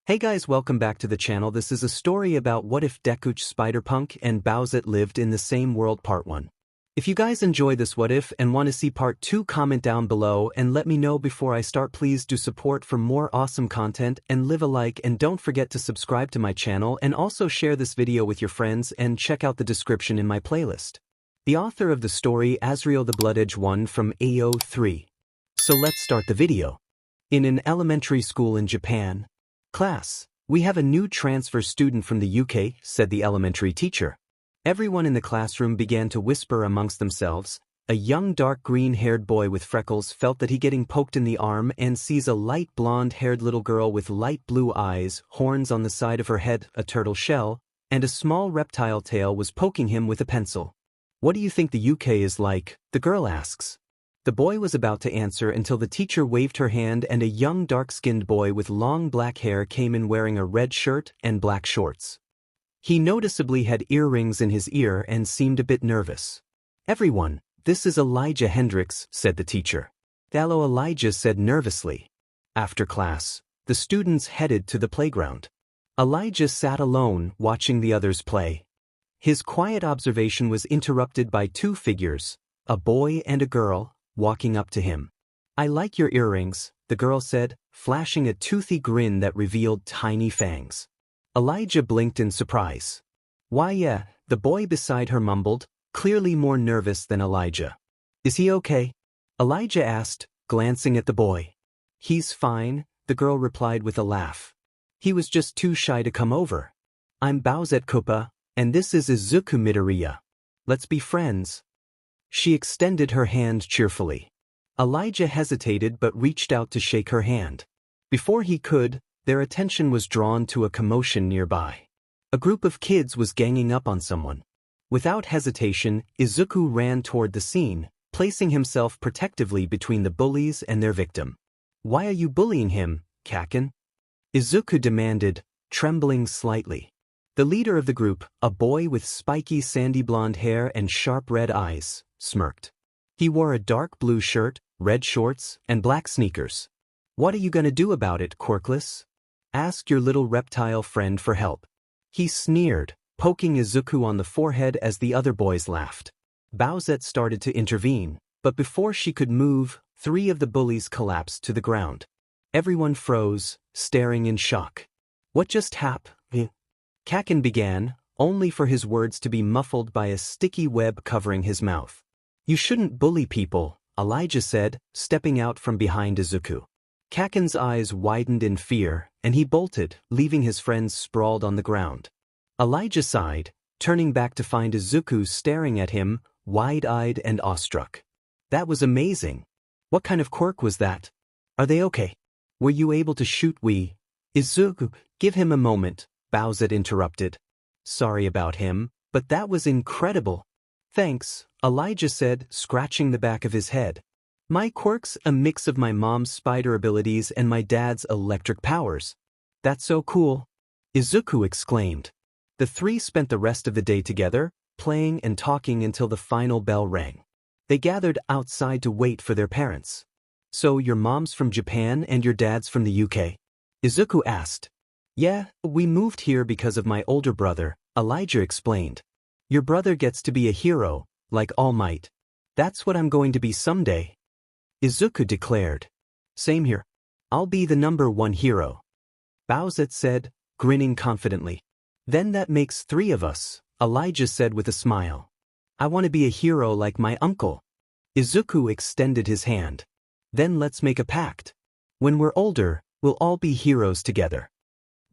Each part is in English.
Hey guys, welcome back to the channel. This is a story about what if Deku, Spiderpunk, and Bowsette lived in the same world, part 1. If you guys enjoy this what if and want to see part 2, comment down below and let me know before I start. Please do support for more awesome content and leave a like, and don't forget to subscribe to my channel and also share this video with your friends and check out the description in my playlist. The author of the story, 𝗧𝗵𝗲 from AO3. So let's start the video. In an elementary school in Japan. Class, we have a new transfer student from the UK, said the elementary teacher. Everyone in the classroom began to whisper amongst themselves. A young dark green-haired boy with freckles felt that he getting poked in the arm and sees a light blonde-haired little girl with light blue eyes, horns on the side of her head, a turtle shell, and a small reptile tail was poking him with a pencil. What do you think the UK is like? The girl asks. The boy was about to answer until the teacher waved her hand and a young dark-skinned boy with long black hair came in wearing a red shirt and black shorts. He noticeably had earrings in his ear and seemed a bit nervous. Everyone, this is Elijah Hendrix, said the teacher. Hello, Elijah said nervously. After class, the students headed to the playground. Elijah sat alone, watching the others play. His quiet observation was interrupted by two figures, a boy and a girl, walking up to him. I like your earrings, the girl said, flashing a toothy grin that revealed tiny fangs. Elijah blinked in surprise. Why yeah, the boy beside her mumbled, clearly more nervous than Elijah. Is he okay? Elijah asked, glancing at the boy. He's fine, the girl replied with a laugh. He was just too shy to come over. I'm Bowsette Koopa, and this is Izuku Midoriya. Let's be friends. She extended her hand cheerfully. Elijah hesitated but reached out to shake her hand. Before he could, their attention was drawn to a commotion nearby. A group of kids was ganging up on someone. Without hesitation, Izuku ran toward the scene, placing himself protectively between the bullies and their victim. Why are you bullying him, Kaken? Izuku demanded, trembling slightly. The leader of the group, a boy with spiky sandy blonde hair and sharp red eyes, smirked. He wore a dark blue shirt, red shorts, and black sneakers. What are you gonna do about it, 𝗏𝗏𝗏𝗏? Ask your little reptile friend for help. He sneered, poking Izuku on the forehead as the other boys laughed. Bowsette started to intervene, but before she could move, 3 of the bullies collapsed to the ground. Everyone froze, staring in shock. What just happened? Kaken began, only for his words to be muffled by a sticky web covering his mouth. You shouldn't bully people, Elijah said, stepping out from behind Izuku. Kaken's eyes widened in fear, and he bolted, leaving his friends sprawled on the ground. Elijah sighed, turning back to find Izuku staring at him, wide-eyed and awestruck. That was amazing. What kind of quirk was that? Are they okay? Were you able to shoot Izuku, give him a moment, Bowsette interrupted. Sorry about him, but that was incredible. Thanks, Elijah said, scratching the back of his head. My quirk's a mix of my mom's spider abilities and my dad's electric powers. That's so cool, Izuku exclaimed. The 3 spent the rest of the day together, playing and talking until the final bell rang. They gathered outside to wait for their parents. So your mom's from Japan and your dad's from the UK? Izuku asked. Yeah, we moved here because of my older brother, Elijah explained. Your brother gets to be a hero, like All Might. That's what I'm going to be someday, Izuku declared. Same here. I'll be the #1 hero, Bowsette said, grinning confidently. Then that makes 3 of us, Elijah said with a smile. I want to be a hero like my uncle. Izuku extended his hand. Then let's make a pact. When we're older, we'll all be heroes together.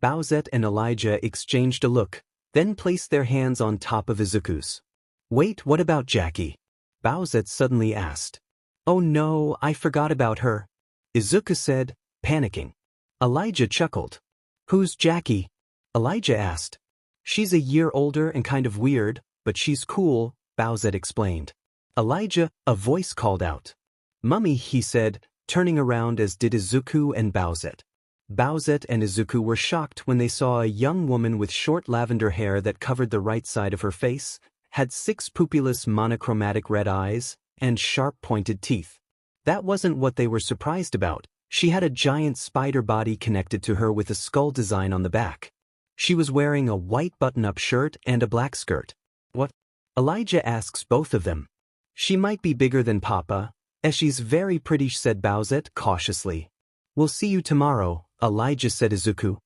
Bowsette and Elijah exchanged a look, then placed their hands on top of Izuku's. Wait, what about Jackie? Bowsette suddenly asked. Oh no, I forgot about her, Izuku said, panicking. Elijah chuckled. Who's Jackie? Elijah asked. She's a year older and kind of weird, but she's cool, Bowsette explained. Elijah, a voice called out. Mummy, he said, turning around as did Izuku and Bowsette. Bowsette and Izuku were shocked when they saw a young woman with short lavender hair that covered the right side of her face, had 6 pupilless monochromatic red eyes, and sharp pointed teeth. That wasn't what they were surprised about. She had a giant spider body connected to her with a skull design on the back. She was wearing a white button-up shirt and a black skirt. What? Elijah asks both of them. She might be bigger than Papa, as she's very pretty, said Bowsette cautiously. We'll see you tomorrow, Elijah said Izuku.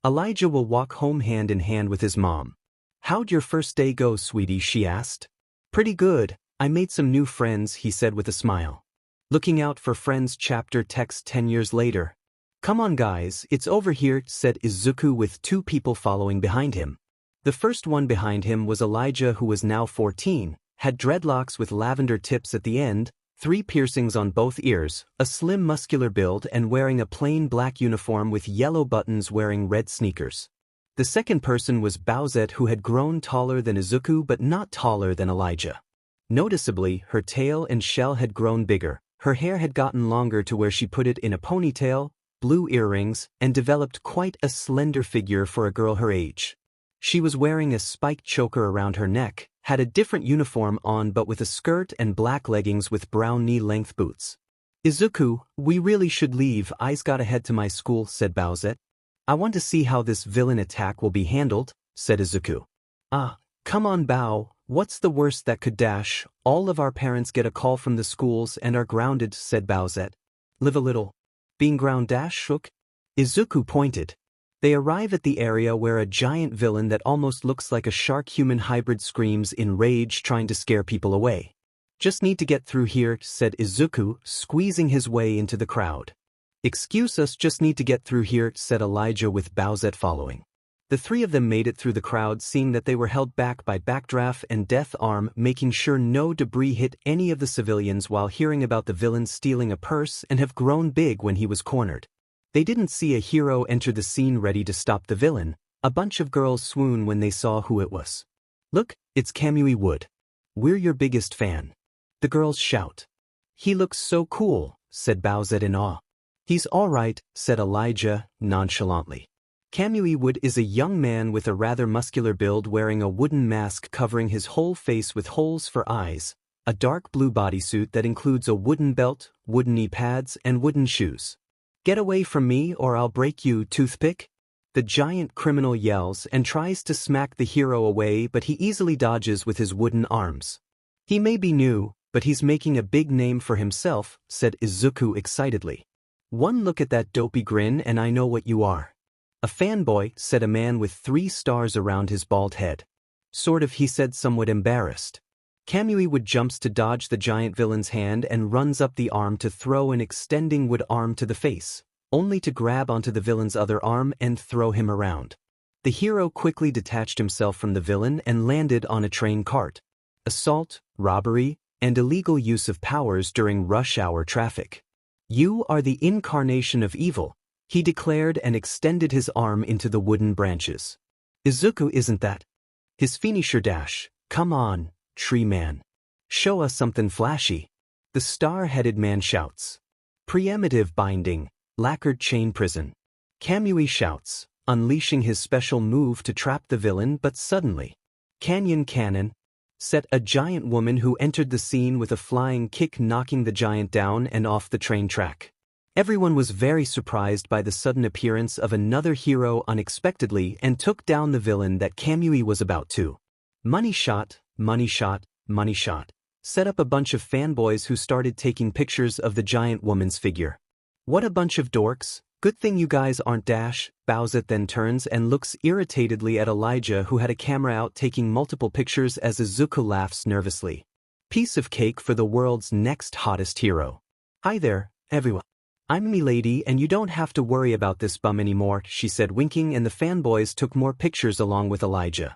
Elijah will walk home hand in hand with his mom. How'd your first day go, sweetie, she asked. Pretty good, I made some new friends, he said with a smile. Looking out for friends chapter text 10 years later. Come on guys, it's over here, said Izuku with two people following behind him. The first one behind him was Elijah, who was now 14, had dreadlocks with lavender tips at the end, 3 piercings on both ears, a slim muscular build and wearing a plain black uniform with yellow buttons, wearing red sneakers. The second person was Bowsette, who had grown taller than Izuku but not taller than Elijah. Noticeably, her tail and shell had grown bigger, her hair had gotten longer to where she put it in a ponytail, blue earrings, and developed quite a slender figure for a girl her age. She was wearing a spiked choker around her neck, had a different uniform on but with a skirt and black leggings with brown knee-length boots. Izuku, we really should leave, I's gotta head to my school, said Bowsette. I want to see how this villain attack will be handled, said Izuku. Come on Bow, what's the worst that could dash? All of our parents get a call from the schools and are grounded, said Bowsette. Live a little. Being ground dash shook? Izuku pointed. They arrive at the area where a giant villain that almost looks like a shark-human hybrid screams in rage, trying to scare people away. Just need to get through here, said Izuku, squeezing his way into the crowd. Excuse us, just need to get through here, said Elijah with Bowsette following. The three of them made it through the crowd, seeing that they were held back by Backdraft and Death Arm, making sure no debris hit any of the civilians, while hearing about the villain stealing a purse and have grown big when he was cornered. They didn't see a hero enter the scene ready to stop the villain. A bunch of girls swoon when they saw who it was. Look, it's 𝐒𝐿. We're your biggest fan. The girls shout. He looks so cool, said Bowsette in awe. He's alright, said Elijah, nonchalantly. 𝗵𝐿 is a young man with a rather muscular build, wearing a wooden mask covering his whole face with holes for eyes, a dark blue bodysuit that includes a wooden belt, wooden knee pads, and wooden shoes. Get away from me or I'll break you, toothpick. The giant criminal yells and tries to smack the hero away, but he easily dodges with his wooden arms. He may be new, but he's making a big name for himself, said Izuku excitedly. One look at that dopey grin and I know what you are. A fanboy, said a man with 3 stars around his bald head. Sort of, he said, somewhat embarrassed. 𝗵𝐿 jumps to dodge the giant villain's hand and runs up the arm to throw an extending wood arm to the face, only to grab onto the villain's other arm and throw him around. The hero quickly detached himself from the villain and landed on a train cart. Assault, robbery, and illegal use of powers during rush hour traffic. You are the incarnation of evil, he declared and extended his arm into the wooden branches. Izuku, isn't that his finisher dash? Come on, tree man. Show us something flashy. The star-headed man shouts. Preemptive binding, lacquered chain prison. 𝗵𝐿 shouts, unleashing his special move to trap the villain, but suddenly, Canyon Cannon, set a giant woman who entered the scene with a flying kick, knocking the giant down and off the train track. Everyone was very surprised by the sudden appearance of another hero unexpectedly and took down the villain that 𝗵𝐿 was about to. Money shot, money shot, money shot. Set up a bunch of fanboys who started taking pictures of the giant woman's figure. What a bunch of dorks. Good thing you guys aren't dash. Bowsette then turns and looks irritatedly at Elijah, who had a camera out taking multiple pictures, as Izuku laughs nervously. Piece of cake for the world's next hottest hero. Hi there, everyone. I'm Milady and you don't have to worry about this bum anymore, she said, winking, and the fanboys took more pictures along with Elijah.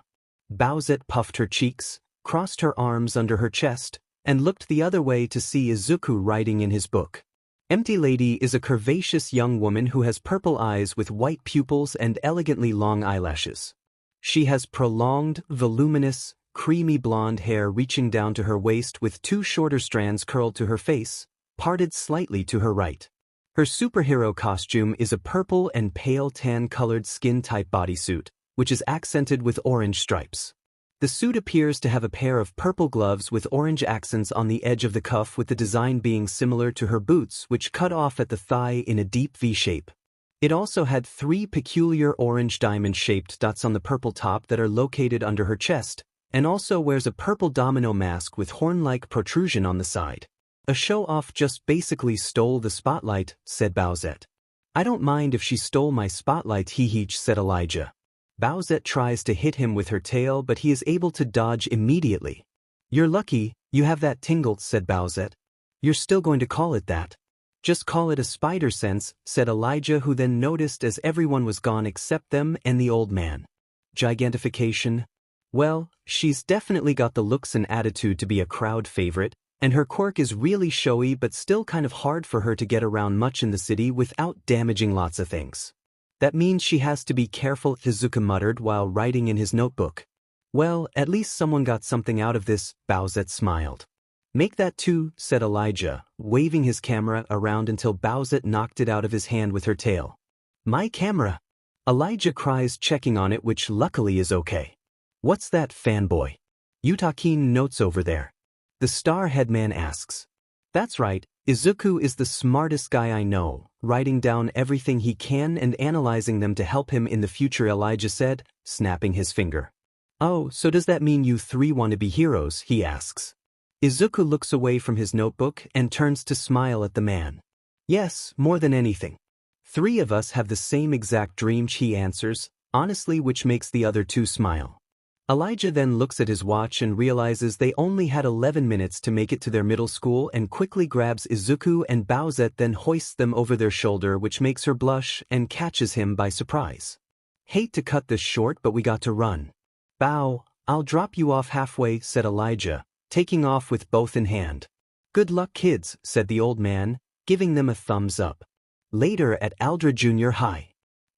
Bowsette puffed her cheeks, crossed her arms under her chest, and looked the other way to see Izuku writing in his book. Empty Lady is a curvaceous young woman who has purple eyes with white pupils and elegantly long eyelashes. She has prolonged, voluminous, creamy blonde hair reaching down to her waist with 2 shorter strands curled to her face, parted slightly to her right. Her superhero costume is a purple and pale tan-colored skin-type bodysuit, which is accented with orange stripes. The suit appears to have a pair of purple gloves with orange accents on the edge of the cuff, with the design being similar to her boots, which cut off at the thigh in a deep V shape. It also had 3 peculiar orange diamond-shaped dots on the purple top that are located under her chest, and also wears a purple domino mask with horn-like protrusion on the side. A show-off just basically stole the spotlight, said Bowsette. I don't mind if she stole my spotlight, 𝐒𝐻, said Elijah. Bowsette tries to hit him with her tail, but he is able to dodge immediately. You're lucky, you have that tingle, said Bowsette. You're still going to call it that? Just call it a spider sense, said Elijah, who then noticed as everyone was gone except them and the old man. Gigantification? Well, she's definitely got the looks and attitude to be a crowd favorite, and her quirk is really showy but still kind of hard for her to get around much in the city without damaging lots of things. That means she has to be careful, Izuku muttered while writing in his notebook. Well, at least someone got something out of this, Bowsette smiled. Make that 2, said Elijah, waving his camera around until Bowsette knocked it out of his hand with her tail. My camera? Elijah cries, checking on it, which luckily is okay. What's that, fanboy? Utakin notes over there. The star headman asks. That's right, Izuku is the smartest guy I know, writing down everything he can and analyzing them to help him in the future, Elijah said, snapping his finger. Oh, so does that mean you 3 want to be heroes, he asks. Izuku looks away from his notebook and turns to smile at the man. Yes, more than anything. 3 of us have the same exact dream, he answers, honestly, which makes the other 2 smile. Elijah then looks at his watch and realizes they only had 11 minutes to make it to their middle school and quickly grabs Izuku and Bowsette, then hoists them over their shoulder, which makes her blush and catches him by surprise. Hate to cut this short, but we got to run. Bow, I'll drop you off halfway, said Elijah, taking off with both in hand. Good luck, kids, said the old man, giving them a thumbs up. Later at Aldra Junior High.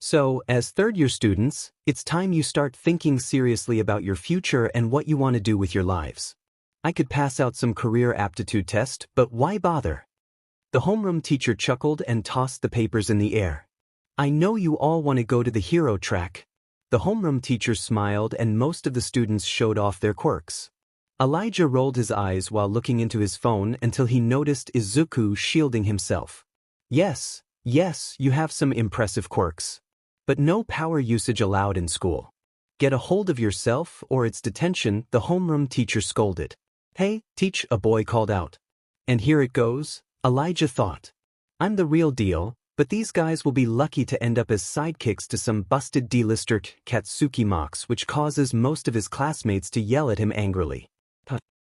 So, as third-year students, it's time you start thinking seriously about your future and what you want to do with your lives. I could pass out some career aptitude test, but why bother? The homeroom teacher chuckled and tossed the papers in the air. I know you all want to go to the hero track. The homeroom teacher smiled and most of the students showed off their quirks. Elijah rolled his eyes while looking into his phone until he noticed Izuku shielding himself. Yes, you have some impressive quirks. But no power usage allowed in school. Get a hold of yourself or it's detention, the homeroom teacher scolded. Hey, teach, a boy called out. And here it goes, Elijah thought. I'm the real deal, but these guys will be lucky to end up as sidekicks to some busted D-lister Katsuki mocks, which causes most of his classmates to yell at him angrily.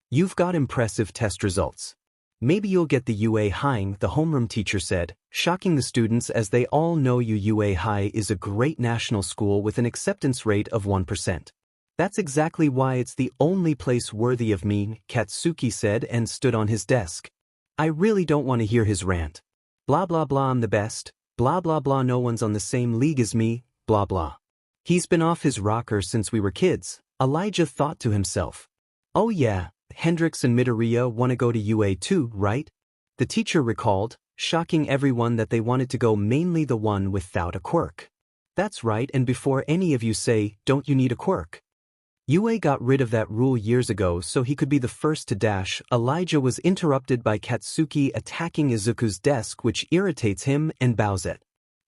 You've got impressive test results. Maybe you'll get the 𝐒𝐻𝐽, the homeroom teacher said, shocking the students as they all know 𝐒𝐻𝐽 is a great national school with an acceptance rate of 1%. That's exactly why it's the only place worthy of me, Katsuki said and stood on his desk. I really don't want to hear his rant. Blah blah blah, I'm the best, blah blah blah, no one's on the same league as me, blah blah. He's been off his rocker since we were kids, Elijah thought to himself. Oh yeah, Hendrix and Midoriya want to go to UA too, right? The teacher recalled, shocking everyone that they wanted to go, mainly the one without a quirk. That's right, and before any of you say, don't you need a quirk? UA got rid of that rule years ago so he could be the first to dash. Elijah was interrupted by Katsuki attacking Izuku's desk, which irritates him and Bowsette.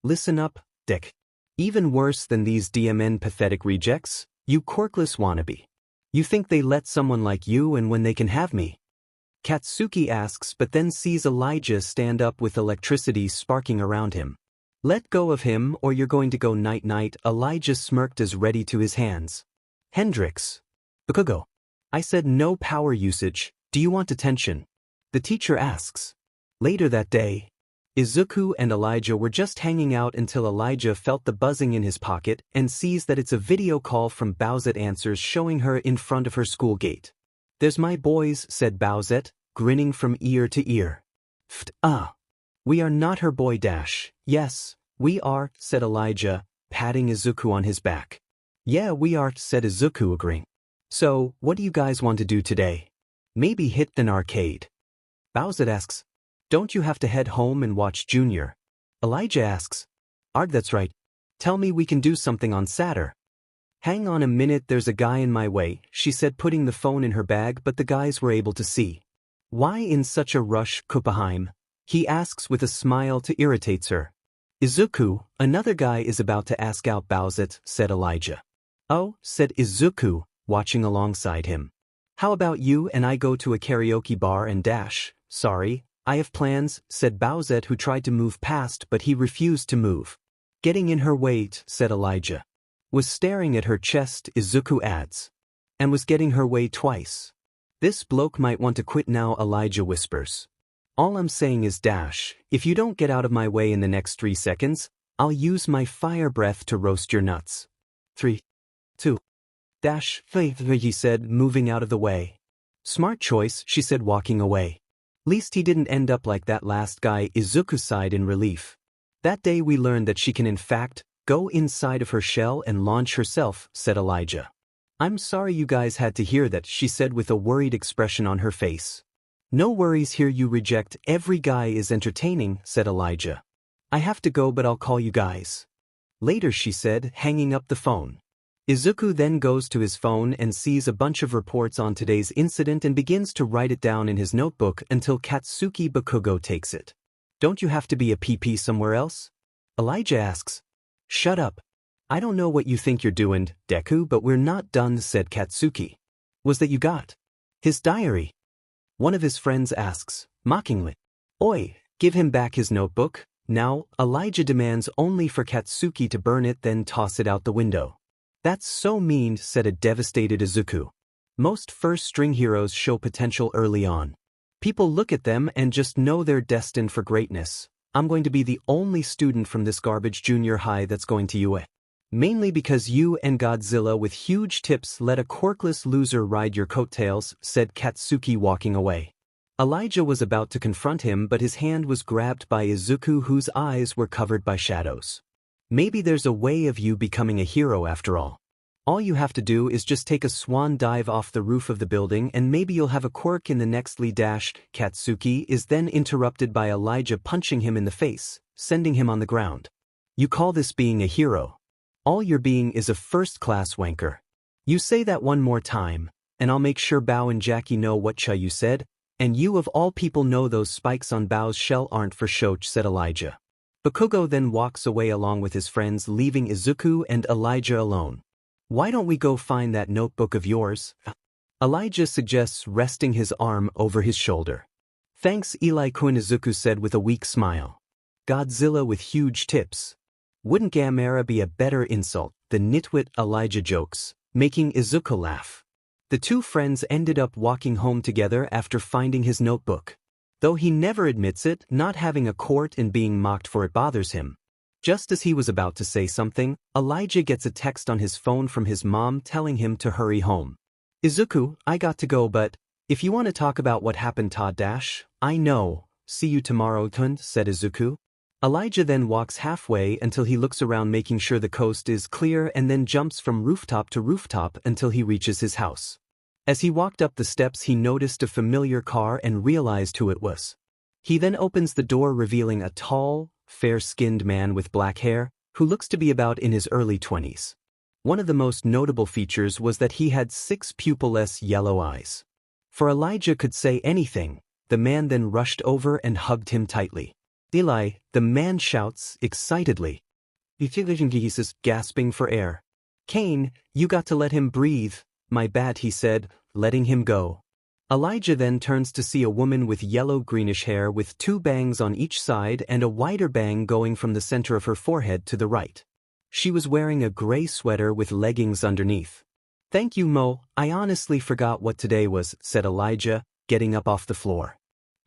Listen up, Dick. Even worse than these DMN pathetic rejects, you quirkless wannabe. You think they let someone like you and when they can have me? Katsuki asks, but then sees Elijah stand up with electricity sparking around him. Let go of him or you're going to go night-night, Elijah smirked as ready to his hands. Hendrix. 𝗏𝗏𝗏. I said no power usage, do you want attention? The teacher asks. Later that day, Izuku and Elijah were just hanging out until Elijah felt the buzzing in his pocket and sees that it's a video call from Bowsette answers showing her in front of her school gate. There's my boys, said Bowsette, grinning from ear to ear. We are not her boy dash. Yes, we are, said Elijah, patting Izuku on his back. Yeah, we are, said Izuku agreeing. So, what do you guys want to do today? Maybe hit an arcade. Bowsette asks. Don't you have to head home and watch Junior? Elijah asks. That's right. Tell me we can do something on Saturday. Hang on a minute, there's a guy in my way, she said, putting the phone in her bag, but the guys were able to see. Why in such a rush, 𝗵𝗃𝗄𝗏? He asks with a smile to irritate her. Izuku, another guy is about to ask out Bowsette, said Elijah. Oh, said Izuku, watching alongside him. How about you and I go to a karaoke bar and dash? Sorry, I have plans, said Bowsette, who tried to move past but he refused to move. Getting in her way, said Elijah. Was staring at her chest, Izuku adds. And was getting her way twice. This bloke might want to quit now, Elijah whispers. All I'm saying is dash, if you don't get out of my way in the next 3 seconds, I'll use my fire breath to roast your nuts. 3, 2, dash, he said, moving out of the way. Smart choice, she said, walking away. Least he didn't end up like that last guy, Izuku sighed in relief. That day we learned that she can in fact go inside of her shell and launch herself, said Elijah. I'm sorry you guys had to hear that, she said with a worried expression on her face. No worries here, you reject, every guy is entertaining, said Elijah. I have to go, but I'll call you guys later, she said, hanging up the phone. Izuku then goes to his phone and sees a bunch of reports on today's incident and begins to write it down in his notebook until Katsuki Bakugo takes it. Don't you have to be a PP somewhere else? Elijah asks. Shut up. I don't know what you think you're doing, Deku, but we're not done, said Katsuki. Was that you got his diary? One of his friends asks, mockingly. Oi, give him back his notebook. Now, Elijah demands only for Katsuki to burn it, then toss it out the window. That's so mean, said a devastated Izuku. Most first-string heroes show potential early on. People look at them and just know they're destined for greatness. I'm going to be the only student from this garbage junior high that's going to UA. Mainly because you and Godzilla with huge tips let a quirkless loser ride your coattails, said Katsuki, walking away. Elijah was about to confront him, but his hand was grabbed by Izuku, whose eyes were covered by shadows. Maybe there's a way of you becoming a hero after all. All you have to do is just take a swan dive off the roof of the building and maybe you'll have a quirk in the next Lee dash. Katsuki is then interrupted by Elijah punching him in the face, sending him on the ground. You call this being a hero? All you're being is a first-class wanker. You say that one more time, and I'll make sure Bao and Jackie know what you said, and you of all people know those spikes on Bao's shell aren't for show, said Elijah. Bakugo then walks away along with his friends, leaving Izuku and Elijah alone. Why don't we go find that notebook of yours? Elijah suggests, resting his arm over his shoulder. Thanks, Eli-kun, Izuku said with a weak smile. Godzilla with huge tips. Wouldn't Gamera be a better insult? The nitwit, Elijah jokes, making Izuku laugh. The two friends ended up walking home together after finding his notebook. Though he never admits it, not having a court and being mocked for it bothers him. Just as he was about to say something, Elijah gets a text on his phone from his mom telling him to hurry home. Izuku, I got to go, but if you want to talk about what happened, I know. See you tomorrow, Tun, said Izuku. Elijah then walks halfway until he looks around, making sure the coast is clear, and then jumps from rooftop to rooftop until he reaches his house. As he walked up the steps, he noticed a familiar car and realized who it was. He then opens the door, revealing a tall, fair-skinned man with black hair, who looks to be about in his early 20s. One of the most notable features was that he had 6 pupilless yellow eyes. For Elijah could say anything, the man then rushed over and hugged him tightly. Eli, the man shouts excitedly. He's gasping for air. Kane, you got to let him breathe. My bad, he said, letting him go. Elijah then turns to see a woman with yellow-greenish hair with 2 bangs on each side and a wider bang going from the center of her forehead to the right. She was wearing a gray sweater with leggings underneath. Thank you, Mo, I honestly forgot what today was, said Elijah, getting up off the floor.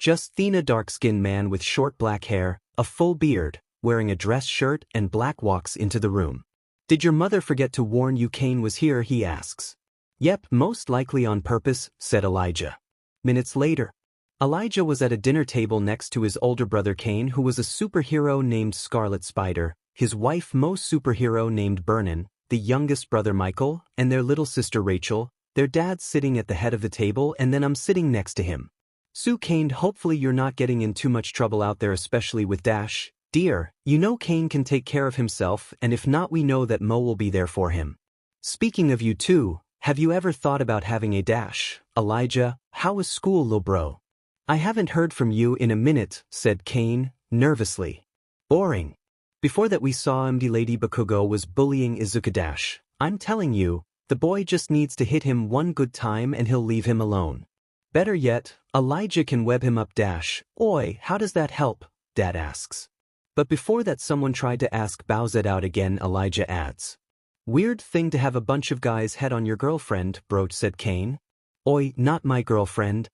Just then a dark-skinned man with short black hair, a full beard, wearing a dress shirt and black walks into the room. Did your mother forget to warn you Kane was here, he asks. Yep, most likely on purpose, said Elijah. Minutes later, Elijah was at a dinner table next to his older brother Kane, who was a superhero named Scarlet Spider, his wife Mo, superhero named Vernon, the youngest brother Michael, and their little sister Rachel. Their dad's sitting at the head of the table, and then I'm sitting next to him. Sue, Kane, hopefully you're not getting in too much trouble out there, especially with Dash. Dear, you know Kane can take care of himself, and if not, we know that Mo will be there for him. Speaking of you two, have you ever thought about having a dash? Elijah, how was school, lil bro? I haven't heard from you in a minute, said Kane, nervously. Boring. Before that we saw 𝗵𝗃 𝗵𝗃𝗀𝗃 was bullying Izuku dash. I'm telling you, the boy just needs to hit him one good time and he'll leave him alone. Better yet, Elijah can web him up dash. Oi, how does that help? Dad asks. But before that someone tried to ask Bowsette out again. Elijah adds. Weird thing to have a bunch of guys head on your girlfriend, bro, said Kane. Oi, not my girlfriend.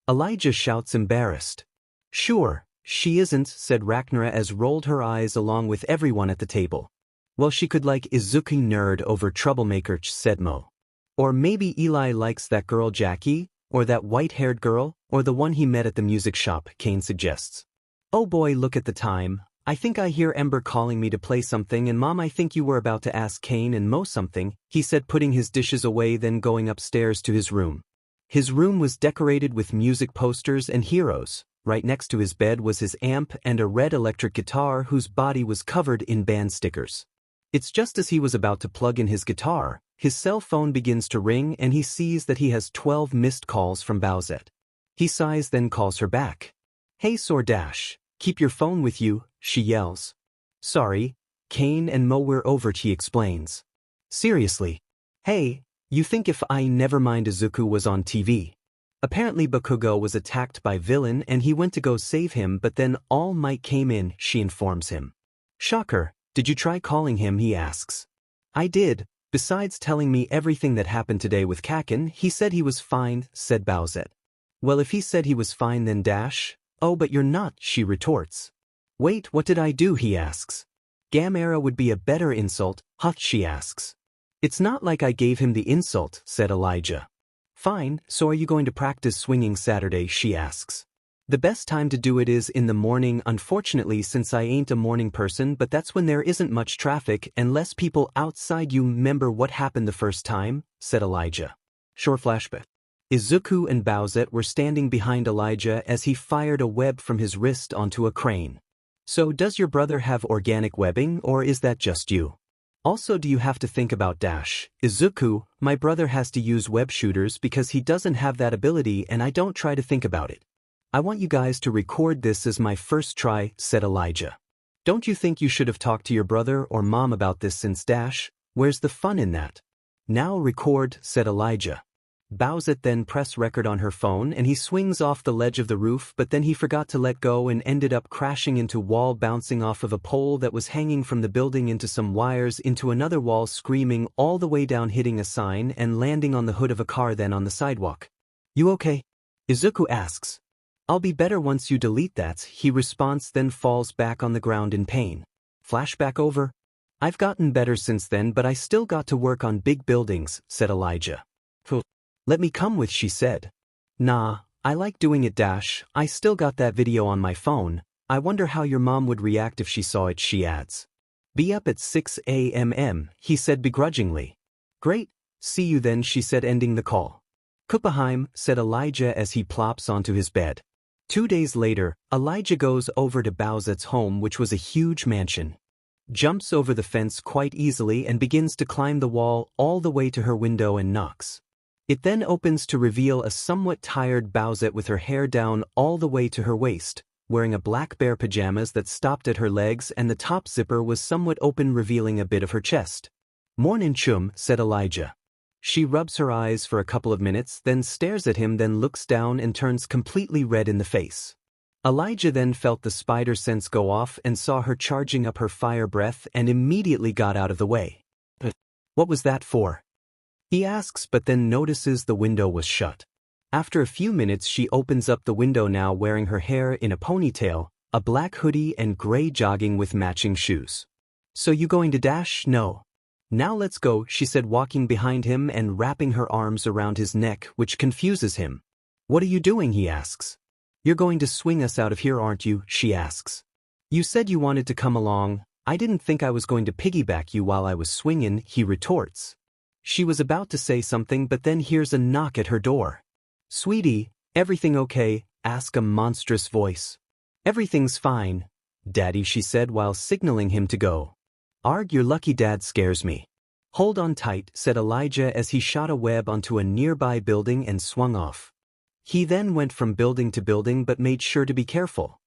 Elijah shouts, embarrassed. Sure, she isn't, said Rachna as rolled her eyes along with everyone at the table. Well, she could like Izuku nerd over troublemaker 𝗧𝗵𝗲. Or maybe Eli likes that girl Jackie, or that white-haired girl, or the one he met at the music shop, Kane suggests. Oh boy, look at the time. I think I hear Ember calling me to play something, and Mom, I think you were about to ask Kane and Mo something, he said, putting his dishes away, then going upstairs to his room. His room was decorated with music posters and heroes. Right next to his bed was his amp and a red electric guitar whose body was covered in band stickers. It's just as he was about to plug in his guitar, his cell phone begins to ring and he sees that he has 12 missed calls from Bowsette. He sighs, then calls her back. Hey Dash, keep your phone with you, she yells. Sorry, Kane and Mo, we're over, he explains. Seriously? Hey, you think if I never mind Izuku was on TV? Apparently 𝗵𝗃𝗀𝗃 was attacked by villain and he went to go save him, but then All Might came in, she informs him. Shocker, did you try calling him, he asks. I did, besides telling me everything that happened today with Kakin, he said he was fine, said Bowsette. Well, if he said he was fine then dash. Oh, but you're not, she retorts. Wait, what did I do, he asks. 𝗬𝗄𝗃 would be a better insult, she asks. It's not like I gave him the insult, said Elijah. Fine, so are you going to practice swinging Saturday, she asks. The best time to do it is in the morning, unfortunately, since I ain't a morning person, but that's when there isn't much traffic and less people outside. You remember what happened the first time, said Elijah. Short flashback. Izuku and Bowsette were standing behind Elijah as he fired a web from his wrist onto a crane. So does your brother have organic webbing, or is that just you? Also, do you have to think about dash? Izuku, my brother has to use web shooters because he doesn't have that ability, and I don't try to think about it. I want you guys to record this as my first try, said Elijah. Don't you think you should have talked to your brother or mom about this since dash? Where's the fun in that? Now record, said Elijah. Bowsette then pressed record on her phone and he swings off the ledge of the roof, but then he forgot to let go and ended up crashing into wall, bouncing off of a pole that was hanging from the building into some wires, into another wall, screaming all the way down, hitting a sign and landing on the hood of a car, then on the sidewalk. You okay? Izuku asks. I'll be better once you delete that, he responds, then falls back on the ground in pain. Flashback over. I've gotten better since then, but I still got to work on big buildings, said Elijah. Let me come with, she said. Nah, I like doing it dash, I still got that video on my phone. I wonder how your mom would react if she saw it, she adds. Be up at 6 a.m, he said begrudgingly. Great, see you then, she said, ending the call. Kuppenheim, said Elijah as he plops onto his bed. 2 days later, Elijah goes over to Bowsette's home, which was a huge mansion. Jumps over the fence quite easily and begins to climb the wall all the way to her window and knocks. It then opens to reveal a somewhat tired Bowsette with her hair down all the way to her waist, wearing a black bear pajamas that stopped at her legs, and the top zipper was somewhat open, revealing a bit of her chest. Mornin' chum, said Elijah. She rubs her eyes for a couple of minutes, then stares at him, then looks down and turns completely red in the face. Elijah then felt the spider sense go off and saw her charging up her fire breath and immediately got out of the way. What was that for? He asks, but then notices the window was shut. After a few minutes she opens up the window, now wearing her hair in a ponytail, a black hoodie and gray jogging with matching shoes. So you going to dash? No. Now let's go, she said, walking behind him and wrapping her arms around his neck, which confuses him. What are you doing? He asks. You're going to swing us out of here, aren't you? She asks. You said you wanted to come along. I didn't think I was going to piggyback you while I was swinging, he retorts. She was about to say something, but then hears a knock at her door. Sweetie, everything okay? Asks a monstrous voice. Everything's fine, Daddy, she said while signaling him to go. Arg, your lucky dad scares me. Hold on tight, said Elijah as he shot a web onto a nearby building and swung off. He then went from building to building but made sure to be careful.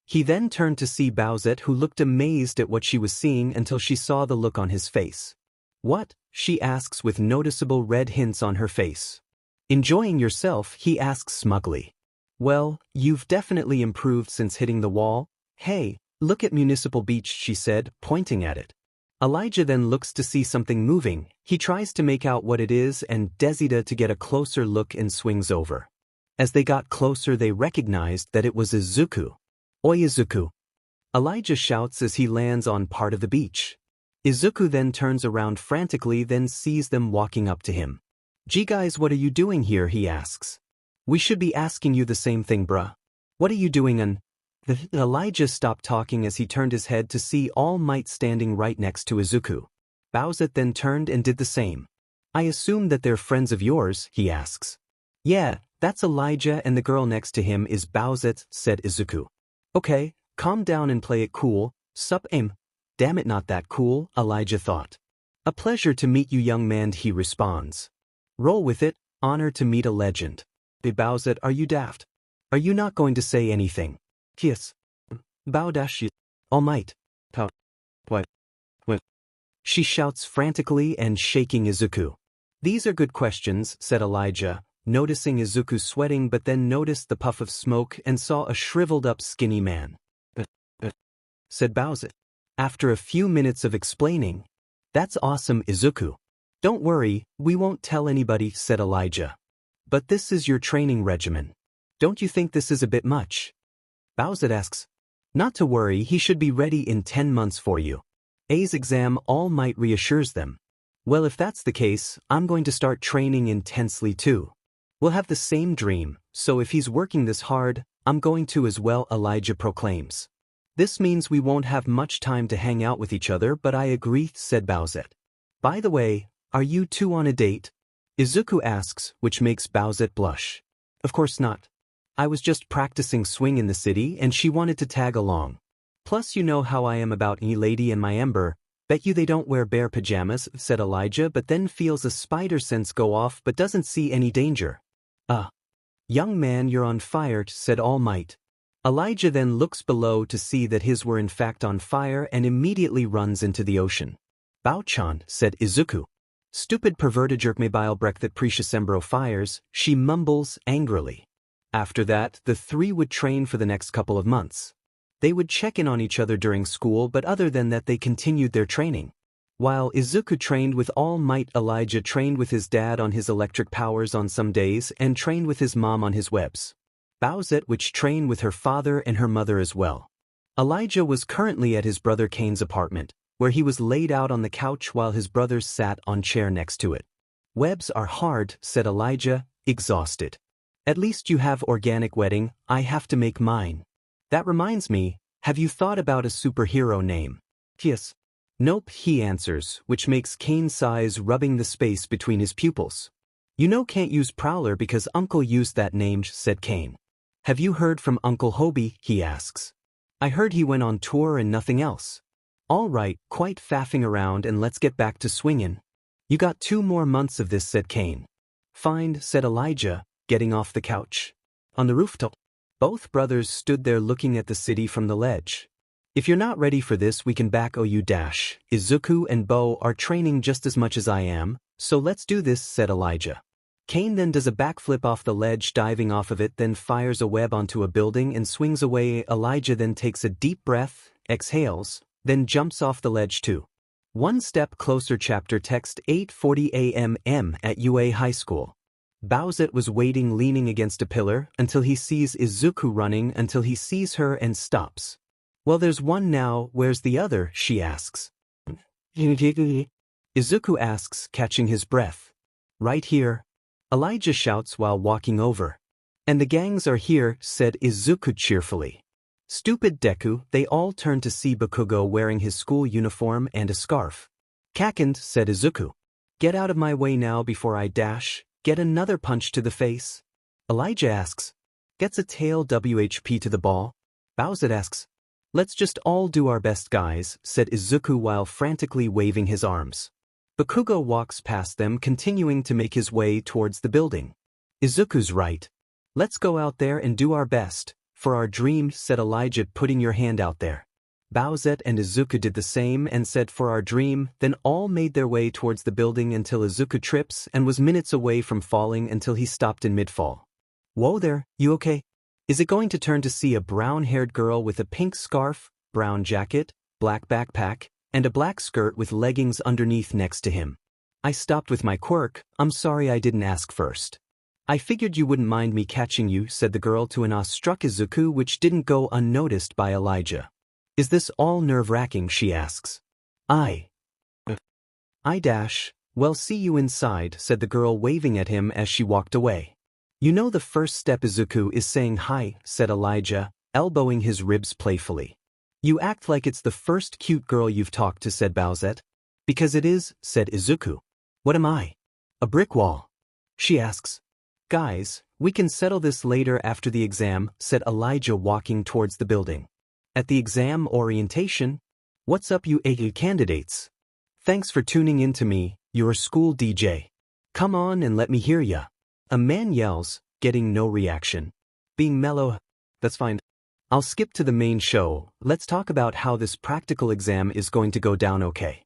He then turned to see Bowsette, who looked amazed at what she was seeing until she saw the look on his face. What? She asks with noticeable red hints on her face. Enjoying yourself? He asks smugly. Well, you've definitely improved since hitting the wall. Hey, look at Municipal Beach, she said, pointing at it. Elijah then looks to see something moving. He tries to make out what it is and 𝗳𝗲𝗍 to get a closer look and swings over. As they got closer, they recognized that it was Izuku. 𝗧𝗏𝗧𝗏. Elijah shouts as he lands on part of the beach. Izuku then turns around frantically, then sees them walking up to him. Gee guys, what are you doing here? He asks. We should be asking you the same thing, bruh. What are you doing? Elijah stopped talking as he turned his head to see All Might standing right next to Izuku. Bowsette then turned and did the same. I assume that they're friends of yours, he asks. Yeah, that's Elijah and the girl next to him is Bowsette, said Izuku. Okay, calm down and play it cool. 𝗧𝗵𝗲. Damn it, not that cool, Elijah thought. A pleasure to meet you, young man, he responds. Roll with it, honor to meet a legend. Bowsette, are you daft? Are you not going to say anything? Yes. 𝗬𝗏𝗺𝗧𝗏. All Might. What? She shouts frantically and shaking Izuku. These are good questions, said Elijah, noticing Izuku sweating, but then noticed the puff of smoke and saw a shriveled up skinny man. Said Bowsette. After a few minutes of explaining. That's awesome, Izuku. Don't worry, we won't tell anybody, said Elijah. But this is your training regimen. Don't you think this is a bit much? Bowsette asks. Not to worry, he should be ready in 10 months for you. 𝐴's exam. All Might reassures them. Well, if that's the case, I'm going to start training intensely too. We'll have the same dream, so if he's working this hard, I'm going to as well, Elijah proclaims. This means we won't have much time to hang out with each other, but I agree, said Bowsette. By the way, are you two on a date? Izuku asks, which makes Bowsette blush. Of course not. I was just practicing swing in the city and she wanted to tag along. Plus you know how I am about me lady and my ember. Bet you they don't wear bear pajamas, said Elijah, but then feels a spider sense go off but doesn't see any danger. Young man, you're on fire, said All Might. Elijah then looks below to see that his were in fact on fire and immediately runs into the ocean. Bowchan, said Izuku. Stupid perverted 𝗔𝗏𝗄𝐴 that precious embro fires, she mumbles angrily. After that, the three would train for the next couple of months. They would check in on each other during school, but other than that they continued their training. While Izuku trained with All Might, Elijah trained with his dad on his electric powers on some days and trained with his mom on his webs. Bowsette which trained with her father and her mother as well. Elijah was currently at his brother Kane's apartment, where he was laid out on the couch while his brothers sat on chair next to it. Webs are hard, said Elijah, exhausted. At least you have organic wedding, I have to make mine. That reminds me, have you thought about a superhero name? Yes. Nope, he answers, which makes Kane sighs, rubbing the space between his pupils. You know can't use Prowler because Uncle used that name, said Kane. Have you heard from Uncle 𝗏𝗶𝗍, he asks. I heard he went on tour and nothing else. All right, quite faffing around and let's get back to swingin'. You got 2 more months of this, said Kane. Fine, said Elijah, getting off the couch. On the rooftop, both brothers stood there looking at the city from the ledge. If you're not ready for this, we can back you dash. Izuku and Bo are training just as much as I am, so let's do this, said Elijah. Kane then does a backflip off the ledge, diving off of it, then fires a web onto a building and swings away. Elijah then takes a deep breath, exhales, then jumps off the ledge too. One step closer. Chapter text 8:40 a.m. at UA High School. Bowsette was waiting leaning against a pillar until he sees Izuku running until he sees her and stops. Well, there's one now, where's the other, she asks. Izuku asks, catching his breath. Right here. Elijah shouts while walking over. And the gangs are here, said Izuku cheerfully. Stupid Deku. They all turned to see Bakugo wearing his school uniform and a scarf. Kakand, said Izuku. Get out of my way now before I dash. Get another punch to the face. Elijah asks. Gets a tail WHP to the ball. Bowsette asks. Let's just all do our best, guys, said Izuku while frantically waving his arms. Bakugo walks past them, continuing to make his way towards the building. Izuku's right. Let's go out there and do our best. For our dream, said Elijah, putting your hand out there. Bowsette and Izuku did the same and said for our dream, then all made their way towards the building until Izuku trips and was minutes away from falling until he stopped in mid-fall. Whoa there, you okay? Is it going to turn to see a brown-haired girl with a pink scarf, brown jacket, black backpack, and a black skirt with leggings underneath next to him? I stopped with my quirk, I'm sorry I didn't ask first. I figured you wouldn't mind me catching you, said the girl to an awestruck Izuku, which didn't go unnoticed by Elijah. Is this all nerve-wracking, she asks. Well, see you inside, said the girl, waving at him as she walked away. You know the first step Izuku is saying hi, said Elijah, elbowing his ribs playfully. You act like it's the first cute girl you've talked to, said Bowsette. Because it is, said Izuku. What am I? A brick wall? She asks. Guys, we can settle this later after the exam, said Elijah, walking towards the building. At the exam orientation? What's up, you 𝐒𝐻 candidates? Thanks for tuning in to me, your school DJ. Come on and let me hear ya. A man yells, getting no reaction. Being mellow, that's fine. I'll skip to the main show. Let's talk about how this practical exam is going to go down, okay?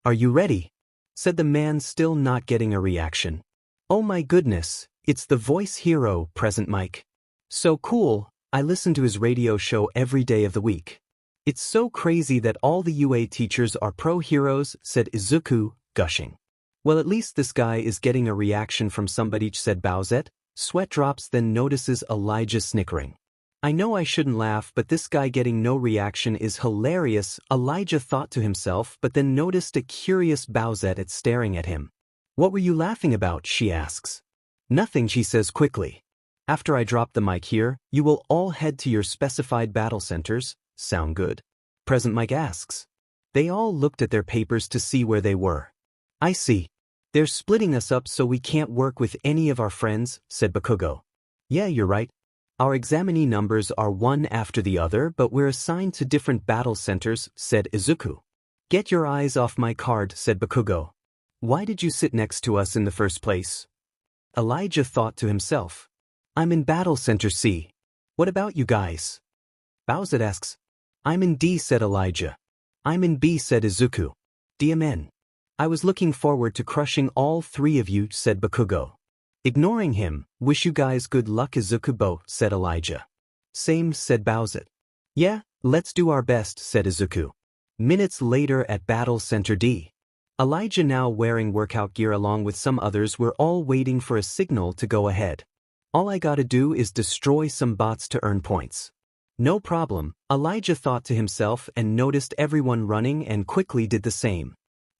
Are you ready? Said the man, still not getting a reaction. Oh my goodness, it's the voice hero, Present Mike. So cool, I listen to his radio show every day of the week. It's so crazy that all the UA teachers are pro heroes, said Izuku, gushing. Well, at least this guy is getting a reaction from somebody, said Bowsette. Sweat drops, then notices Elijah snickering. I know I shouldn't laugh, but this guy getting no reaction is hilarious, Elijah thought to himself, but then noticed a curious Bowsette staring at him. What were you laughing about, she asks. Nothing, she says quickly. After I drop the mic here, you will all head to your specified battle centers. Sound good? Present Mike asks. They all looked at their papers to see where they were. I see. They're splitting us up so we can't work with any of our friends, said Bakugo. Yeah, you're right. Our examinee numbers are one after the other, but we're assigned to different battle centers, said Izuku. Get your eyes off my card, said Bakugo. Why did you sit next to us in the first place? Elijah thought to himself. I'm in Battle Center C. What about you guys? Bowsette asks. I'm in D, said Elijah. I'm in B, said Izuku. DMN. I was looking forward to crushing all three of you, said Bakugo. Ignoring him, wish you guys good luck, Izuku, said Elijah. Same, said Bowsette. Yeah, let's do our best, said Izuku. Minutes later at Battle Center D. Elijah, now wearing workout gear along with some others, were all waiting for a signal to go ahead. All I gotta do is destroy some bots to earn points. No problem, Elijah thought to himself and noticed everyone running and quickly did the same.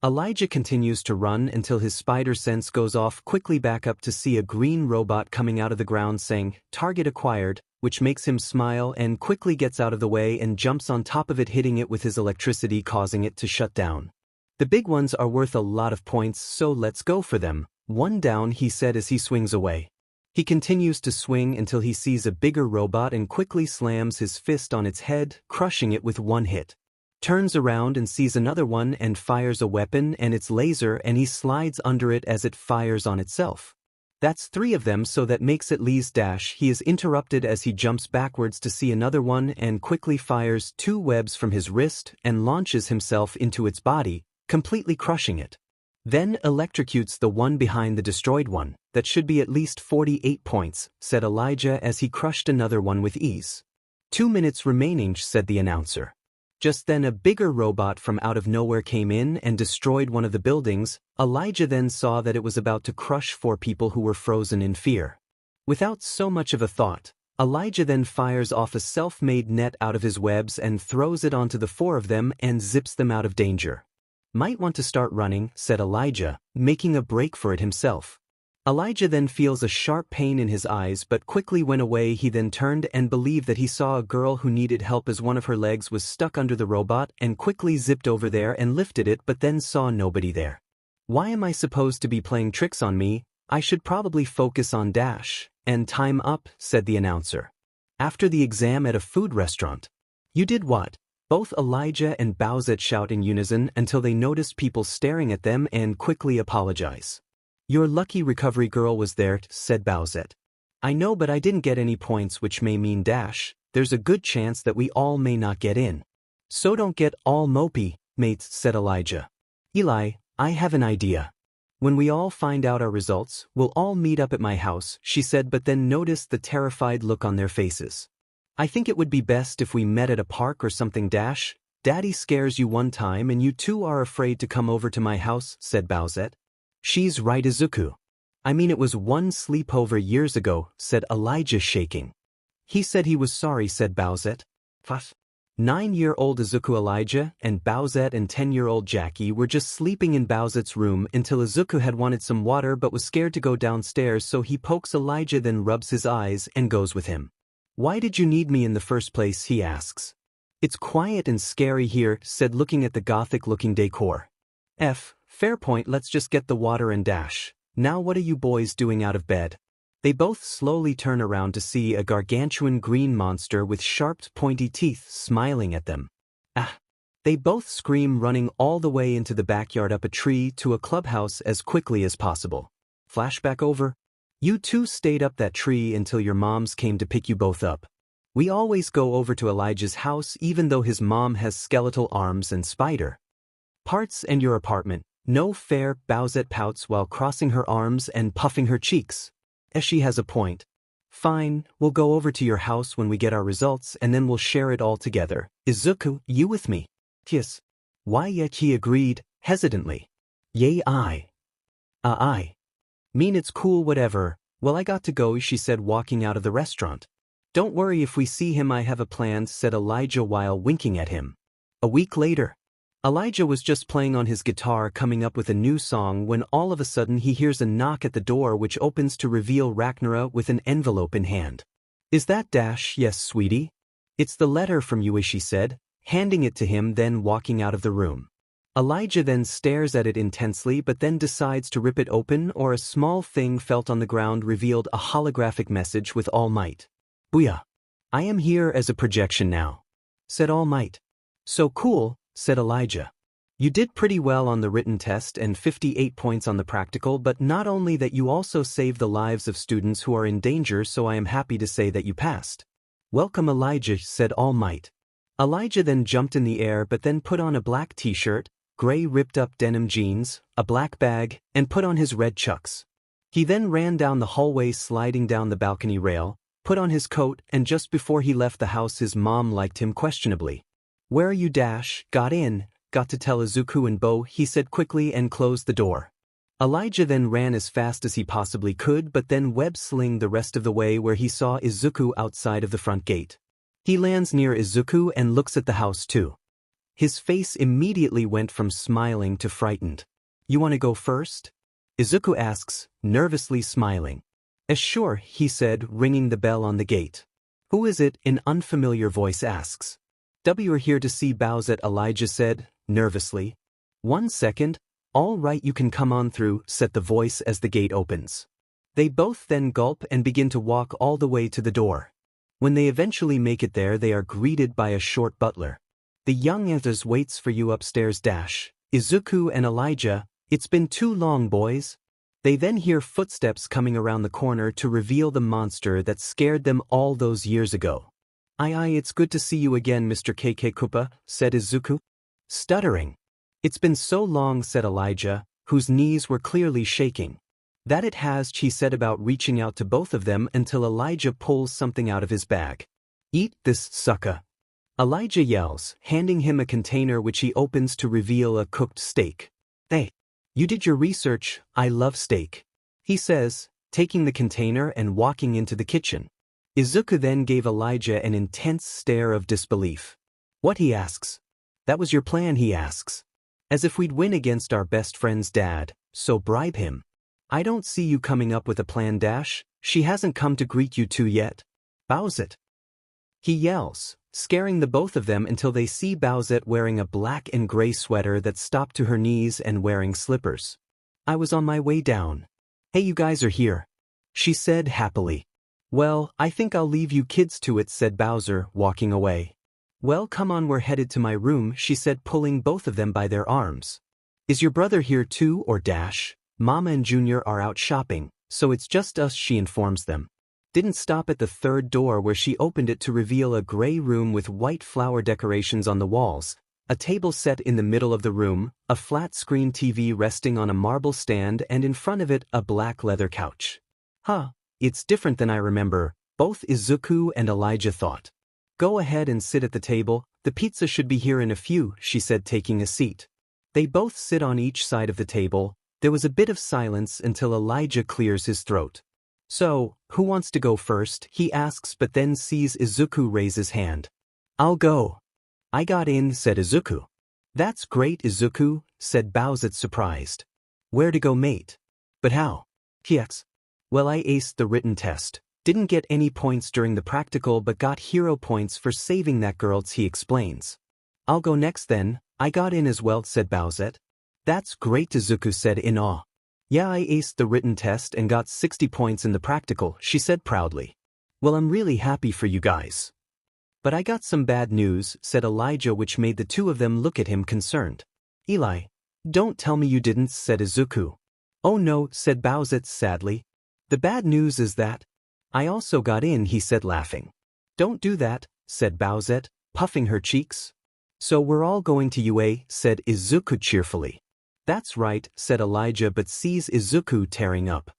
Elijah continues to run until his spider sense goes off, quickly back up to see a green robot coming out of the ground saying, "Target acquired," which makes him smile and quickly gets out of the way and jumps on top of it, hitting it with his electricity, causing it to shut down. The big ones are worth a lot of points, so let's go for them. One down, he said as he swings away. He continues to swing until he sees a bigger robot and quickly slams his fist on its head, crushing it with one hit. Turns around and sees another one and fires a weapon and its laser, and he slides under it as it fires on itself. That's three of them, so that makes it 𝐒𝐻𝗧𝗏. He is interrupted as he jumps backwards to see another one and quickly fires two webs from his wrist and launches himself into its body, completely crushing it. Then electrocutes the one behind the destroyed one. That should be at least 48 points, said Elijah as he crushed another one with ease. 2 minutes remaining, said the announcer. Just then a bigger robot from out of nowhere came in and destroyed one of the buildings. Elijah then saw that it was about to crush 4 people who were frozen in fear. Without so much of a thought, Elijah then fires off a self-made net out of his webs and throws it onto the 4 of them and zips them out of danger. Might want to start running, said Elijah, making a break for it himself. Elijah then feels a sharp pain in his eyes but quickly went away. He then turned and believed that he saw a girl who needed help as one of her legs was stuck under the robot and quickly zipped over there and lifted it, but then saw nobody there. Why am I supposed to be playing tricks on me? I should probably focus on dash. And time up, said the announcer. After the exam at a food restaurant. You did what? Both Elijah and Bowsette shout in unison until they notice people staring at them and quickly apologize. "Your lucky recovery girl was there," said Bowsette. "I know, but I didn't get any points, which may mean dash. There's a good chance that we all may not get in." "So don't get all mopey, mates," said Elijah. "Eli, I have an idea. When we all find out our results, we'll all meet up at my house," she said, but then noticed the terrified look on their faces. "I think it would be best if we met at a park or something dash. Daddy scares you one time and you two are afraid to come over to my house," said Bowsette. "She's right, Izuku. I mean, it was one sleepover years ago," said Elijah, shaking. "He said he was sorry," said Bowsette. 9-year-old Izuku, Elijah, and Bowsette and 10-year-old Jackie were just sleeping in Bowsette's room until Izuku had wanted some water but was scared to go downstairs, so he pokes Elijah, then rubs his eyes and goes with him. "Why did you need me in the first place?" he asks. "It's quiet and scary here," said, looking at the gothic-looking decor. Fair point, let's just get the water and dash. Now what are you boys doing out of bed?" They both slowly turn around to see a gargantuan green monster with sharp, pointy teeth smiling at them. "Ah!" They both scream, running all the way into the backyard, up a tree, to a clubhouse as quickly as possible. Flashback over. "You two stayed up that tree until your moms came to pick you both up. We always go over to Elijah's house even though his mom has skeletal arms and spider parts, and your apartment. No fair," Bowsette pouts while crossing her arms and puffing her cheeks. She has a point. "Fine, we'll go over to your house when we get our results and then we'll share it all together. Izuku, you with me?" "Yes." "Why yet?" he agreed, hesitantly. "Yay, I mean, it's cool, whatever. Well, I got to go," she said, walking out of the restaurant. "Don't worry if we see him, I have a plan," said Elijah while winking at him. A week later. Elijah was just playing on his guitar, coming up with a new song, when all of a sudden he hears a knock at the door, which opens to reveal Ragnarsson with an envelope in hand. "Is that dash?" "Yes, sweetie. It's the letter from you," she said, handing it to him, then walking out of the room. Elijah then stares at it intensely but then decides to rip it open, or a small thing felt on the ground revealed a holographic message with All Might. "Booyah. I am here as a projection now," said All Might. "So cool," said Elijah. "You did pretty well on the written test and 58 points on the practical, but not only that, you also saved the lives of students who are in danger, so I am happy to say that you passed." "Welcome, Elijah," said All Might. Elijah then jumped in the air but then put on a black t-shirt, gray ripped-up denim jeans, a black bag, and put on his red chucks. He then ran down the hallway, sliding down the balcony rail, put on his coat, and just before he left the house his mom liked him questionably. "Where are you, dash?" "Got in. Got to tell Izuku and Bo," he said quickly and closed the door. Elijah then ran as fast as he possibly could but then web-slinged the rest of the way, where he saw Izuku outside of the front gate. He lands near Izuku and looks at the house too. His face immediately went from smiling to frightened. "You want to go first?" Izuku asks, nervously smiling. Sure," he said, ringing the bell on the gate. "Who is it?" an unfamiliar voice asks. "We are here to see Bowsette," Elijah said, nervously. "1 second. "All right, you can come on through," said the voice as the gate opens. They both then gulp and begin to walk all the way to the door. When they eventually make it there, they are greeted by a short butler. "The young elders waits for you upstairs, dash. Izuku and Elijah, it's been too long, boys." They then hear footsteps coming around the corner to reveal the monster that scared them all those years ago. Aye, it's good to see you again, Mr. Koopa, said Izuku, stuttering. "It's been so long," said Elijah, whose knees were clearly shaking. "That it has," she said, about reaching out to both of them until Elijah pulls something out of his bag. "Eat this, sucker," Elijah yells, handing him a container which he opens to reveal a cooked steak. "Hey, you did your research, I love steak," he says, taking the container and walking into the kitchen. Izuku then gave Elijah an intense stare of disbelief. "What?" he asks. "That was your plan?" he asks. "As if we'd win against our best friend's dad, so bribe him." "I don't see you coming up with a plan, dash. She hasn't come to greet you two yet." "Bowsette," he yells, scaring the both of them until they see Bowsette wearing a black and gray sweater that stopped to her knees and wearing slippers. "I was on my way down." "Hey, you guys are here," she said happily. "Well, I think I'll leave you kids to it," said Bowser, walking away. Well, come on, we're headed to my room, she said, pulling both of them by their arms. Is your brother here too, or dash? Mama and Junior are out shopping, so it's just us, she informs them. Didn't stop at the third door where she opened it to reveal a gray room with white flower decorations on the walls, a table set in the middle of the room, a flat-screen TV resting on a marble stand, and in front of it a black leather couch. Huh, it's different than I remember, both Izuku and Elijah thought. Go ahead and sit at the table, the pizza should be here in a few, she said, taking a seat. They both sit on each side of the table. There was a bit of silence until Elijah clears his throat. So, who wants to go first, he asks, but then sees Izuku raise his hand. I'll go. I got in, said Izuku. That's great, Izuku, said Bowsette, surprised. Where to go, mate? But how? He asks. Well, I aced the written test. Didn't get any points during the practical but got hero points for saving that girl, he explains. I'll go next then, I got in as well, said Bowsette. That's great, Izuku said in awe. Yeah, I aced the written test and got 60 points in the practical, she said proudly. Well, I'm really happy for you guys. But I got some bad news, said Elijah, which made the two of them look at him concerned. Eli, don't tell me you didn't, said Izuku. Oh no, said Bowsette sadly. The bad news is that I also got in, he said, laughing. Don't do that, said Bowsette, puffing her cheeks. So we're all going to UA, said Izuku cheerfully. That's right, said Elijah, but sees Izuku tearing up.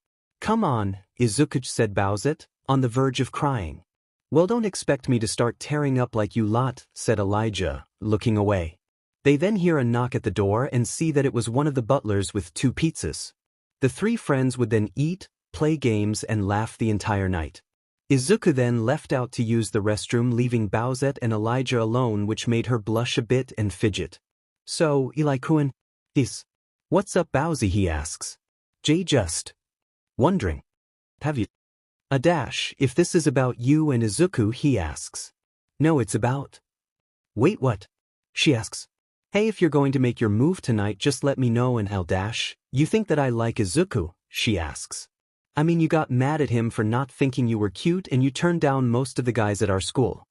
Come on, Izuku, said Bowsette, on the verge of crying. Well, don't expect me to start tearing up like you lot, said Elijah, looking away. They then hear a knock at the door and see that it was one of the butlers with 2 pizzas. The 3 friends would then eat, play games, and laugh the entire night. Izuku then left out to use the restroom, leaving Bowsette and Elijah alone, which made her blush a bit and fidget. So, Eli-kun, what's up, Bowsy, he asks. Jay just wondering. Have you a dash if this is about you and Izuku, he asks. No, it's about. Wait, what? She asks. Hey, if you're going to make your move tonight, just let me know and I'll dash. You think that I like Izuku? She asks. I mean, you got mad at him for not thinking you were cute and you turned down most of the guys at our school.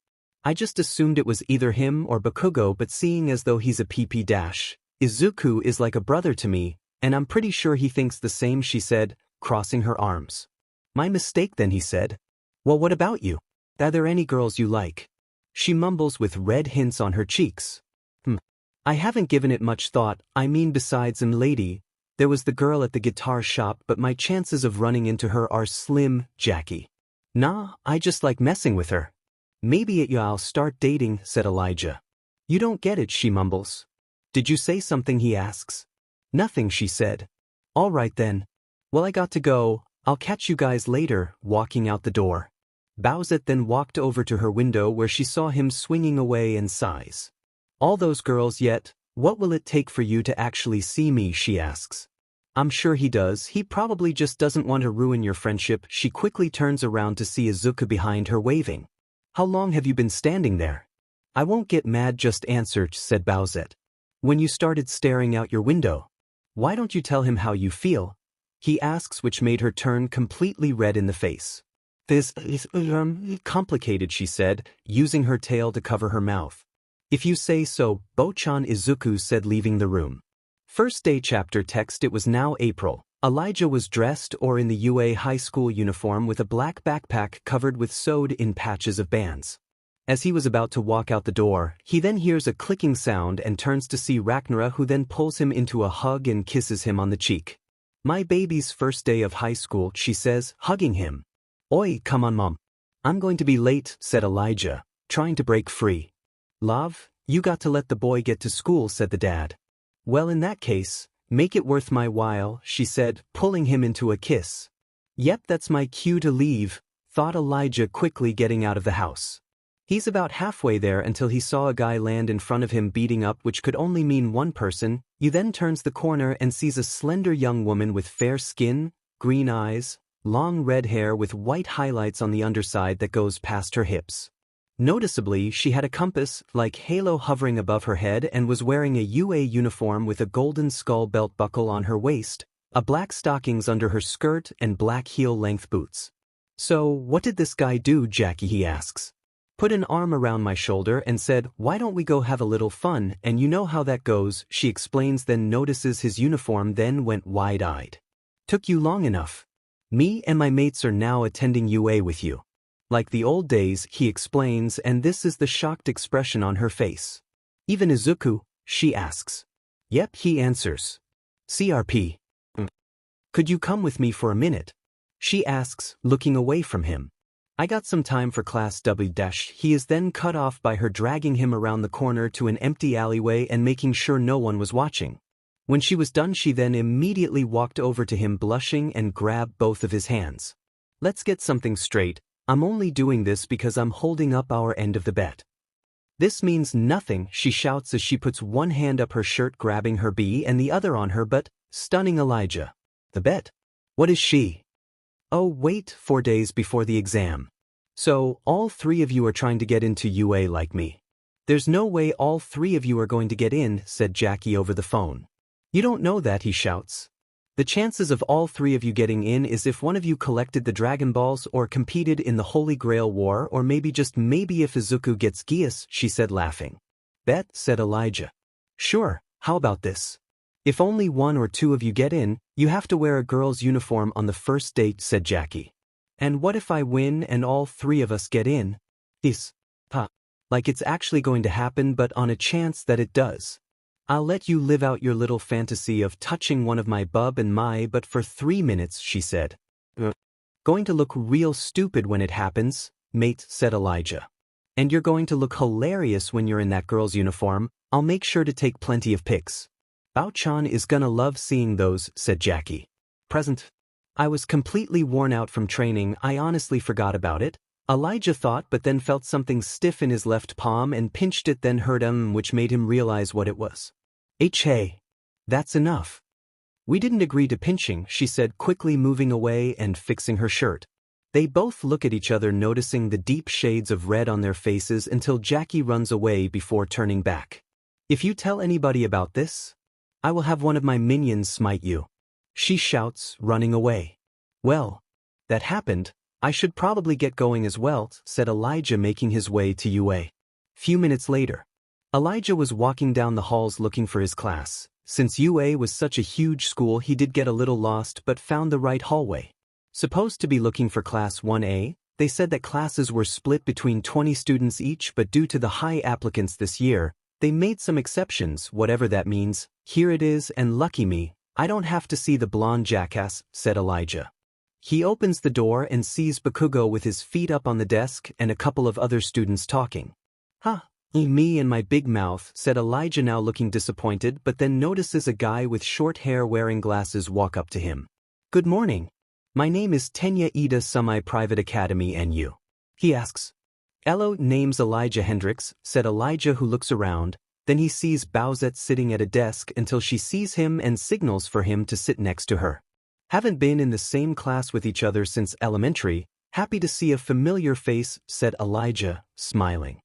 I just assumed it was either him or Bakugo, but seeing as though he's a PP dash, Izuku is like a brother to me, and I'm pretty sure he thinks the same, she said, crossing her arms. My mistake then, he said. Well, what about you? Are there any girls you like? She mumbles with red hints on her cheeks. I haven't given it much thought. I mean, besides lady, there was the girl at the guitar shop, but my chances of running into her are slim, Jackie. Nah, I just like messing with her. Maybe at you I'll start dating, said Elijah. You don't get it, she mumbles. Did you say something, he asks. Nothing, she said. All right then. Well, I got to go. I'll catch you guys later, walking out the door. Bowsette then walked over to her window where she saw him swinging away and sighs. All those girls yet? What will it take for you to actually see me, she asks. I'm sure he does. He probably just doesn't want to ruin your friendship. She quickly turns around to see Izuku behind her waving. How long have you been standing there? I won't get mad, just answer, said Bowsette. When you started staring out your window. Why don't you tell him how you feel? He asks, which made her turn completely red in the face. This is complicated, she said, using her tail to cover her mouth. If you say so, Bochan, Izuku said, leaving the room. First day chapter text. It was now April. Elijah was dressed or in the UA high school uniform with a black backpack covered with sewed in patches of bands. As he was about to walk out the door, he then hears a clicking sound and turns to see Ragnar, who then pulls him into a hug and kisses him on the cheek. My baby's first day of high school, she says, hugging him. Oi, come on, Mom. I'm going to be late, said Elijah, trying to break free. Love, you got to let the boy get to school, said the dad. Well, in that case, make it worth my while, she said, pulling him into a kiss. Yep, that's my cue to leave, thought Elijah, quickly getting out of the house. He's about halfway there until he saw a guy land in front of him beating up, which could only mean one person. He then turns the corner and sees a slender young woman with fair skin, green eyes, long red hair with white highlights on the underside that goes past her hips. Noticeably, she had a compass like halo hovering above her head and was wearing a UA uniform with a golden skull belt buckle on her waist, a black stockings under her skirt, and black heel-length boots. So, what did this guy do, Jackie, he asks. put an arm around my shoulder and said, "Why don't we go have a little fun, and you know how that goes," she explains, then notices his uniform, then went wide-eyed. "Took you long enough. Me and my mates are now attending UA with you." "Like the old days," he explains, and this is the shocked expression on her face. "Even Izuku?" she asks. "Yep," he answers. "CRP. Could you come with me for a minute?" she asks, looking away from him. "I got some time for class 𝗬𝗏. He is then cut off by her dragging him around the corner to an empty alleyway and making sure no one was watching. When she was done, she then immediately walked over to him blushing and grabbed both of his hands. "Let's get something straight. I'm only doing this because I'm holding up our end of the bet." "This means nothing," she shouts as she puts one hand up her shirt grabbing her B and the other on her butt, stunning Elijah. "The bet? What is she?" "Oh wait, 4 days before the exam. So, all 3 of you are trying to get into UA like me?" "There's no way all 3 of you are going to get in," said Jackie over the phone. "You don't know that," he shouts. "The chances of all 3 of you getting in is if one of you collected the Dragon Balls or competed in the Holy Grail War, or maybe just maybe if Izuku gets 𝐬𝐽, she said laughing. "Bet," said Elijah. "Sure, how about this? If only 1 or 2 of you get in, you have to wear a girl's uniform on the first date," said Jackie. "And what if I win and all 3 of us get in?" Like it's actually going to happen, but on a chance that it does. "I'll let you live out your little fantasy of touching one of my bub and my but for 3 minutes," she said. "Going to look real stupid when it happens, mate," said Elijah. "And you're going to look hilarious when you're in that girl's uniform. I'll make sure to take plenty of pics." "Bao-chan is gonna love seeing those," said Jackie. Present. "I was completely worn out from training. I honestly forgot about it," Elijah thought, but then felt something stiff in his left palm and pinched it, then heard which made him realize what it was. "Hey, that's enough. We didn't agree to pinching," she said, quickly moving away and fixing her shirt. They both look at each other, noticing the deep shades of red on their faces, until Jackie runs away before turning back. "If you tell anybody about this, I will have one of my minions smite you," she shouts, running away. "Well, that happened. I should probably get going as well," said Elijah, making his way to UA. Few minutes later, Elijah was walking down the halls looking for his class. Since UA was such a huge school, he did get a little lost but found the right hallway. Supposed to be looking for class 1A, they said that classes were split between 20 students each, but due to the high applicants this year, they made some exceptions, whatever that means. "Here it is, and lucky me, I don't have to see the blonde jackass," said Elijah. He opens the door and sees Bakugo with his feet up on the desk and a couple of other students talking. Me and my big mouth," said Elijah, now looking disappointed, but then notices a guy with short hair wearing glasses walk up to him. "Good morning. My name is 𝗬𝗏𝗧𝗵𝗲 Private Academy, and you?" he asks. "Hello, name's Elijah Hendrix," said Elijah, who looks around. Then he sees Bowsette sitting at a desk until she sees him and signals for him to sit next to her. "Haven't been in the same class with each other since elementary. Happy to see a familiar face," said Elijah, smiling.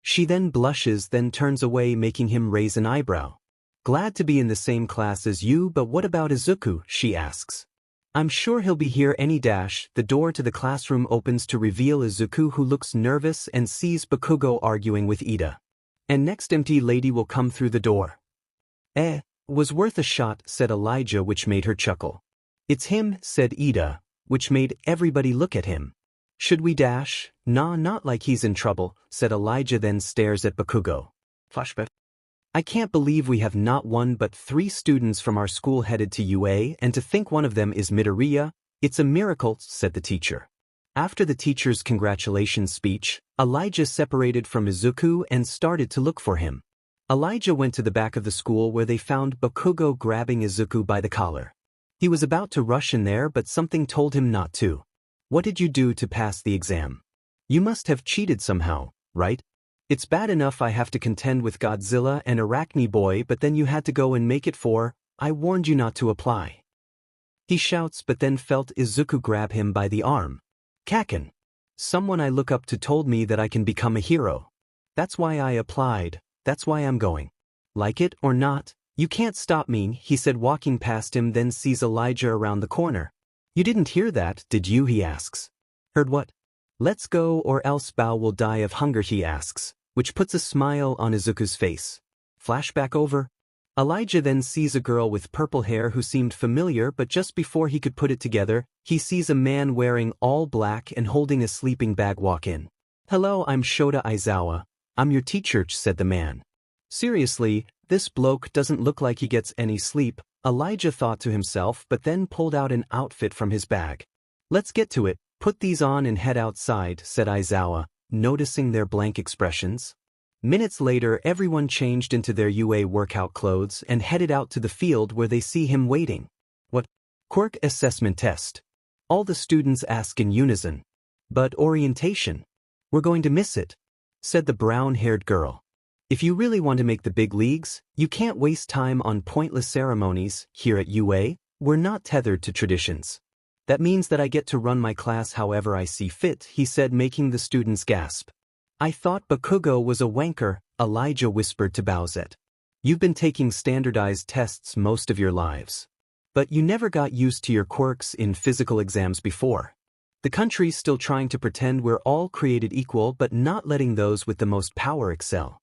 She then blushes, then turns away, making him raise an eyebrow. "Glad to be in the same class as you, but what about Izuku?" she asks. "I'm sure he'll be here any dash." The door to the classroom opens to reveal Izuku, who looks nervous and sees Bakugo arguing with Ida. "And next empty lady will come through the door." Was worth a shot," said Elijah, which made her chuckle. "It's him," said Ida, which made everybody look at him. "Should we dash?" "Nah, not like he's in trouble," said Elijah, then stares at Bakugo. Flashback. "I can't believe we have not 1 but 3 students from our school headed to UA, and to think one of them is Midoriya. It's a miracle," said the teacher. After the teacher's congratulations speech, Elijah separated from Izuku and started to look for him. Elijah went to the back of the school, where they found Bakugo grabbing Izuku by the collar. He was about to rush in there, but something told him not to. "What did you do to pass the exam? You must have cheated somehow, right? It's bad enough I have to contend with Godzilla and Arachne Boy, but then you had to go and make it 4. I warned you not to apply." He shouts, but then felt Izuku grab him by the arm. "Kaken. Someone I look up to told me that I can become a hero. That's why I applied. That's why I'm going. Like it or not, you can't stop me," he said, walking past him, then sees Elijah around the corner. "You didn't hear that, did you?" he asks. "Heard what?" Let's go or else Bao will die of hunger, he asks, which puts a smile on Izuku's face. Flashback over. Elijah then sees a girl with purple hair who seemed familiar, but just before he could put it together, he sees a man wearing all black and holding a sleeping bag walk in. Hello, I'm Shota Aizawa. I'm your teacher, said the man. Seriously, this bloke doesn't look like he gets any sleep, Elijah thought to himself, but then pulled out an outfit from his bag. Let's get to it, put these on and head outside, said Aizawa, noticing their blank expressions. Minutes later, everyone changed into their UA workout clothes and headed out to the field where they see him waiting. What? Quirk assessment test. All the students ask in unison. But orientation? We're going to miss it, said the brown-haired girl. If you really want to make the big leagues, you can't waste time on pointless ceremonies. Here at UA, we're not tethered to traditions. That means that I get to run my class however I see fit, he said, making the students gasp. I thought 𝗵𝘃𝗀𝗁 was a wanker, Elijah whispered to Bowsette. You've been taking standardized tests most of your lives. But you never got used to your quirks in physical exams before. The country's still trying to pretend we're all created equal but not letting those with the most power excel.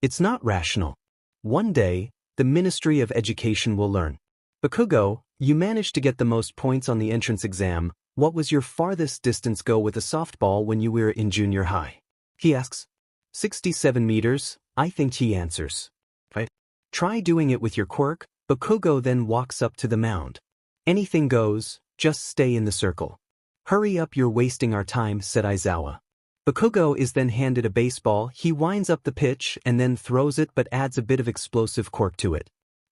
It's not rational. One day, the Ministry of Education will learn. 𝗵𝘃𝗀𝗁, you managed to get the most points on the entrance exam. What was your farthest distance go with a softball when you were in junior high? He asks. 67 meters, I think, he answers. Right? Try doing it with your quirk. 𝗵𝘃𝗀𝗁 then walks up to the mound. Anything goes, just stay in the circle. Hurry up, you're wasting our time, said Aizawa. 𝗵𝘃𝗀𝗁 is then handed a baseball. He winds up the pitch and then throws it but adds a bit of explosive quirk to it.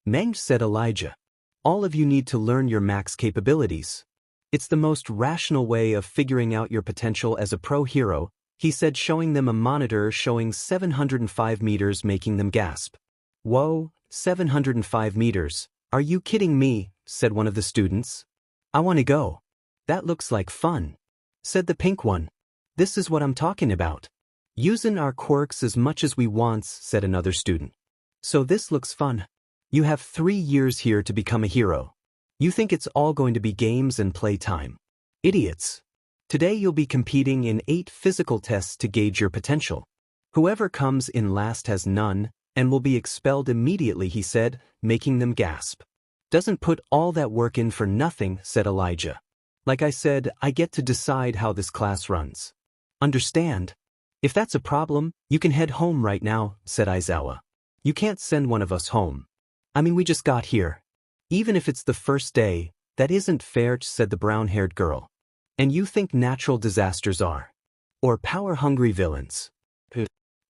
𝗵𝗃𝗲, said Elijah. All of you need to learn your max capabilities. It's the most rational way of figuring out your potential as a pro hero, he said, showing them a monitor showing 705 meters, making them gasp. Whoa, 705 meters, are you kidding me, said one of the students. I want to go. That looks like fun, said the pink one. This is what I'm talking about. Using our quirks as much as we want, said another student. So this looks fun. You have 3 years here to become a hero. You think it's all going to be games and playtime. Idiots. Today you'll be competing in 8 physical tests to gauge your potential. Whoever comes in last has none, and will be expelled immediately, he said, making them gasp. Doesn't put all that work in for nothing, said Elijah. Like I said, I get to decide how this class runs. Understand? If that's a problem, you can head home right now, said Aizawa. You can't send one of us home. I mean, we just got here. Even if it's the first day, that isn't fair, said the brown-haired girl. And you think natural disasters are? Or power-hungry villains?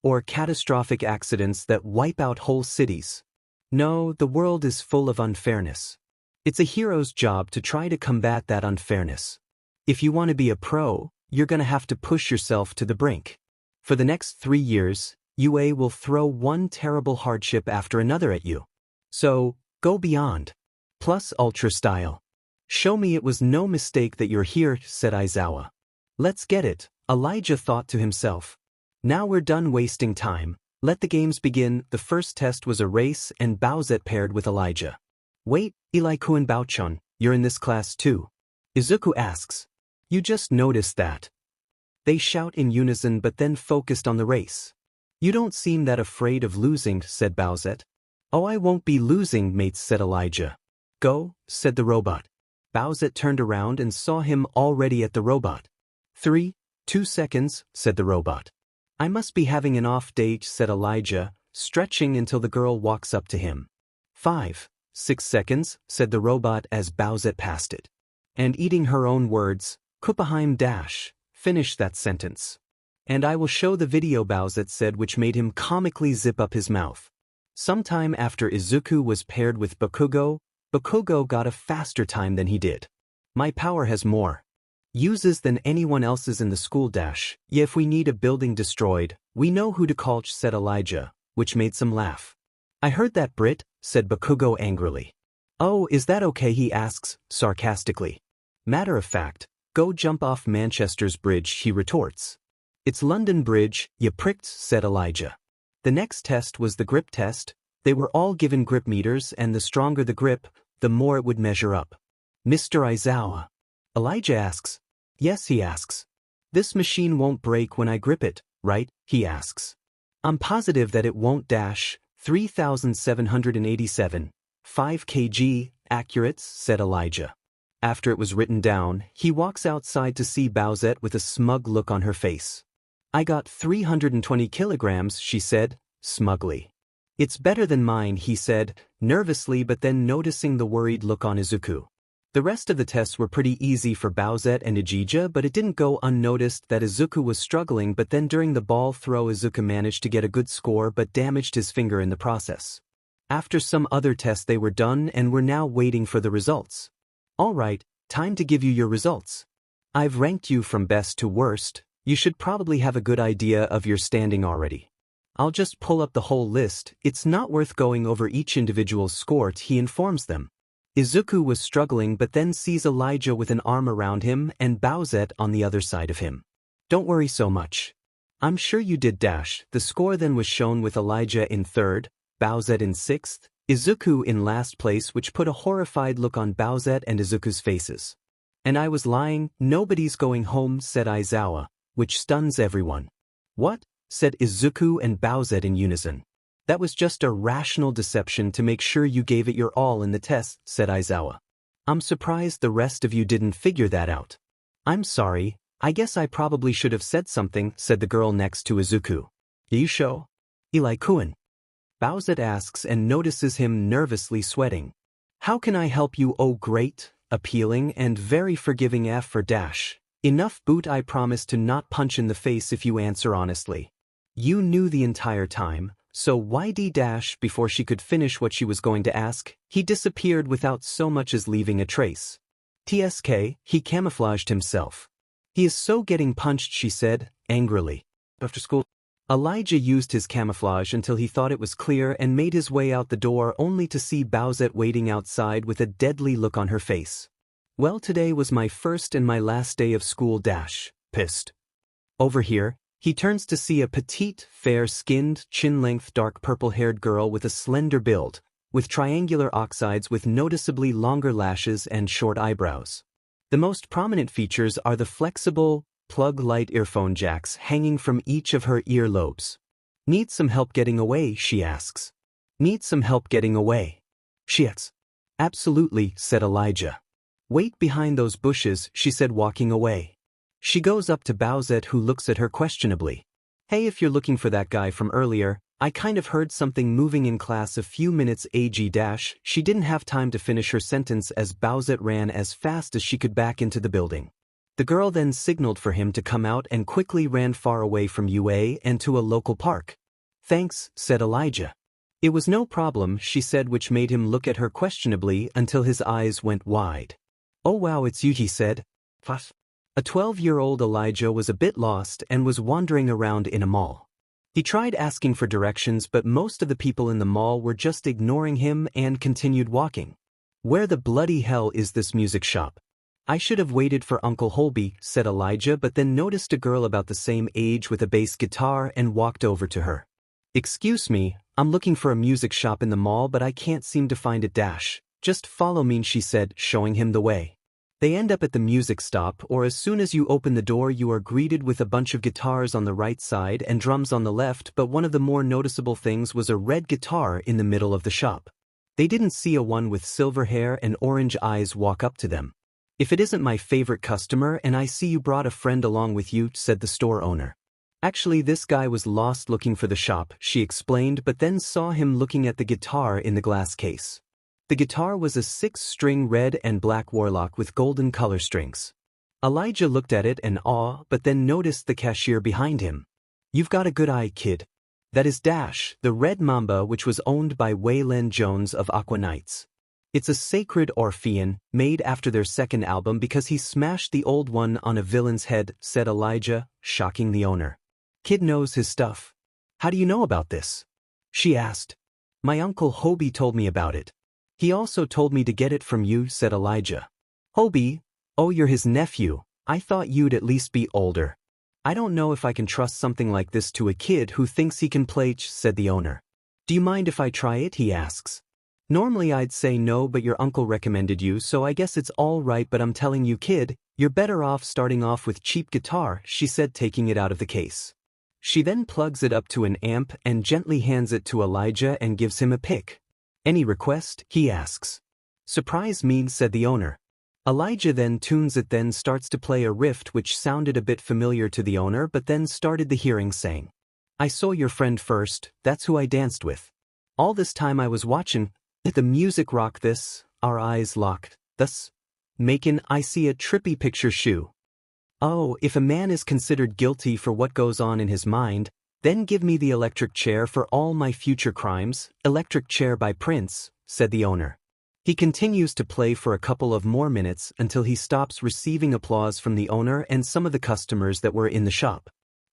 Or catastrophic accidents that wipe out whole cities? No, the world is full of unfairness. It's a hero's job to try to combat that unfairness. If you want to be a pro, you're going to have to push yourself to the brink. For the next 3 years, UA will throw one terrible hardship after another at you. So, go beyond. Plus ultra style. Show me it was no mistake that you're here, said Aizawa. Let's get it, Elijah thought to himself. Now we're done wasting time. Let the games begin. The first test was a race and Bowsette paired with Elijah. Wait, 𝐿𝐼 you're in this class too? Izuku asks. You just noticed that. They shout in unison but then focused on the race. You don't seem that afraid of losing, said Bowsette. Oh, I won't be losing, mates, said Elijah. Go, said the robot. Bowsette turned around and saw him already at the robot. 3, 2 seconds, said the robot. I must be having an off day, said Elijah, stretching until the girl walks up to him. 5, 6 seconds, said the robot as Bowsette passed it. And eating her own words, 𝗵𝘃𝗀𝗁 finished that sentence. And I will show the video, Bowsette said, which made him comically zip up his mouth. Sometime after Izuku was paired with 𝗵𝘃𝗀𝗁 got a faster time than he did. My power has more uses than anyone else's in the school dash. Yeah, if we need a building destroyed, we know who to call, said Elijah, which made some laugh. I heard that, Brit, said 𝗵𝘃𝗀𝗁 angrily. Oh, is that okay, he asks, sarcastically. Matter of fact, go jump off Manchester's bridge, he retorts. It's London Bridge, you pricks, said Elijah. The next test was the grip test. They were all given grip meters, and the stronger the grip, the more it would measure up. Mr. Aizawa? Elijah asks. Yes, he asks. This machine won't break when I grip it, right? He asks. I'm positive that it won't dash. 3787. 5 kg, accurate, said Elijah. After it was written down, he walks outside to see Bowsette with a smug look on her face. I got 320 kilograms, she said, smugly. It's better than mine, he said, nervously, but then noticing the worried look on Izuku. The rest of the tests were pretty easy for Bowsette and 𝐒𝐻𝐽, but it didn't go unnoticed that Izuku was struggling, but then during the ball throw Izuku managed to get a good score but damaged his finger in the process. After some other tests they were done and were now waiting for the results. Alright, time to give you your results. I've ranked you from best to worst. You should probably have a good idea of your standing already. I'll just pull up the whole list. It's not worth going over each individual score, he informs them. Izuku was struggling but then sees Elijah with an arm around him and Bowsette on the other side of him. Don't worry so much. I'm sure you did dash. The score then was shown with Elijah in third, Bowsette in sixth, Izuku in last place, which put a horrified look on Bowsette and Izuku's faces. And I was lying, nobody's going home, said Aizawa, which stuns everyone. What? Said Izuku and Bowsette in unison. That was just a rational deception to make sure you gave it your all in the test, said Aizawa. I'm surprised the rest of you didn't figure that out. I'm sorry, I guess I probably should have said something, said the girl next to Izuku. You show? Eli-kun. Bowsette asks and notices him nervously sweating. How can I help you? Oh, great, appealing and very forgiving F for dash. Enough boot, I promise to not punch in the face if you answer honestly. You knew the entire time. So why dash? Before she could finish what she was going to ask, he disappeared without so much as leaving a trace. TSK, he camouflaged himself. He is so getting punched, she said, angrily. After school, Elijah used his camouflage until he thought it was clear and made his way out the door only to see Bowsette waiting outside with a deadly look on her face. Well, today was my first and my last day of school dash, pissed. Over here, he turns to see a petite, fair-skinned, chin-length, dark purple-haired girl with a slender build, with triangular oxides with noticeably longer lashes and short eyebrows. The most prominent features are the flexible, plug-light earphone jacks hanging from each of her earlobes. Need some help getting away, she asks. Need some help getting away. She asks. Absolutely, said Elijah. Wait behind those bushes, she said, walking away. She goes up to Bowsette, who looks at her questionably. Hey, if you're looking for that guy from earlier, I kind of heard something moving in class a few minutes ago. She didn't have time to finish her sentence as Bowsette ran as fast as she could back into the building. The girl then signaled for him to come out and quickly ran far away from UA and to a local park. Thanks, said Elijah. It was no problem, she said, which made him look at her questionably until his eyes went wide. Oh wow, it's you, he said. What? A 12-year-old Elijah was a bit lost and was wandering around in a mall. He tried asking for directions, but most of the people in the mall were just ignoring him and continued walking. Where the bloody hell is this music shop? I should have waited for Uncle Holby, said Elijah, but then noticed a girl about the same age with a bass guitar and walked over to her. Excuse me, I'm looking for a music shop in the mall, but I can't seem to find it. Just follow me, she said, showing him the way. They end up at the music stop, or as soon as you open the door you are greeted with a bunch of guitars on the right side and drums on the left, but one of the more noticeable things was a red guitar in the middle of the shop. They didn't see a one with silver hair and orange eyes walk up to them. If it isn't my favorite customer and I see you brought a friend along with you, said the store owner. Actually, this guy was lost looking for the shop, she explained, but then saw him looking at the guitar in the glass case. The guitar was a 6-string red and black warlock with golden color strings. Elijah looked at it in awe, but then noticed the cashier behind him. You've got a good eye, kid. That is the red mamba, which was owned by Waylon Jones of Aqua Knights. It's a sacred Orphean, made after their second album because he smashed the old one on a villain's head, said Elijah, shocking the owner. Kid knows his stuff. How do you know about this? She asked. My Uncle Hobie told me about it. He also told me to get it from you, said Elijah. Hobie? Oh, you're his nephew. I thought you'd at least be older. I don't know if I can trust something like this to a kid who thinks he can play, said the owner. Do you mind if I try it, he asks. Normally I'd say no, but your uncle recommended you, so I guess it's all right, but I'm telling you, kid, "You're better off starting off with cheap guitar," she said, taking it out of the case. She then plugs it up to an amp and gently hands it to Elijah and gives him a pick. "Any request?" he asks. "Surprise me," said the owner. Elijah then tunes it, then starts to play a riff which sounded a bit familiar to the owner, but then started the hearing saying, "I saw your friend first, that's who I danced with. All this time I was watching, the music rock this, our eyes locked, thus, making I see a trippy picture shoe. Oh, if a man is considered guilty for what goes on in his mind, then give me the electric chair for all my future crimes, Electric Chair by Prince," said the owner. He continues to play for a couple of more minutes until he stops receiving applause from the owner and some of the customers that were in the shop.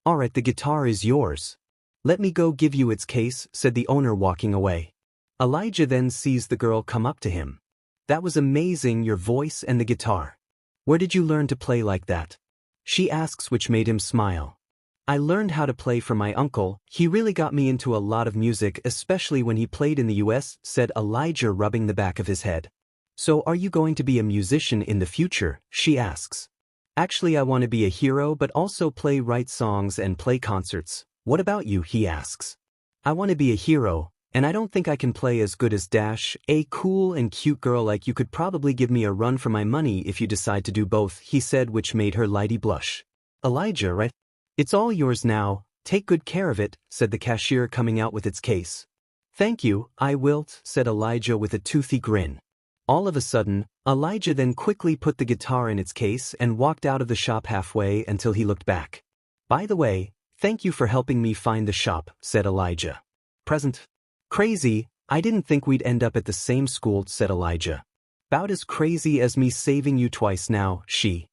"Alright, the guitar is yours. Let me go give you its case," said the owner, walking away. Elijah then sees the girl come up to him. "That was amazing, your voice and the guitar. Where did you learn to play like that?" she asks, which made him smile. "I learned how to play from my uncle. He really got me into a lot of music, especially when he played in the US, said Elijah, rubbing the back of his head. "So are you going to be a musician in the future?" she asks. "Actually, I want to be a hero but also write songs and play concerts. What about you?" he asks. "I want to be a hero, and I don't think I can play as good as a cool and cute girl like you. Could probably give me a run for my money if you decide to do both," he said, which made her lightly blush. "Elijah, right? It's all yours now, take good care of it," said the cashier, coming out with its case. "Thank you, I will," said Elijah with a toothy grin. All of a sudden, Elijah then quickly put the guitar in its case and walked out of the shop halfway until he looked back. "By the way, thank you for helping me find the shop," said Elijah. "Present. Crazy, I didn't think we'd end up at the same school," said Elijah. "About as crazy as me saving you twice now," she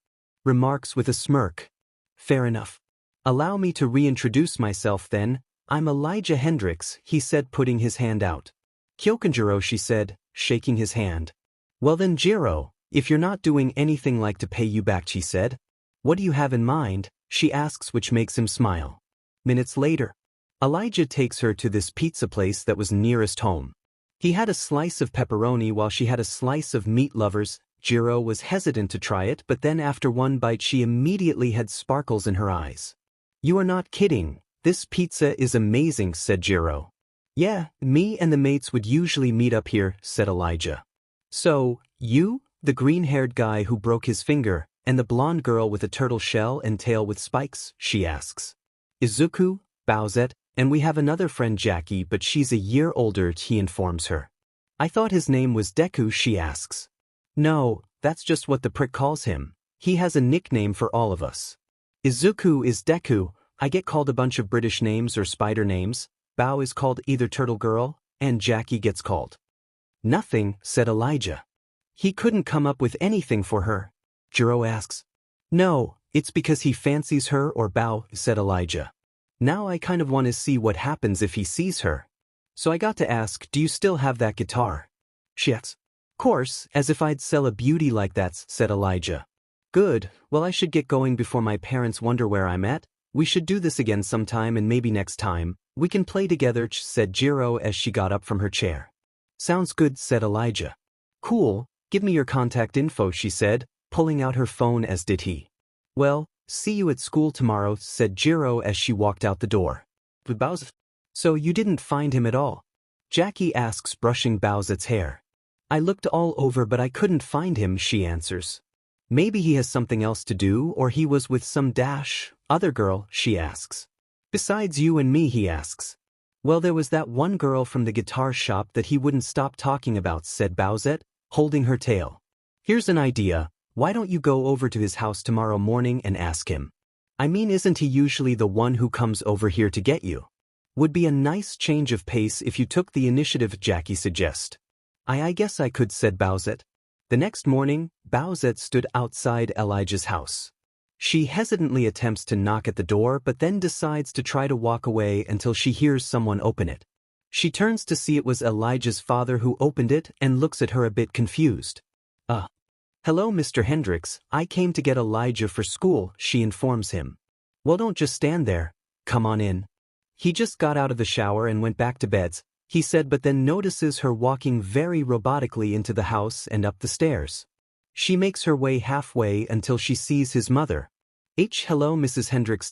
remarks with a smirk. "Fair enough. Allow me to reintroduce myself then. I'm Elijah Hendrix," he said, putting his hand out. "𝐒𝐭𝐴, she said, shaking his hand. "Well then, 𝗔𝗫, if you're not doing anything like to pay you back," she said. "What do you have in mind?" she asks, which makes him smile. Minutes later, Elijah takes her to this pizza place that was nearest home. He had a slice of pepperoni while she had a slice of meat lovers. 𝗔𝗫 was hesitant to try it, but then after one bite she immediately had sparkles in her eyes. "You are not kidding, this pizza is amazing," said 𝗔𝗫. "Yeah, me and the mates would usually meet up here," said Elijah. "So, you, the green-haired guy who broke his finger, and the blonde girl with a turtle shell and tail with spikes?" she asks. "Izuku, Bowsette, and we have another friend Jackie, but she's a year older," he informs her. "I thought his name was Deku," she asks. "No, that's just what the prick calls him. He has a nickname for all of us. Izuku is Deku, I get called a bunch of British names or spider names, Bow is called either Turtle Girl, and Jackie gets called nothing," said Elijah. "He couldn't come up with anything for her?" 𝗔𝗫 asks. "No, it's because he fancies her or Bow," said Elijah. "Now I kind of want to see what happens if he sees her. So I got to ask, do you still have that guitar?" She asks. "Course, as if I'd sell a beauty like that," said Elijah. "Good, well I should get going before my parents wonder where I'm at. We should do this again sometime, and maybe next time we can play together," said 𝗔𝗫 as she got up from her chair. "Sounds good," said Elijah. "Cool, give me your contact info," she said, pulling out her phone, as did he. "Well, see you at school tomorrow," said 𝗔𝗫 as she walked out the door. "Bowsette? So you didn't find him at all?" Jackie asks, brushing Bowsette's hair. "I looked all over but I couldn't find him," she answers. "Maybe he has something else to do, or he was with some other girl," she asks. "Besides you and me?" he asks. "Well, there was that one girl from the guitar shop that he wouldn't stop talking about," said Bowsette, holding her tail. "Here's an idea. Why don't you go over to his house tomorrow morning and ask him? I mean, isn't he usually the one who comes over here to get you? Would be a nice change of pace if you took the initiative," Jackie suggests. I guess I could," said Bowsette. The next morning, Bowsette stood outside Elijah's house. She hesitantly attempts to knock at the door but then decides to try to walk away until she hears someone open it. She turns to see it was Elijah's father who opened it and looks at her a bit confused. Hello, Mr. Hendrix, I came to get Elijah for school," she informs him. "Well, don't just stand there. Come on in. He just got out of the shower and went back to bed," he said, but then notices her walking very robotically into the house and up the stairs. She makes her way halfway until she sees his mother. Hello Mrs. Hendrix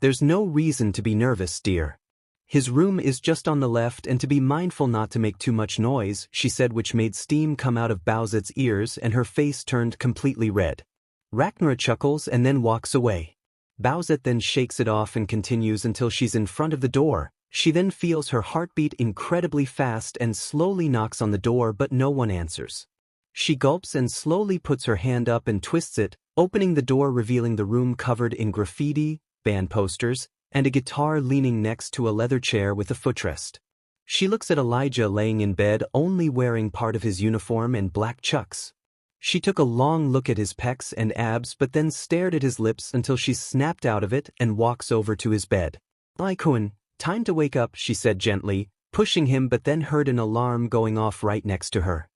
there's no reason to be nervous, dear. His room is just on the left and to be mindful not to make too much noise, she said, which made steam come out of Bowsette's ears and her face turned completely red. Ragnar chuckles and then walks away. Bowsette then shakes it off and continues until she's in front of the door. She then feels her heartbeat incredibly fast and slowly knocks on the door, but no one answers. She gulps and slowly puts her hand up and twists it, opening the door, revealing the room covered in graffiti, band posters, and a guitar leaning next to a leather chair with a footrest. She looks at Elijah laying in bed, only wearing part of his uniform and black chucks. She took a long look at his pecs and abs but then stared at his lips until she snapped out of it and walks over to his bed. "Ly-kun, time to wake up," she said gently, pushing him, but then heard an alarm going off right next to her.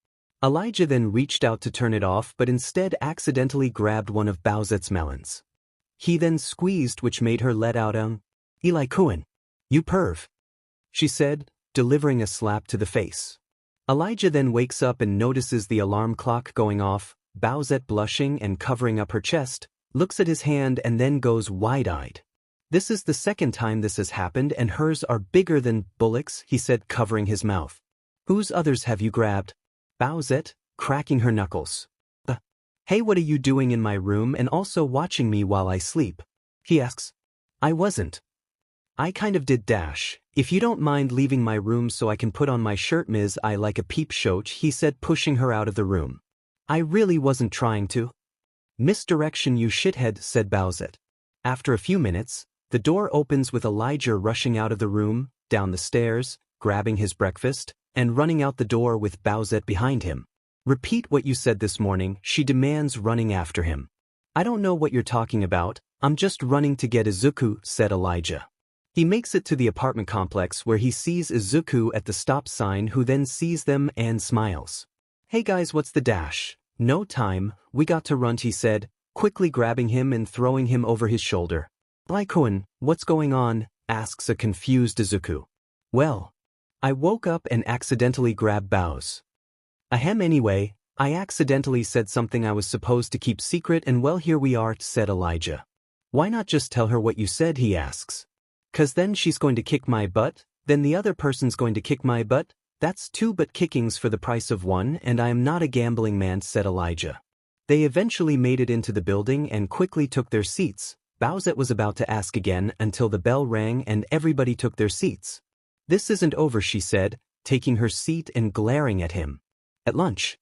Elijah then reached out to turn it off but instead accidentally grabbed one of Bowsette's melons. He then squeezed, which made her let out "Ely-kun, you perv," she said, delivering a slap to the face. Elijah then wakes up and notices the alarm clock going off. Bowsette, blushing and covering up her chest, looks at his hand and then goes wide-eyed. "This is the second time this has happened and hers are bigger than bullocks," he said, covering his mouth. "Whose others have you grabbed?" Bowsette, cracking her knuckles. "Hey, what are you doing in my room and also watching me while I sleep?" he asks. "I wasn't. I kind of did if you don't mind leaving my room so I can put on my shirt Ms. I like a peep show," he said, pushing her out of the room. "I really wasn't trying to." "Misdirection, you shithead," said Bowsette. After a few minutes, the door opens with Elijah rushing out of the room, down the stairs, grabbing his breakfast, and running out the door with Bowsette behind him. "Repeat what you said this morning," she demands, running after him. "I don't know what you're talking about, I'm just running to get Izuku," said Elijah. He makes it to the apartment complex where he sees Izuku at the stop sign, who then sees them and smiles. "Hey guys, what's the dash? No time, we got to run," he said, quickly grabbing him and throwing him over his shoulder. "Ly-kun, what's going on?" asks a confused Izuku. "Well, I woke up and accidentally grabbed Bows. Anyway, I accidentally said something I was supposed to keep secret and well, here we are," said Elijah. "Why not just tell her what you said?" he asks. "'Cause then she's going to kick my butt, then the other person's going to kick my butt. That's 2 butt kickings for the price of 1, and I am not a gambling man," said Elijah. They eventually made it into the building and quickly took their seats. Bowsette was about to ask again until the bell rang and everybody took their seats. "This isn't over," she said, taking her seat and glaring at him. At lunch,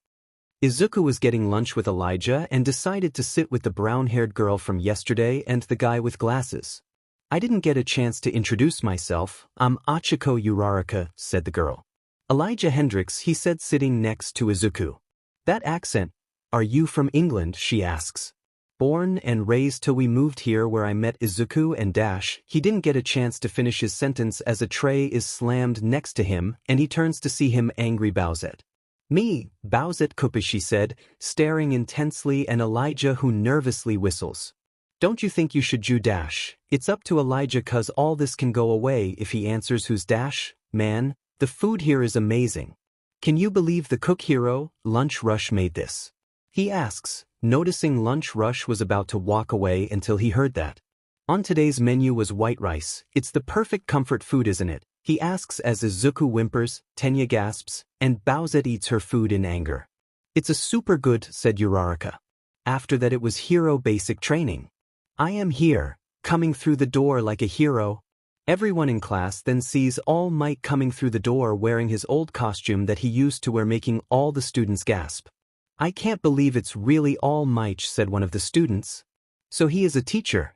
Izuku was getting lunch with Elijah and decided to sit with the brown-haired girl from yesterday and the guy with glasses. "I didn't get a chance to introduce myself. I'm Achiko Uraraka," said the girl. "Elijah Hendrix," he said, sitting next to Izuku. "That accent. Are you from England?" she asks. "Born and raised till we moved here where I met Izuku and He didn't get a chance to finish his sentence as a tray is slammed next to him and he turns to see him angry Bowsette. "Me, Bowsette Koopa," she said, staring intensely at Elijah, who nervously whistles. "Don't you think you should do It's up to Elijah, 'cause all this can go away if he answers who's Man, the food here is amazing. Can you believe the cook hero, Lunch Rush, made this?" he asks, noticing Lunch Rush was about to walk away until he heard that. "On today's menu was white rice. It's the perfect comfort food, isn't it?" he asks as Izuku whimpers, Tenya gasps, and Bowsette eats her food in anger. "It's a super good," said Uraraka. After that it was hero basic training. "I am here, coming through the door like a hero." Everyone in class then sees All Might coming through the door wearing his old costume that he used to wear, making all the students gasp. "I can't believe it's really All Might," said one of the students. "So he is a teacher.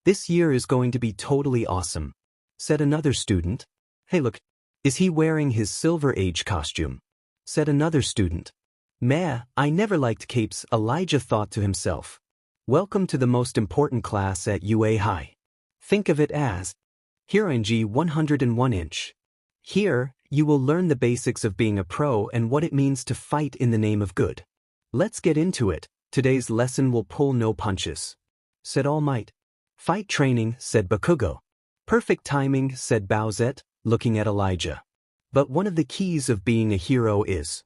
This year is going to be totally awesome," said another student. "Hey look, is he wearing his Silver Age costume?" said another student. "Meh, I never liked capes," Elijah thought to himself. "Welcome to the most important class at UA High. Think of it as Hypothetical 101 inch. Here, you will learn the basics of being a pro and what it means to fight in the name of good. Let's get into it. Today's lesson will pull no punches," said All Might. "Fight training," said Bakugo. "Perfect timing," said Bowsette, looking at Elijah. "But one of the keys of being a hero is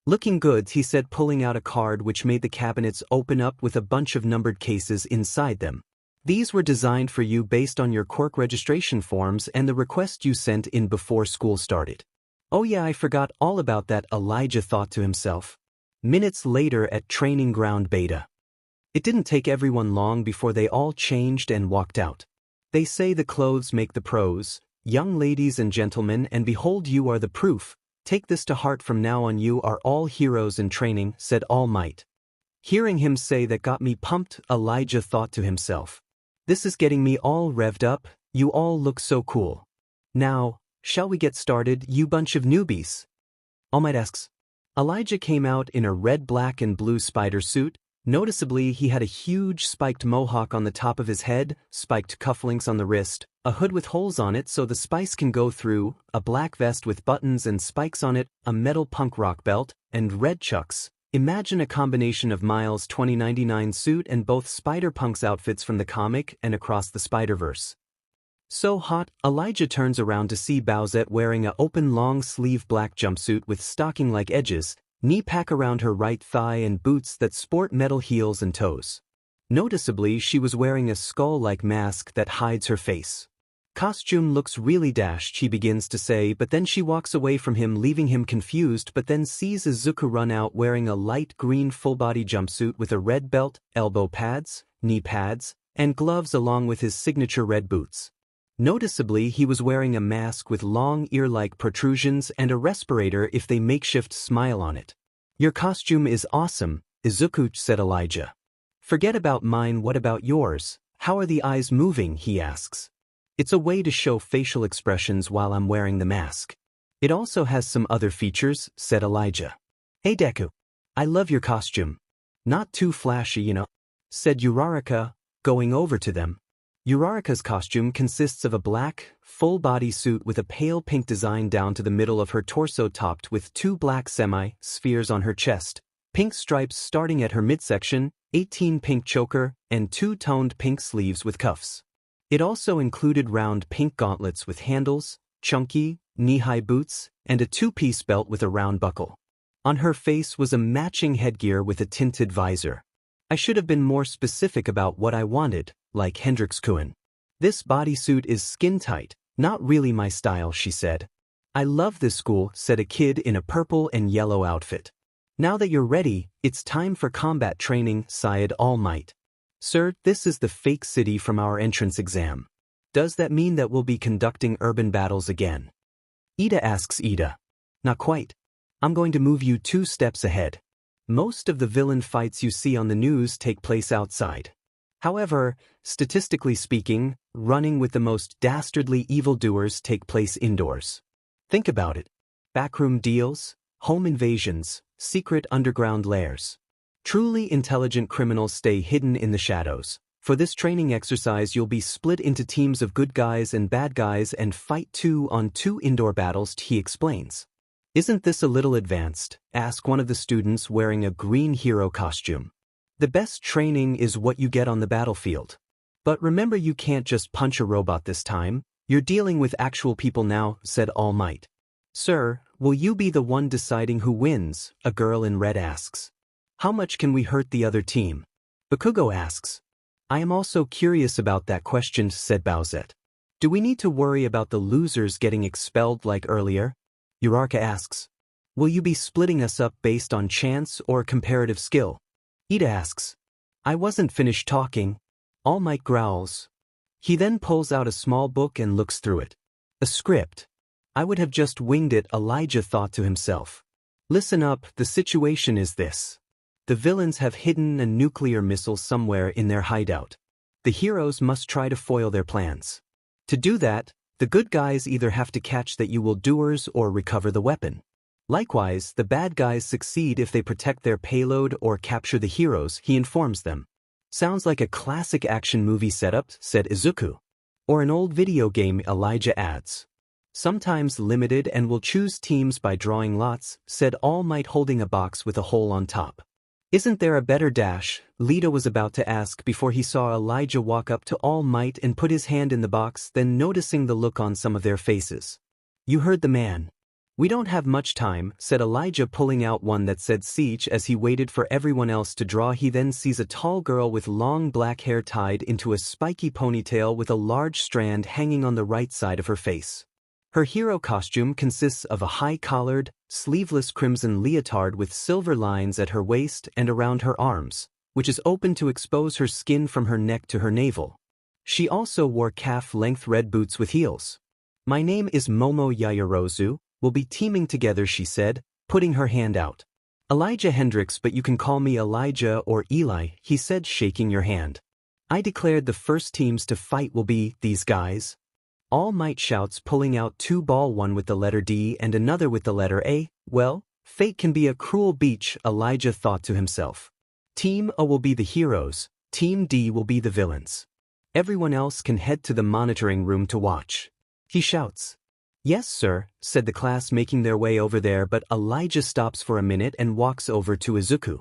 Looking good, he said, pulling out a card which made the cabinets open up with a bunch of numbered cases inside them. These were designed for you based on your quirk registration forms and the request you sent in before school started. Oh yeah, I forgot all about that, Elijah thought to himself. Minutes later at training ground beta. It didn't take everyone long before they all changed and walked out. They say the clothes make the pros, young ladies and gentlemen, and behold, you are the proof. Take this to heart, from now on you are all heroes in training, said 𝗏𝗏𝗏. Hearing him say that got me pumped, Elijah thought to himself. This is getting me all revved up, you all look so cool. Now, shall we get started, you bunch of newbies? 𝗏𝗏𝗏 asks. Elijah came out in a red, black and blue spider suit. Noticeably, he had a huge spiked mohawk on the top of his head, spiked cufflinks on the wrist, a hood with holes on it so the spice can go through, a black vest with buttons and spikes on it, a metal punk rock belt, and red chucks. Imagine a combination of Miles' 2099 suit and both Spiderpunk's outfits from the comic and Across the Spider-Verse. So hot, Elijah turns around to see Bowsette wearing a open long-sleeve black jumpsuit with stocking-like edges, knee pack around her right thigh and boots that sport metal heels and toes. Noticeably, she was wearing a skull-like mask that hides her face. Costume looks really dashed, she begins to say, but then she walks away from him, leaving him confused, but then sees Izuku run out wearing a light green full-body jumpsuit with a red belt, elbow pads, knee pads, and gloves along with his signature red boots. Noticeably, he was wearing a mask with long ear-like protrusions and a respirator if they makeshift smile on it. Your costume is awesome, Izuku said Elijah. Forget about mine, what about yours? How are the eyes moving, he asks. It's a way to show facial expressions while I'm wearing the mask. It also has some other features, said Elijah. Hey Deku. I love your costume. Not too flashy, you know, said 𝗬𝗏𝗏𝗏, going over to them. 𝗬𝗏𝗏𝗏's costume consists of a black, full-body suit with a pale pink design down to the middle of her torso topped with two black semi-spheres on her chest, pink stripes starting at her midsection, 18 pink choker, and two-toned pink sleeves with cuffs. It also included round pink gauntlets with handles, chunky, knee-high boots, and a two-piece belt with a round buckle. On her face was a matching headgear with a tinted visor. I should have been more specific about what I wanted, like Hendrix-kun. This bodysuit is skin-tight, not really my style, she said. I love this school, said a kid in a purple and yellow outfit. Now that you're ready, it's time for combat training, sighed 𝗏𝗏𝗏𝗏. Sir, this is the fake city from our entrance exam. Does that mean that we'll be conducting urban battles again? Ida asks Ida. Not quite. I'm going to move you 2 steps ahead. Most of the villain fights you see on the news take place outside. However, statistically speaking, running with the most dastardly evildoers take place indoors. Think about it. Backroom deals, home invasions, secret underground lairs. Truly intelligent criminals stay hidden in the shadows. For this training exercise, you'll be split into teams of good guys and bad guys and fight 2-on-2 indoor battles, he explains. Isn't this a little advanced? Asked one of the students wearing a green hero costume. The best training is what you get on the battlefield. But remember, you can't just punch a robot this time. You're dealing with actual people now, said 𝗏𝗏𝗏𝗏. Sir, will you be the one deciding who wins? A girl in red asks. How much can we hurt the other team? Bakugo asks. I am also curious about that question, said Bowsette. Do we need to worry about the losers getting expelled like earlier? 𝗬𝗏𝗏𝗏 asks. Will you be splitting us up based on chance or comparative skill? Ida asks. I wasn't finished talking. 𝗏𝗏𝗏𝗏 growls. He then pulls out a small book and looks through it. A script. I would have just winged it, Elijah thought to himself. Listen up, the situation is this. The villains have hidden a nuclear missile somewhere in their hideout. The heroes must try to foil their plans. To do that, the good guys either have to catch the evildoers or recover the weapon. Likewise, the bad guys succeed if they protect their payload or capture the heroes, he informs them. Sounds like a classic action movie setup, said Izuku. Or an old video game, Elijah adds. Sometimes limited, and will choose teams by drawing lots, said 𝗏𝗏𝗏𝗏, holding a box with a hole on top. Isn't there a better dash? Lita was about to ask before he saw Elijah walk up to 𝗏𝗏𝗏𝗏 and put his hand in the box, then noticing the look on some of their faces. You heard the man. We don't have much time, said Elijah, pulling out one that said 𝐬𝐻. As he waited for everyone else to draw, he then sees a tall girl with long black hair tied into a spiky ponytail with a large strand hanging on the right side of her face. Her hero costume consists of a high-collared, sleeveless crimson leotard with silver lines at her waist and around her arms, which is open to expose her skin from her neck to her navel. She also wore calf-length red boots with heels. My name is Momo Yaoyorozu. We'll be teaming together, she said, putting her hand out. Elijah Hendrix, but you can call me Elijah or Eli, he said, shaking your hand. I declared the first teams to fight will be these guys. All Might shouts, pulling out two balls, one with the letter D and another with the letter A. Well, fate can be a cruel beach, Elijah thought to himself. Team A will be the heroes, Team D will be the villains. Everyone else can head to the monitoring room to watch. He shouts. Yes, sir, said the class, making their way over there, but Elijah stops for a minute and walks over to Izuku.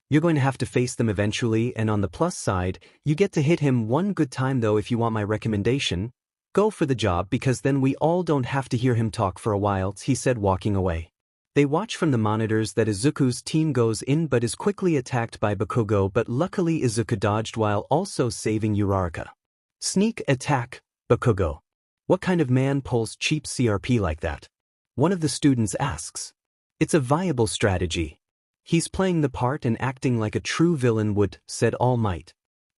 You're going to have to face them eventually, and on the plus side, you get to hit him one good time though. If you want my recommendation, go for the job, because then we all don't have to hear him talk for a while, he said, walking away. They watch from the monitors that Izuku's team goes in but is quickly attacked by Bakugo, but luckily Izuku dodged while also saving Uraraka. Sneak attack, Bakugo. What kind of man pulls cheap CRP like that? One of the students asks. It's a viable strategy. He's playing the part and acting like a true villain would, said All Might.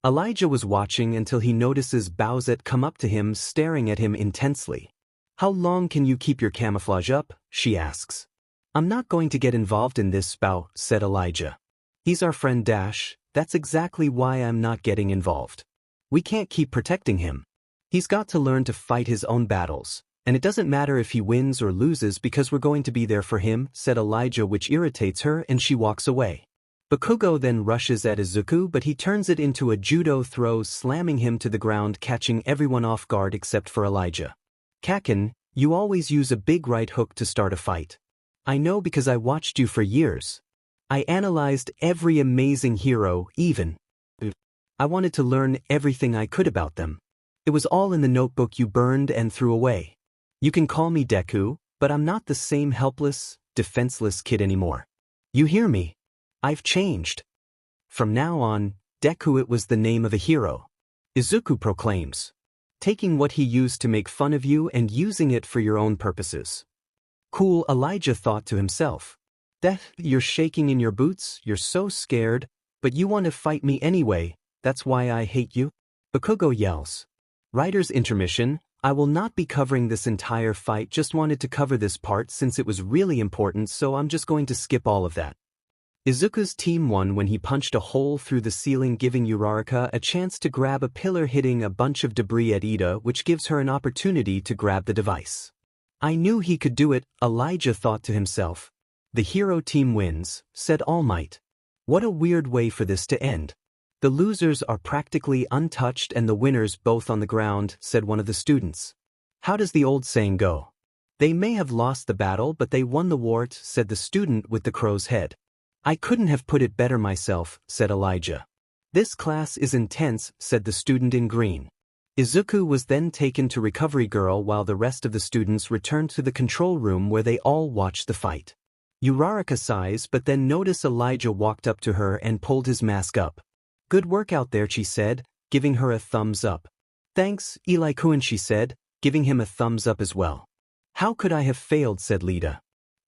Elijah was watching until he notices Bowsette come up to him, staring at him intensely. How long can you keep your camouflage up? She asks. I'm not going to get involved in this, Bow, said Elijah. He's our friend Dash, that's exactly why I'm not getting involved. We can't keep protecting him. He's got to learn to fight his own battles, and it doesn't matter if he wins or loses because we're going to be there for him, said Elijah, which irritates her, and she walks away. Bakugo then rushes at Izuku, but he turns it into a judo throw, slamming him to the ground, catching everyone off guard except for Elijah. Kaken, you always use a big right hook to start a fight. I know because I watched you for years. I analyzed every amazing hero, even. I wanted to learn everything I could about them. It was all in the notebook you burned and threw away. You can call me Deku, but I'm not the same helpless, defenseless kid anymore. You hear me? I've changed. From now on, Deku, it was the name of a hero. Izuku proclaims. Taking what he used to make fun of you and using it for your own purposes. Cool, Elijah thought to himself. Death, you're shaking in your boots, you're so scared, but you want to fight me anyway, that's why I hate you? Bakugo yells. Writer's intermission. I will not be covering this entire fight, just wanted to cover this part since it was really important, so I'm just going to skip all of that. Izuku's team won when he punched a hole through the ceiling, giving Uraraka a chance to grab a pillar, hitting a bunch of debris at Ida, which gives her an opportunity to grab the device. I knew he could do it, Elijah thought to himself. The hero team wins, said All Might. What a weird way for this to end. The losers are practically untouched and the winners both on the ground, said one of the students. How does the old saying go? They may have lost the battle, but they won the war, said the student with the crow's head. I couldn't have put it better myself, said Elijah. This class is intense, said the student in green. Izuku was then taken to Recovery Girl while the rest of the students returned to the control room where they all watched the fight. Uraraka sighs, but then noticed Elijah walked up to her and pulled his mask up. Good work out there, she said, giving her a thumbs up. Thanks, Eli-kun, she said, giving him a thumbs up as well. How could I have failed, said Lita.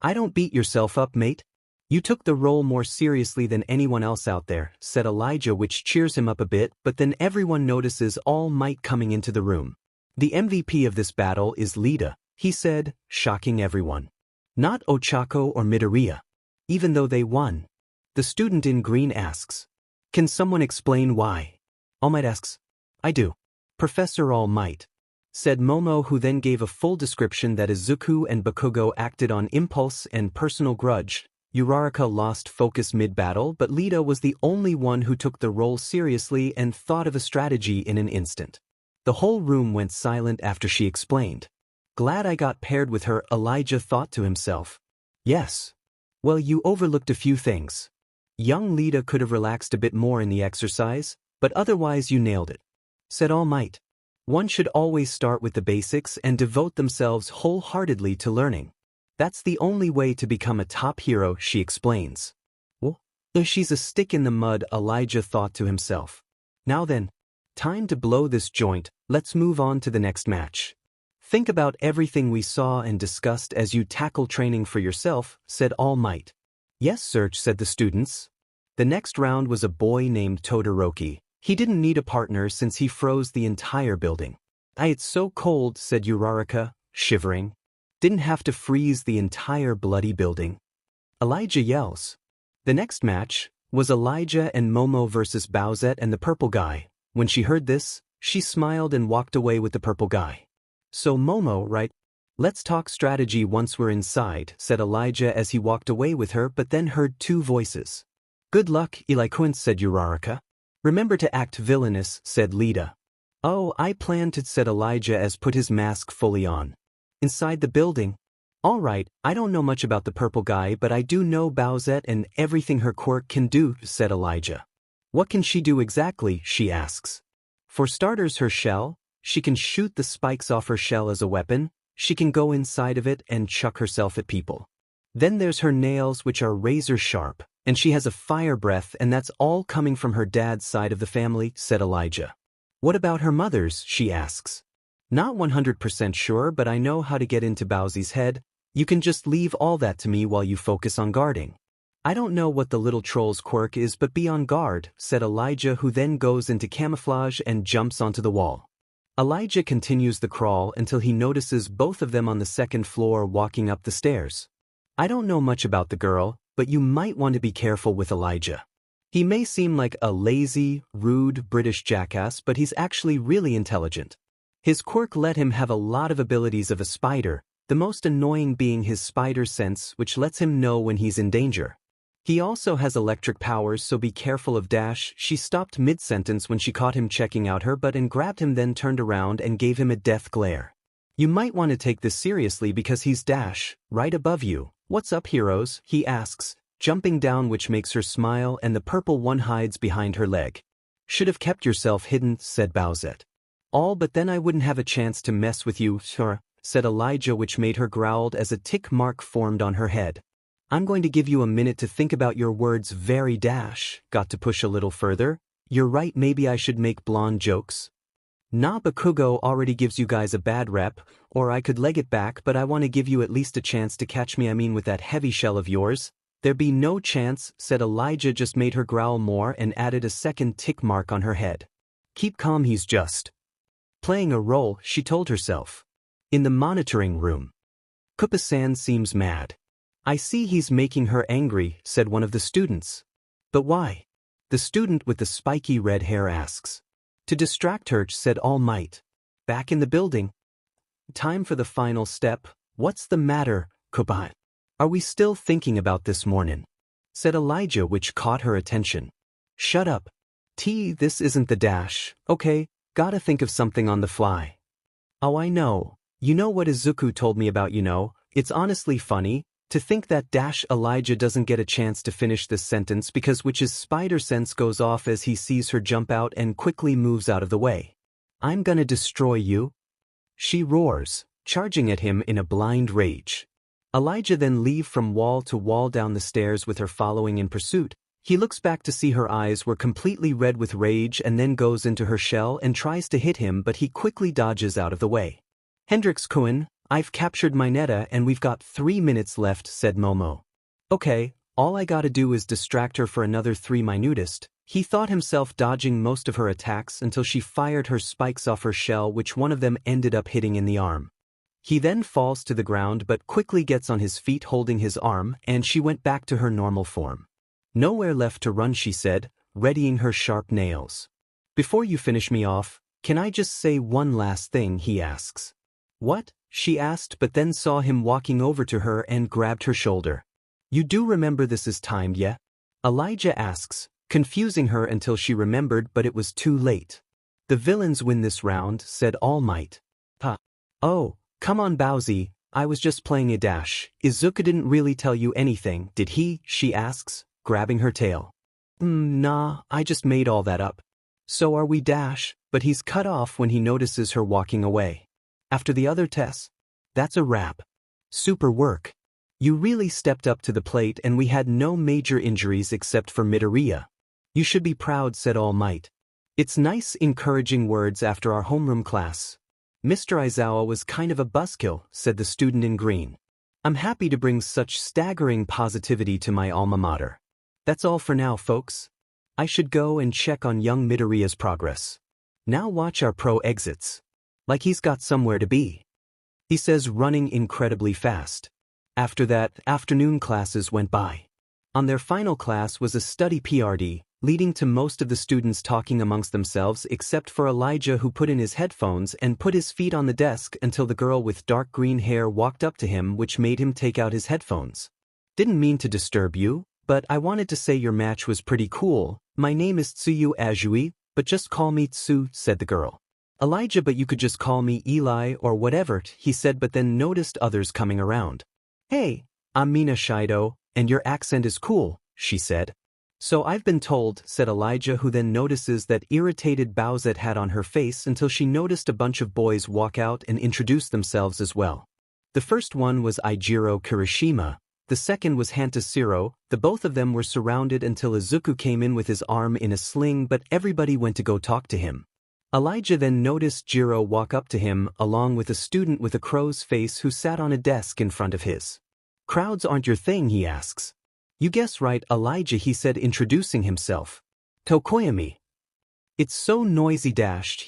I don't beat yourself up, mate. You took the role more seriously than anyone else out there, said Elijah, which cheers him up a bit, but then everyone notices All Might coming into the room. The MVP of this battle is Lita, he said, shocking everyone. Not Ochako or Midoriya. Even though they won. The student in green asks. Can someone explain why? All Might asks. I do. Professor All Might. Said Momo, who then gave a full description that Izuku and Bakugo acted on impulse and personal grudge. Uraraka lost focus mid-battle, but Lita was the only one who took the role seriously and thought of a strategy in an instant. The whole room went silent after she explained. Glad I got paired with her, Elijah thought to himself. Yes. Well, you overlooked a few things. Young Lita could have relaxed a bit more in the exercise, but otherwise you nailed it. Said All Might. One should always start with the basics and devote themselves wholeheartedly to learning. That's the only way to become a top hero, she explains. Well, she's a stick in the mud, Elijah thought to himself. Now then, time to blow this joint, let's move on to the next match. Think about everything we saw and discussed as you tackle training for yourself, said 𝗏𝗏𝗏. Yes, sir, said the students. The next round was a boy named Todoroki. He didn't need a partner since he froze the entire building. It's so cold, said Uraraka, shivering. Didn't have to freeze the entire bloody building. Elijah yells. The next match was Elijah and Momo versus Bowsette and the purple guy. When she heard this, she smiled and walked away with the purple guy. So Momo, right? Let's talk strategy once we're inside, said Elijah as he walked away with her, but then heard two voices. Good luck, 𝐒𝐽, said Uraraka. Remember to act villainous, said Lita. Oh, I planned to, said Elijah as put his mask fully on. Inside the building? All right, I don't know much about the purple guy, but I do know Bowsette and everything her quirk can do, said Elijah. What can she do exactly, she asks. For starters, her shell. She can shoot the spikes off her shell as a weapon. She can go inside of it and chuck herself at people. Then there's her nails, which are razor sharp, and she has a fire breath, and that's all coming from her dad's side of the family, said Elijah. What about her mother's, she asks. Not 100% sure, but I know how to get into Bowsie's head. You can just leave all that to me while you focus on guarding. I don't know what the little troll's quirk is, but be on guard, said Elijah, who then goes into camouflage and jumps onto the wall. Elijah continues the crawl until he notices both of them on the second floor walking up the stairs. I don't know much about the girl, but you might want to be careful with Elijah. He may seem like a lazy, rude British jackass, but he's actually really intelligent. His quirk let him have a lot of abilities of a spider, the most annoying being his spider sense, which lets him know when he's in danger. He also has electric powers, so be careful of Dash. She stopped mid-sentence when she caught him checking out her butt and grabbed him, then turned around and gave him a death glare. You might want to take this seriously because he's Dash, right above you. What's up, heroes? He asks, jumping down, which makes her smile, and the purple one hides behind her leg. Should have kept yourself hidden, said Bowsette. All but then I wouldn't have a chance to mess with you, sir, said Elijah, which made her growled as a tick mark formed on her head. I'm going to give you a minute to think about your words. Very Dash. Got to push a little further? You're right, maybe I should make blonde jokes. Nah, Bakugo already gives you guys a bad rep, or I could leg it back, but I want to give you at least a chance to catch me, with that heavy shell of yours. There be no chance, said Elijah, just made her growl more and added a second tick mark on her head. Keep calm, he's just playing a role, she told herself. In the monitoring room. Koopa-san seems mad. I see he's making her angry, said one of the students. But why? The student with the spiky red hair asks. To distract her, said 𝗏𝗏𝗏. Back in the building. Time for the final step. What's the matter, Koopa? Are we still thinking about this morning? Said Elijah, which caught her attention. Shut up. This isn't the Dash. Okay, gotta think of something on the fly. Oh, I know. You know what Izuku told me about, it's honestly funny. To think that Elijah doesn't get a chance to finish this sentence because Witch's spider sense goes off as he sees her jump out and quickly moves out of the way. I'm gonna destroy you. She roars, charging at him in a blind rage. Elijah then leaves from wall to wall down the stairs with her following in pursuit. He looks back to see her eyes were completely red with rage and then goes into her shell and tries to hit him, but he quickly dodges out of the way. Hendrix-kun, I've captured Mineta and we've got 3 minutes left, said Momo. Okay, all I gotta do is distract her for another 3 minutes. He thought himself dodging most of her attacks until she fired her spikes off her shell, which one of them ended up hitting in the arm. He then falls to the ground but quickly gets on his feet holding his arm, and she went back to her normal form. Nowhere left to run, she said, readying her sharp nails. Before you finish me off, can I just say one last thing, he asks. What? She asked, but then saw him walking over to her and grabbed her shoulder. You do remember this is timed, yeah? Elijah asks, confusing her until she remembered, but it was too late. The villains win this round, said 𝗏𝗏𝗏. Oh, come on Bowsy, I was just playing a Dash. Izuku didn't really tell you anything, did he? She asks, grabbing her tail. Nah, I just made all that up. So are we Dash, but he's cut off when he notices her walking away. After the other tests. That's a wrap. Super work. You really stepped up to the plate and we had no major injuries except for Midoriya. You should be proud, said All Might. It's nice encouraging words after our homeroom class. Mr. Aizawa was kind of a buzzkill, said the student in green. I'm happy to bring such staggering positivity to my alma mater. That's all for now, folks. I should go and check on young Midoriya's progress. Now watch our pro exits. Like he's got somewhere to be. He says, running incredibly fast. After that, afternoon classes went by. On their final class was a study PRD, leading to most of the students talking amongst themselves except for Elijah, who put in his headphones and put his feet on the desk until the girl with dark green hair walked up to him, which made him take out his headphones. Didn't mean to disturb you, but I wanted to say your match was pretty cool. My name is 𝗬𝗬𝐬𝐴, but just call me Tsu, said the girl. Elijah, but you could just call me Eli or whatever, he said, but then noticed others coming around. Hey, I'm Mina Shido, and your accent is cool, she said. So I've been told, said Elijah, who then notices that irritated Bowsette had on her face until she noticed a bunch of boys walk out and introduce themselves as well. The first one was Ijiro Kirishima, the second was Hantashiro. The both of them were surrounded until Izuku came in with his arm in a sling, but everybody went to go talk to him. Elijah then noticed Jiro walk up to him along with a student with a crow's face who sat on a desk in front of his. Crowds aren't your thing, he asks. You guess right, Elijah, he said, introducing himself. Tokoyami. It's so noisy,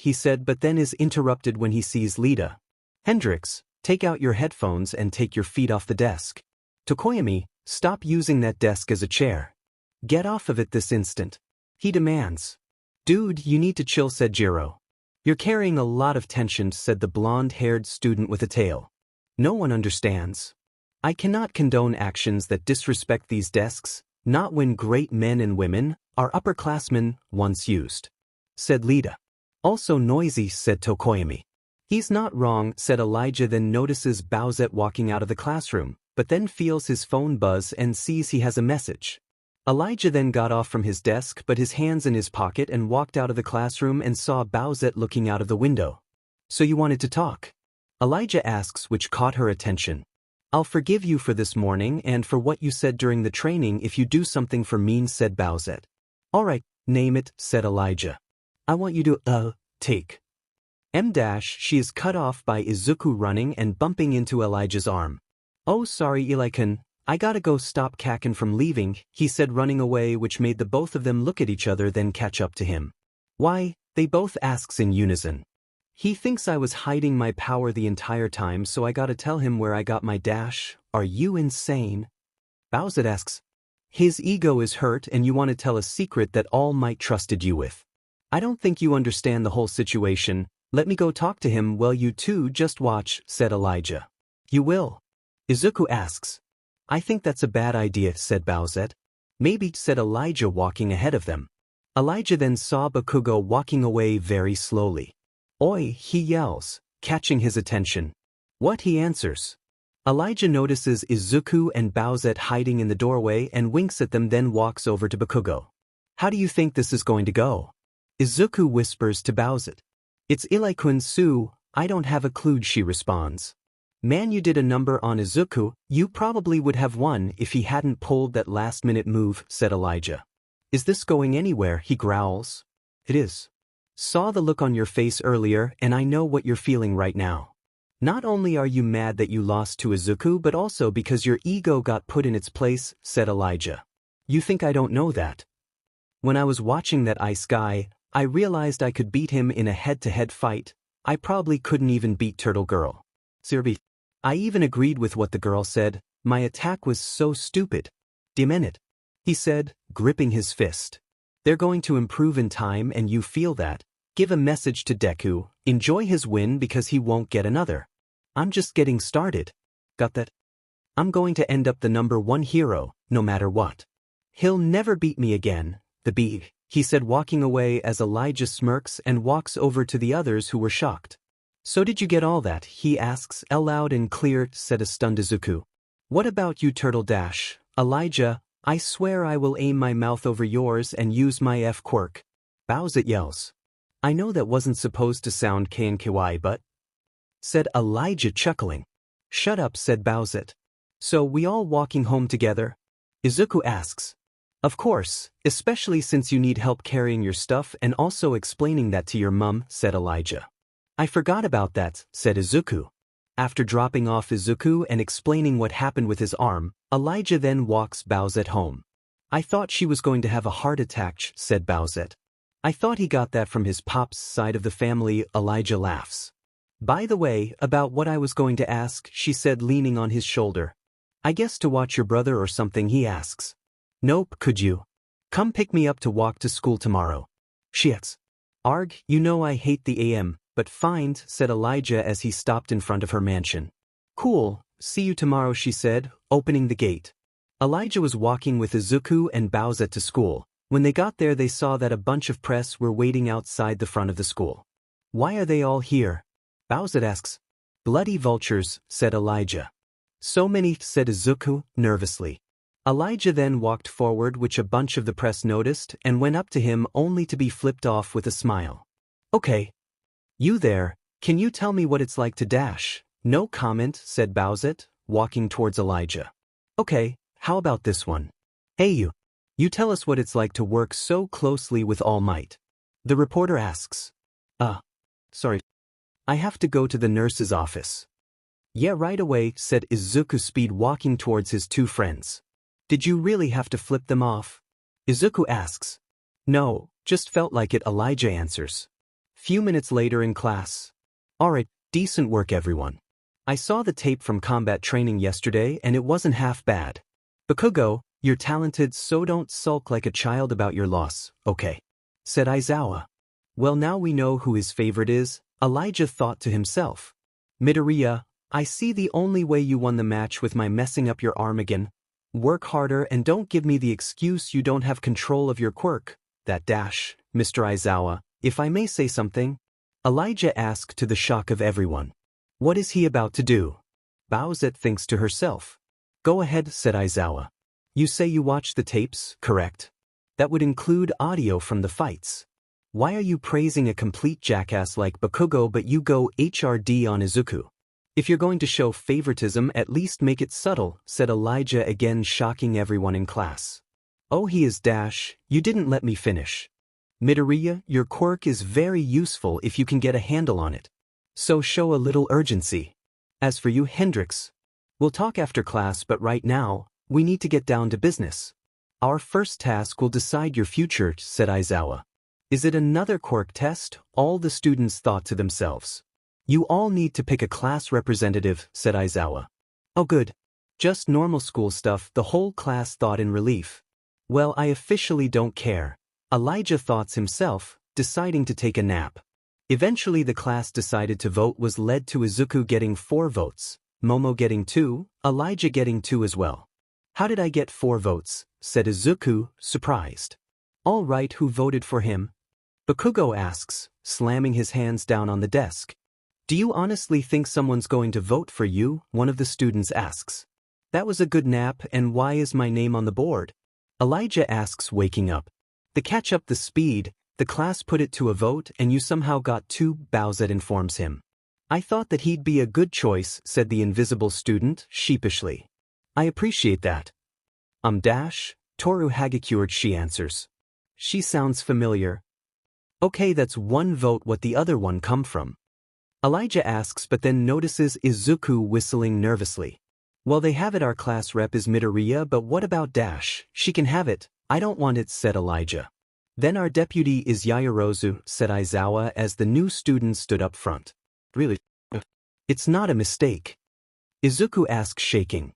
he said, but then is interrupted when he sees Lita. Hendrix, take out your headphones and take your feet off the desk. Tokoyami, stop using that desk as a chair. Get off of it this instant. He demands. Dude, you need to chill, said Jiro. You're carrying a lot of tension, said the blonde-haired student with a tail. No one understands. I cannot condone actions that disrespect these desks, not when great men and women, our upperclassmen, once used. Said Lita. Also noisy, said Tokoyami. He's not wrong, said Elijah, then notices Bowsette walking out of the classroom, but then feels his phone buzz and sees he has a message. Elijah then got off from his desk, but his hands in his pocket, and walked out of the classroom and saw Bowsette looking out of the window. So you wanted to talk? Elijah asks, which caught her attention. I'll forgive you for this morning and for what you said during the training if you do something for me, said Bowsette. Alright, name it, said Elijah. I want you to, take. She is cut off by Izuku running and bumping into Elijah's arm. Oh, sorry, Eli-kun, I gotta go stop Kaken from leaving, he said, running away, which made the both of them look at each other then catch up to him. Why? They both asks in unison. He thinks I was hiding my power the entire time, so I gotta tell him where I got my dash. Are you insane? Bowsette asks. His ego is hurt and you want to tell a secret that All Might trusted you with. I don't think you understand the whole situation. Let me go talk to him. Well, you two just watch, said Elijah. You will? Izuku asks. I think that's a bad idea, said Bowsette. Maybe, said Elijah, walking ahead of them. Elijah then saw Bakugo walking away very slowly. Oi, he yells, catching his attention. What, he answers. Elijah notices Izuku and Bowsette hiding in the doorway and winks at them, then walks over to Bakugo. How do you think this is going to go? Izuku whispers to Bowsette. It's Eli-kun, Sue, I don't have a clue, she responds. Man, you did a number on Izuku. You probably would have won if he hadn't pulled that last-minute move, said Elijah. Is this going anywhere, he growls. It is. Saw the look on your face earlier and I know what you're feeling right now. Not only are you mad that you lost to Izuku, but also because your ego got put in its place, said Elijah. You think I don't know that? When I was watching that ice guy, I realized I could beat him in a head-to-head fight. I probably couldn't even beat Turtle Girl. Sirbi. I even agreed with what the girl said. My attack was so stupid. Damn it, he said, gripping his fist. They're going to improve in time and you feel that. Give a message to Deku, enjoy his win because he won't get another. I'm just getting started. Got that? I'm going to end up the #1 hero, no matter what. He'll never beat me again, the bee, he said, walking away as Elijah smirks and walks over to the others who were shocked. So did you get all that, he asks, loud and clear, said a stunned Izuku. What about you, Turtle Dash? Elijah, I swear I will aim my mouth over yours and use my F quirk. Bowsette yells. I know that wasn't supposed to sound 𝐤𝐭𝐞𝐲, but... said Elijah, chuckling. Shut up, said Bowsette. So we all walking home together? Izuku asks. Of course, especially since you need help carrying your stuff and also explaining that to your mum, said Elijah. I forgot about that, said Izuku. After dropping off Izuku and explaining what happened with his arm, Elijah then walks Bowsette home. I thought she was going to have a heart attack, said Bowsette. I thought he got that from his pop's side of the family, Elijah laughs. By the way, about what I was going to ask, she said leaning on his shoulder. I guess to watch your brother or something, he asks. Nope, could you? Come pick me up to walk to school tomorrow. She asks. Arg, you know I hate the AM, but fine, said Elijah as he stopped in front of her mansion. Cool, see you tomorrow, she said, opening the gate. Elijah was walking with Izuku and Bowsette to school. When they got there, they saw that a bunch of press were waiting outside the front of the school. Why are they all here? Bowsette asks. Bloody vultures, said Elijah. So many, said Izuku, nervously. Elijah then walked forward, which a bunch of the press noticed, and went up to him only to be flipped off with a smile. Okay. You there, can you tell me what it's like to dash? No comment, said Bowsette, walking towards Elijah. Okay, how about this one? Hey you. You tell us what it's like to work so closely with All Might. The reporter asks. Sorry. I have to go to the nurse's office. Yeah, right away, said Izuku, speed walking towards his two friends. Did you really have to flip them off? Izuku asks. No, just felt like it, Elijah answers. Few minutes later in class. Alright, decent work everyone. I saw the tape from combat training yesterday and it wasn't half bad. 𝗵𝗃𝗀𝗁, you're talented, so don't sulk like a child about your loss, okay? Said Aizawa. Well, now we know who his favorite is, Elijah thought to himself. Midoriya, I see the only way you won the match with my messing up your arm again. Work harder and don't give me the excuse you don't have control of your quirk. That dash, Mr. Aizawa, if I may say something. Elijah asked to the shock of everyone. What is he about to do? Bowsette thinks to herself. Go ahead, said Aizawa. You say you watched the tapes, correct? That would include audio from the fights. Why are you praising a complete jackass like 𝗵𝗃𝗀𝗁 but you go HRD on Izuku? If you're going to show favoritism, at least make it subtle, said Elijah, again shocking everyone in class. Oh, he is dash, you didn't let me finish. Midoriya, your quirk is very useful if you can get a handle on it. So show a little urgency. As for you, Hendrix, we'll talk after class, but right now, we need to get down to business. Our first task will decide your future, said Aizawa. Is it another quirk test? All the students thought to themselves. You all need to pick a class representative, said Aizawa. Oh good. Just normal school stuff, the whole class thought in relief. Well, I officially don't care. Elijah thought himself, deciding to take a nap. Eventually the class decided to vote, was led to Izuku getting 4 votes, Momo getting 2, Elijah getting 2 as well. How did I get 4 votes? Said Izuku, surprised. All right, who voted for him? 𝗵𝗃𝗀𝗁 asks, slamming his hands down on the desk. Do you honestly think someone's going to vote for you? One of the students asks. That was a good nap, and why is my name on the board? Elijah asks, waking up. To catch up the speed, the class put it to a vote and you somehow got 2, Bowsette informs him. I thought that he'd be a good choice, said the invisible student, sheepishly. I appreciate that. Dash, Toru Hagakure, she answers. She sounds familiar. Okay, that's 1 vote, what the other one come from? Elijah asks, but then notices Izuku whistling nervously. Well, they have it, our class rep is Midoriya, but what about Dash? She can have it. I don't want it, said Elijah. Then our deputy is Yaoyorozu, said Aizawa as the new student stood up front. Really? It's not a mistake. Izuku asks, shaking.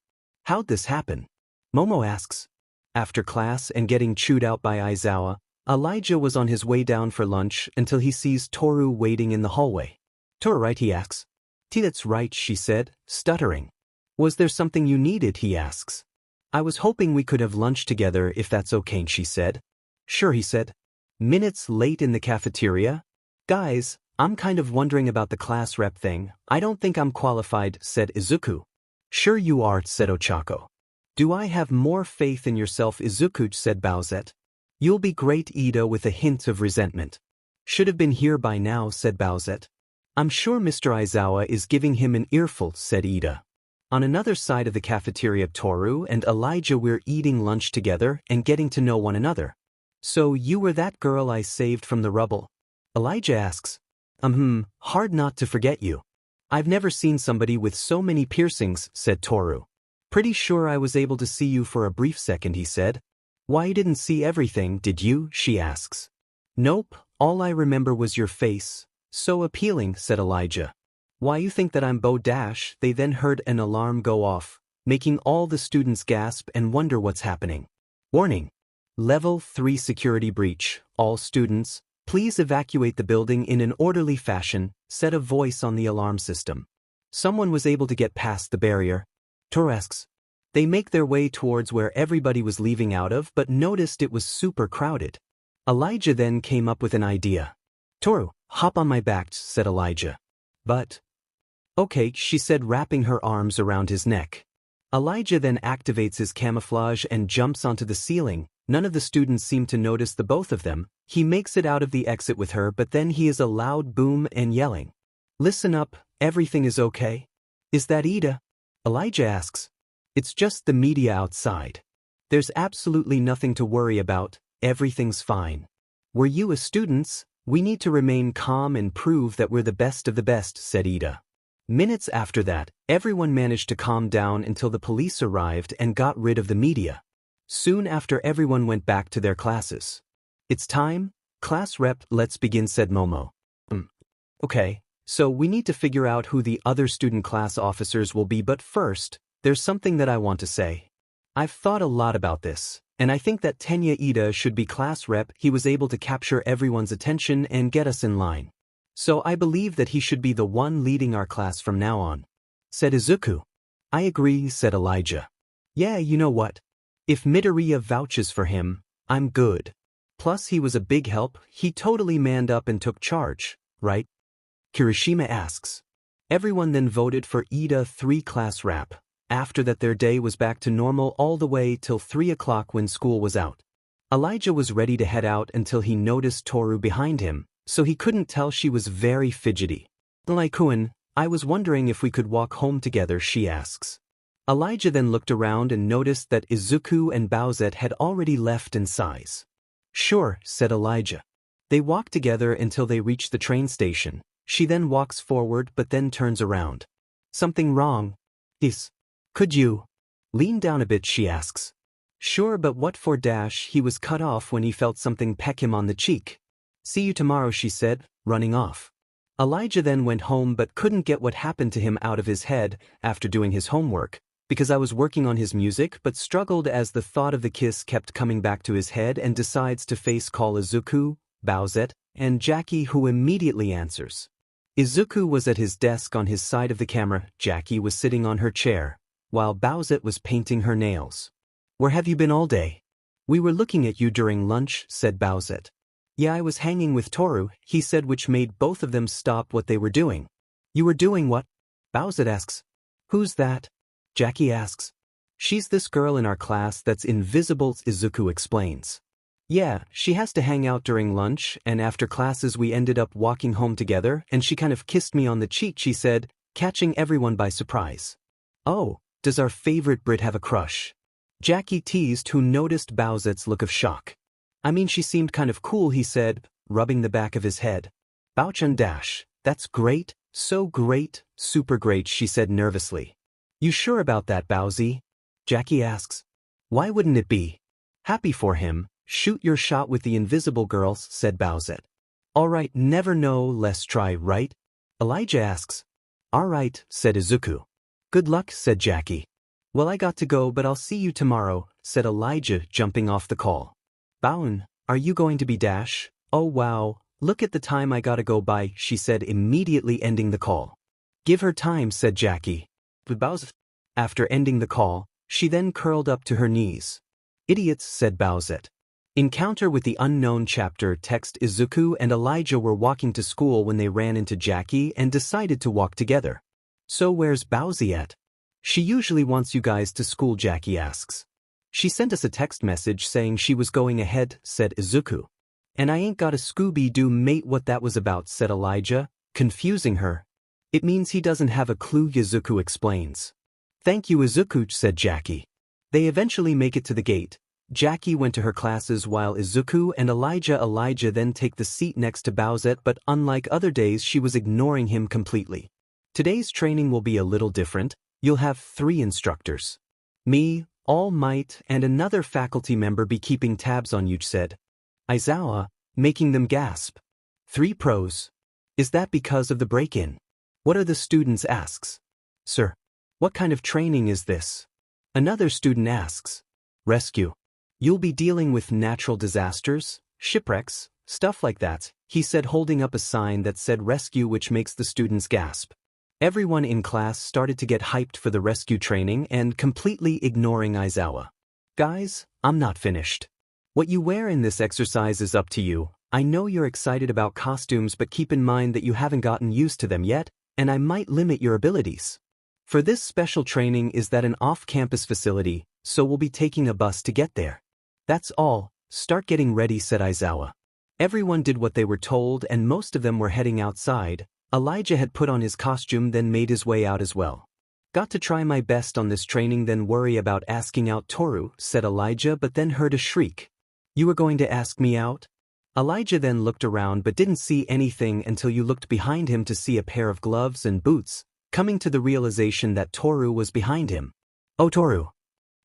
How'd this happen? Momo asks. After class and getting chewed out by Aizawa, Elijah was on his way down for lunch until he sees Toru waiting in the hallway. Toru, right, he asks. That's right, she said, stuttering. Was there something you needed, he asks. I was hoping we could have lunch together if that's okay, she said. Sure, he said. Minutes late in the cafeteria. Guys, I'm kind of wondering about the class rep thing. I don't think I'm qualified, said Izuku. Sure you are, said Ochako. Do I have more faith in yourself, Izuku, said Bowsette. You'll be great, Ida, with a hint of resentment. Should have been here by now, said Bowsette. I'm sure Mr. Aizawa is giving him an earful, said Ida. On another side of the cafeteria, Toru and Elijah were eating lunch together and getting to know one another. So you were that girl I saved from the rubble? Elijah asks. Hard not to forget you. I've never seen somebody with so many piercings, said Toru. Pretty sure I was able to see you for a brief second, he said. Why, you didn't see everything, did you? She asks. Nope, all I remember was your face. So appealing, said Elijah. Why, you think that I'm 𝗪𝗡? They then heard an alarm go off, making all the students gasp and wonder what's happening. Warning. Level 3 security breach. All students, please evacuate the building in an orderly fashion, said a voice on the alarm system. Someone was able to get past the barrier. Toru asks. They make their way towards where everybody was leaving out of but noticed it was super crowded. Elijah then came up with an idea. Toru, hop on my back, said Elijah. But... Okay, she said, wrapping her arms around his neck. Elijah then activates his camouflage and jumps onto the ceiling. None of the students seem to notice the both of them. He makes it out of the exit with her, but then he is a loud boom and yelling. Listen up, everything is okay? Is that Ida? Elijah asks. It's just the media outside. There's absolutely nothing to worry about, everything's fine. We're US students, we need to remain calm and prove that we're the best of the best, said Ida. Minutes after that, everyone managed to calm down until the police arrived and got rid of the media. Soon after, everyone went back to their classes. It's time, class rep, let's begin, said Momo. Okay, so we need to figure out who the other student class officers will be, but first, there's something that I want to say. I've thought a lot about this, and I think that Tenya Ida should be class rep. He was able to capture everyone's attention and get us in line. So I believe that he should be the one leading our class from now on, said Izuku. I agree, said Elijah. Yeah, you know what? If Midoriya vouches for him, I'm good. Plus he was a big help, he totally manned up and took charge, right? Kirishima asks. Everyone then voted for Ida 3 class rep. After that, their day was back to normal all the way till 3 o'clock when school was out. Elijah was ready to head out until he noticed Toru behind him, so he couldn't tell she was very fidgety. Like-kun, I was wondering if we could walk home together, she asks. Elijah then looked around and noticed that Izuku and Bowsette had already left in size. Sure, said Elijah. They walk together until they reach the train station. She then walks forward but then turns around. Something wrong? Could you lean down a bit, she asks. Sure, but what for? He was cut off when he felt something peck him on the cheek. See you tomorrow, she said, running off. Elijah then went home but couldn't get what happened to him out of his head after doing his homework, because I was working on his music but struggled as the thought of the kiss kept coming back to his head, and decides to face call Izuku, Bowsette, and Jackie, who immediately answers. Izuku was at his desk on his side of the camera, Jackie was sitting on her chair, while Bowsette was painting her nails. Where have you been all day? We were looking at you during lunch, said Bowsette. Yeah, I was hanging with Toru, he said, which made both of them stop what they were doing. You were doing what? Bowsette asks. Who's that? Jackie asks. She's this girl in our class that's invisible, Izuku explains. Yeah, she has to hang out during lunch, and after classes we ended up walking home together, and she kind of kissed me on the cheek, she said, catching everyone by surprise. Oh, does our favorite Brit have a crush? Jackie teased, who noticed Bowsette's look of shock. I mean, she seemed kind of cool, he said, rubbing the back of his head. Bowchan dash, that's great, so great, super great, she said nervously. You sure about that, Bowsy? Jackie asks. Why wouldn't it be? Happy for him, shoot your shot with the invisible girls, said Bowsette. Alright, never know, let's try, right? Elijah asks. Alright, said Izuku. Good luck, said Jackie. Well, I got to go, but I'll see you tomorrow, said Elijah, jumping off the call. Bowen, are you going to be dash? Oh wow, look at the time I gotta go by, she said, immediately ending the call. Give her time, said Jackie. But Bowsette. After ending the call, she then curled up to her knees. Idiots, said Bowsette. Encounter with the Unknown chapter. Text. Izuku and Elijah were walking to school when they ran into Jackie and decided to walk together. So where's Bowsy at? She usually wants you guys to school, Jackie asks. She sent us a text message saying she was going ahead, said Izuku. And I ain't got a Scooby-Doo, mate. What that was about, said Elijah, confusing her. It means he doesn't have a clue, Izuku explains. Thank you Izuku, said Jackie. They eventually make it to the gate. Jackie went to her classes while Izuku and Elijah then take the seat next to Bowsette, but unlike other days she was ignoring him completely. Today's training will be a little different. You'll have 3 instructors. Me, All Might, and another faculty member be keeping tabs on you, said Aizawa, making them gasp. 3 pros. Is that because of the break-in? What are the students asks. Sir, what kind of training is this? Another student asks. Rescue. You'll be dealing with natural disasters, shipwrecks, stuff like that, he said, holding up a sign that said rescue, which makes the students gasp. Everyone in class started to get hyped for the rescue training and completely ignoring Aizawa. Guys, I'm not finished. What you wear in this exercise is up to you. I know you're excited about costumes, but keep in mind that you haven't gotten used to them yet, and I might limit your abilities. For this special training is at an off-campus facility, so we'll be taking a bus to get there. That's all, start getting ready, said Aizawa. Everyone did what they were told and most of them were heading outside. Elijah had put on his costume then made his way out as well. Got to try my best on this training then worry about asking out Toru, said Elijah, but then heard a shriek. You were going to ask me out? Elijah then looked around but didn't see anything until you looked behind him to see a pair of gloves and boots, coming to the realization that Toru was behind him. Oh Toru.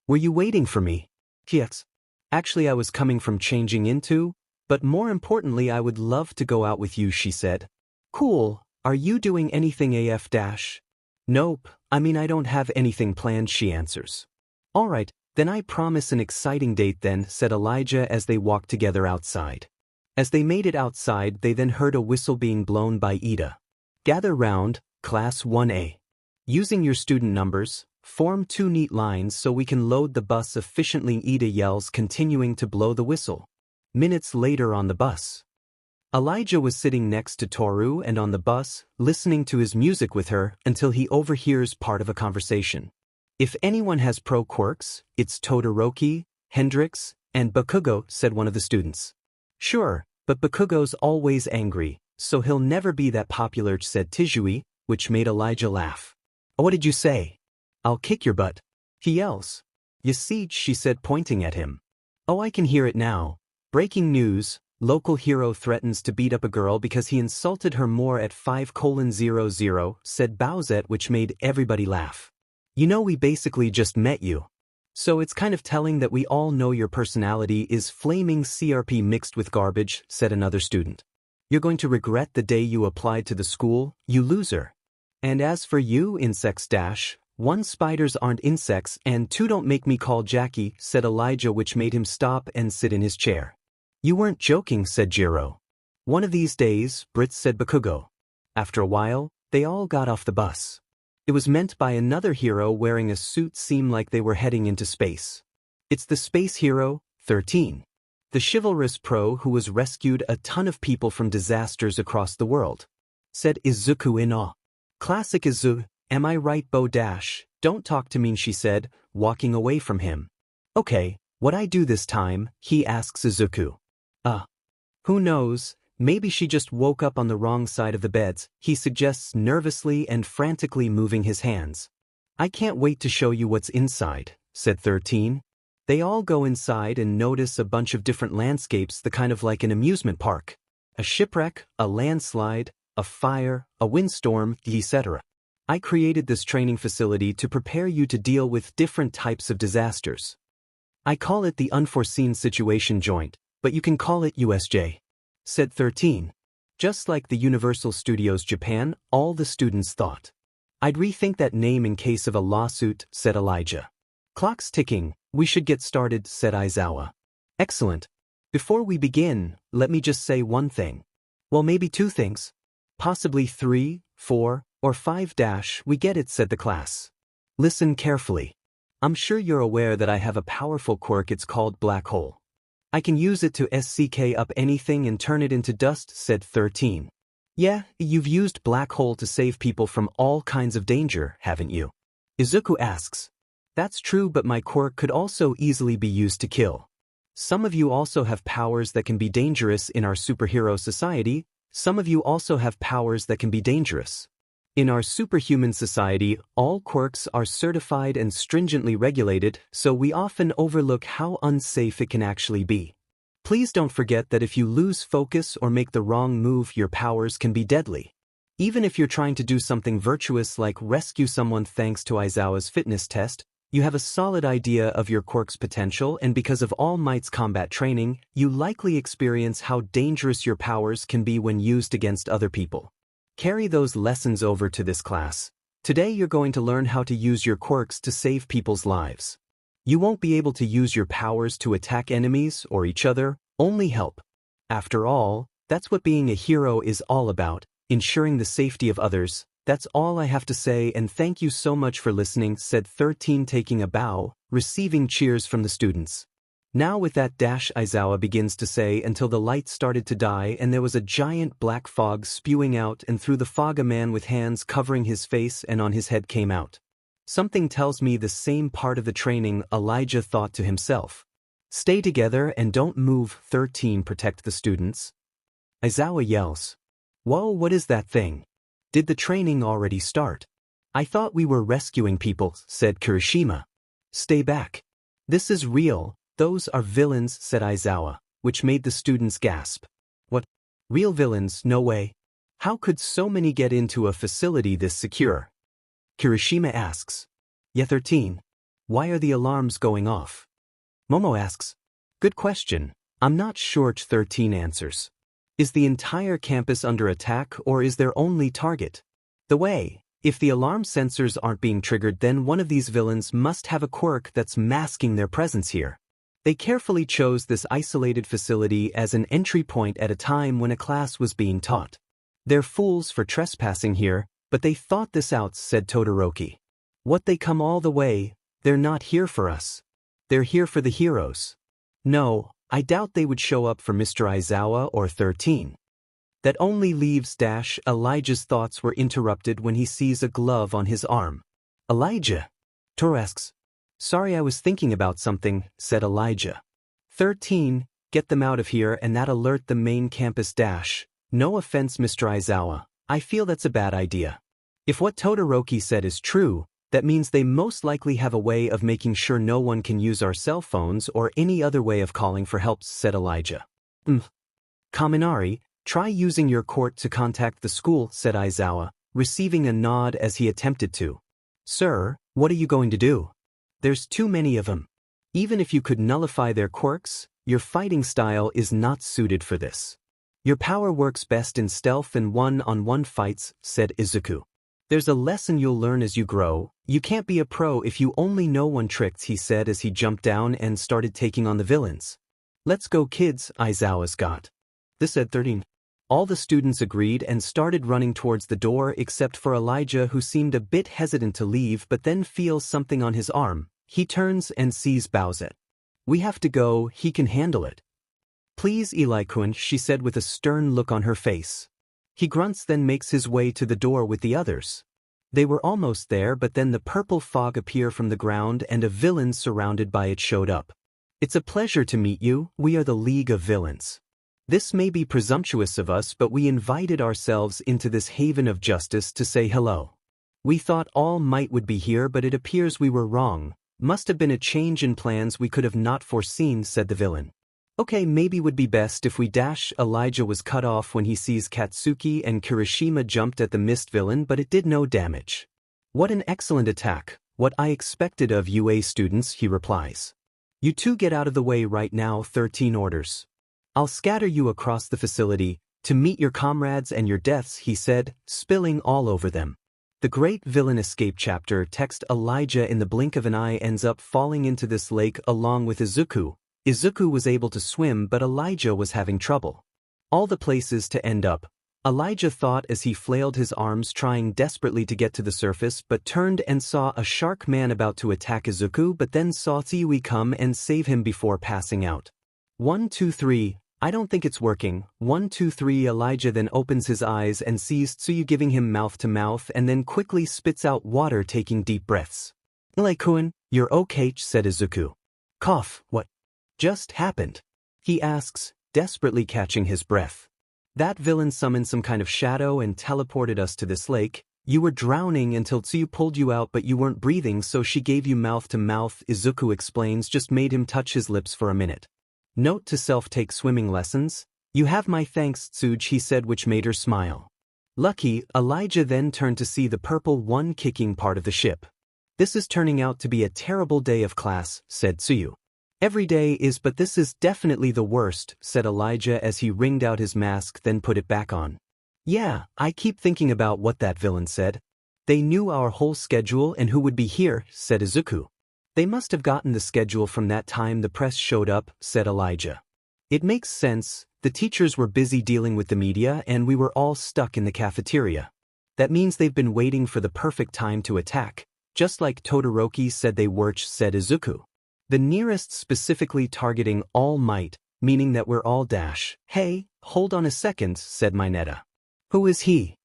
Were you waiting for me? Yes. Actually I was coming from changing into, but more importantly I would love to go out with you, she said. Cool, are you doing anything AF dash? Nope, I mean I don't have anything planned, she answers. Alright, then I promise an exciting date then, said Elijah as they walked together outside. As they made it outside they then heard a whistle being blown by Ida. Gather round, Class 1A. Using your student numbers, form 2 neat lines so we can load the bus efficiently, Ida yells, continuing to blow the whistle. Minutes later on the bus. Elijah was sitting next to Toru and on the bus, listening to his music with her until he overhears part of a conversation. If anyone has pro quirks, it's Todoroki, Hendrix, and Bakugo, said one of the students. Sure, but Bakugo's always angry, so he'll never be that popular, said Tijui, which made Elijah laugh. What did you say? I'll kick your butt. He yells. 𝐴𝐵, she said, pointing at him. Oh, I can hear it now. Breaking news, local hero threatens to beat up a girl because he insulted her more at 5:00, said Bowsette, which made everybody laugh. You know, we basically just met you. So it's kind of telling that we all know your personality is flaming CRP mixed with garbage, said another student. You're going to regret the day you applied to the school, you loser. And as for you, insects dash, 1 spiders aren't insects and 2 don't make me call Jackie, said Elijah, which made him stop and sit in his chair. You weren't joking, said Jiro. One of these days, Brits, said Bakugo. After a while, they all got off the bus. It was meant by another hero wearing a suit, seemed like they were heading into space. It's the space hero, 13. The chivalrous pro who has rescued a ton of people from disasters across the world. Said Izuku in awe. Classic Izuku, am I right, Bo dash? Don't talk to me, she said, walking away from him. Okay, what I do this time, he asks Izuku. Who knows, maybe she just woke up on the wrong side of the beds, he suggests nervously and frantically moving his hands. I can't wait to show you what's inside, said 13. They all go inside and notice a bunch of different landscapes, the kind of like an amusement park. A shipwreck, a landslide, a fire, a windstorm, etc. I created this training facility to prepare you to deal with different types of disasters. I call it the Unforeseen Situation Joint, but you can call it USJ, said 13. Just like the Universal Studios Japan, all the students thought. I'd rethink that name in case of a lawsuit, said Elijah. Clock's ticking, we should get started, said Aizawa. Excellent. Before we begin, let me just say one thing. Well, maybe 2 things. Possibly 3, 4, or 5 dash, we get it, said the class. Listen carefully. I'm sure you're aware that I have a powerful quirk, it's called Black Hole. I can use it to SCK up anything and turn it into dust, said 13. Yeah, you've used Black Hole to save people from all kinds of danger, haven't you? Izuku asks. That's true, but my quirk could also easily be used to kill. Some of you also have powers that can be dangerous in our superhero society. Some of you also have powers that can be dangerous. In our superhuman society, all quirks are certified and stringently regulated, so we often overlook how unsafe it can actually be. Please don't forget that if you lose focus or make the wrong move, your powers can be deadly. Even if you're trying to do something virtuous like rescue someone thanks to Aizawa's fitness test, you have a solid idea of your quirk's potential, and because of All Might's combat training, you likely experience how dangerous your powers can be when used against other people. Carry those lessons over to this class. Today you're going to learn how to use your quirks to save people's lives. You won't be able to use your powers to attack enemies or each other, only help. After all, that's what being a hero is all about, ensuring the safety of others. That's all I have to say, and thank you so much for listening, said 13, taking a bow, receiving cheers from the students. Now with that Aizawa begins to say until the light started to die and there was a giant black fog spewing out, and through the fog a man with hands covering his face and on his head came out. Something tells me the same part of the training, Elijah thought to himself. Stay together and don't move, 13, protect the students. Aizawa yells. Whoa, what is that thing? Did the training already start? I thought we were rescuing people, said Kirishima. Stay back. This is real, those are villains, said Aizawa, which made the students gasp. What? Real villains? No way. How could so many get into a facility this secure? Kirishima asks. Yeah, 13. Why are the alarms going off? Momo asks. Good question. I'm not sure, 13 answers. Is the entire campus under attack, or is there only target? The way, if the alarm sensors aren't being triggered, then one of these villains must have a quirk that's masking their presence here. They carefully chose this isolated facility as an entry point at a time when a class was being taught. They're fools for trespassing here, but they thought this out, said Todoroki. What, they come all the way? They're not here for us. They're here for the heroes. No, I doubt they would show up for Mr. Aizawa or 13. That only leaves Elijah's thoughts were interrupted when he sees a glove on his arm. Elijah? Toro asks. Sorry, I was thinking about something, said Elijah. 13, get them out of here and that alert the main campus. No offense, Mr. Aizawa, I feel that's a bad idea. If what Todoroki said is true, that means they most likely have a way of making sure no one can use our cell phones or any other way of calling for help, said Elijah. Kaminari, try using your court to contact the school, said Aizawa, receiving a nod as he attempted to. Sir, what are you going to do? There's too many of them. Even if you could nullify their quirks, your fighting style is not suited for this. Your power works best in stealth and one-on-one fights, said Izuku. There's a lesson you'll learn as you grow. You can't be a pro if you only know one trick, he said as he jumped down and started taking on the villains. Let's go, kids, Aizawa's got this, said 13. All the students agreed and started running towards the door except for Elijah, who seemed a bit hesitant to leave but then feels something on his arm. He turns and sees Bowsette. We have to go, he can handle it. Please, Eli-kun, she said with a stern look on her face. He grunts, then makes his way to the door with the others. They were almost there, but then the purple fog appeared from the ground and a villain surrounded by it showed up. It's a pleasure to meet you, we are the League of Villains. This may be presumptuous of us, but we invited ourselves into this haven of justice to say hello. We thought All Might would be here, but it appears we were wrong. Must have been a change in plans we could have not foreseen, said the villain. Okay, maybe would be best if we Elijah was cut off when he sees Katsuki and Kirishima jumped at the mist villain, but it did no damage. What an excellent attack, what I expected of you, students, he replies. You two get out of the way right now, 13 orders. I'll scatter you across the facility, to meet your comrades and your deaths, he said, spilling all over them. The great villain escape chapter text. Elijah in the blink of an eye ends up falling into this lake along with Izuku. Izuku was able to swim, but Elijah was having trouble. All the places to end up, Elijah thought as he flailed his arms trying desperately to get to the surface, but turned and saw a shark man about to attack Izuku, but then saw 𝐒𝐿 come and save him before passing out. 1, 2, 3, I don't think it's working. 1, 2, 3. Elijah then opens his eyes and sees 𝐒𝐿 giving him mouth to mouth and then quickly spits out water, taking deep breaths. Eli-kun, you're okay, said Izuku. Cough, what just happened? He asks, desperately catching his breath. That villain summoned some kind of shadow and teleported us to this lake. You were drowning until 𝐬𝐿 pulled you out but you weren't breathing so she gave you mouth-to-mouth, Izuku explains, just made him touch his lips for a minute. Note to self: take swimming lessons. You have my thanks, 𝐬𝐿, he said, which made her smile. Lucky, Elijah then turned to see the purple one kicking part of the ship. This is turning out to be a terrible day of class, said 𝐬𝐿. Every day is, but this is definitely the worst, said Elijah as he wringed out his mask then put it back on. Yeah, I keep thinking about what that villain said. They knew our whole schedule and who would be here, said Izuku. They must have gotten the schedule from that time the press showed up, said Elijah. It makes sense. The teachers were busy dealing with the media and we were all stuck in the cafeteria. That means they've been waiting for the perfect time to attack, just like Todoroki said they were, said Izuku. The nearest specifically targeting All Might, meaning that we're all dash. Hey, hold on a second, said Mineta. Who is he?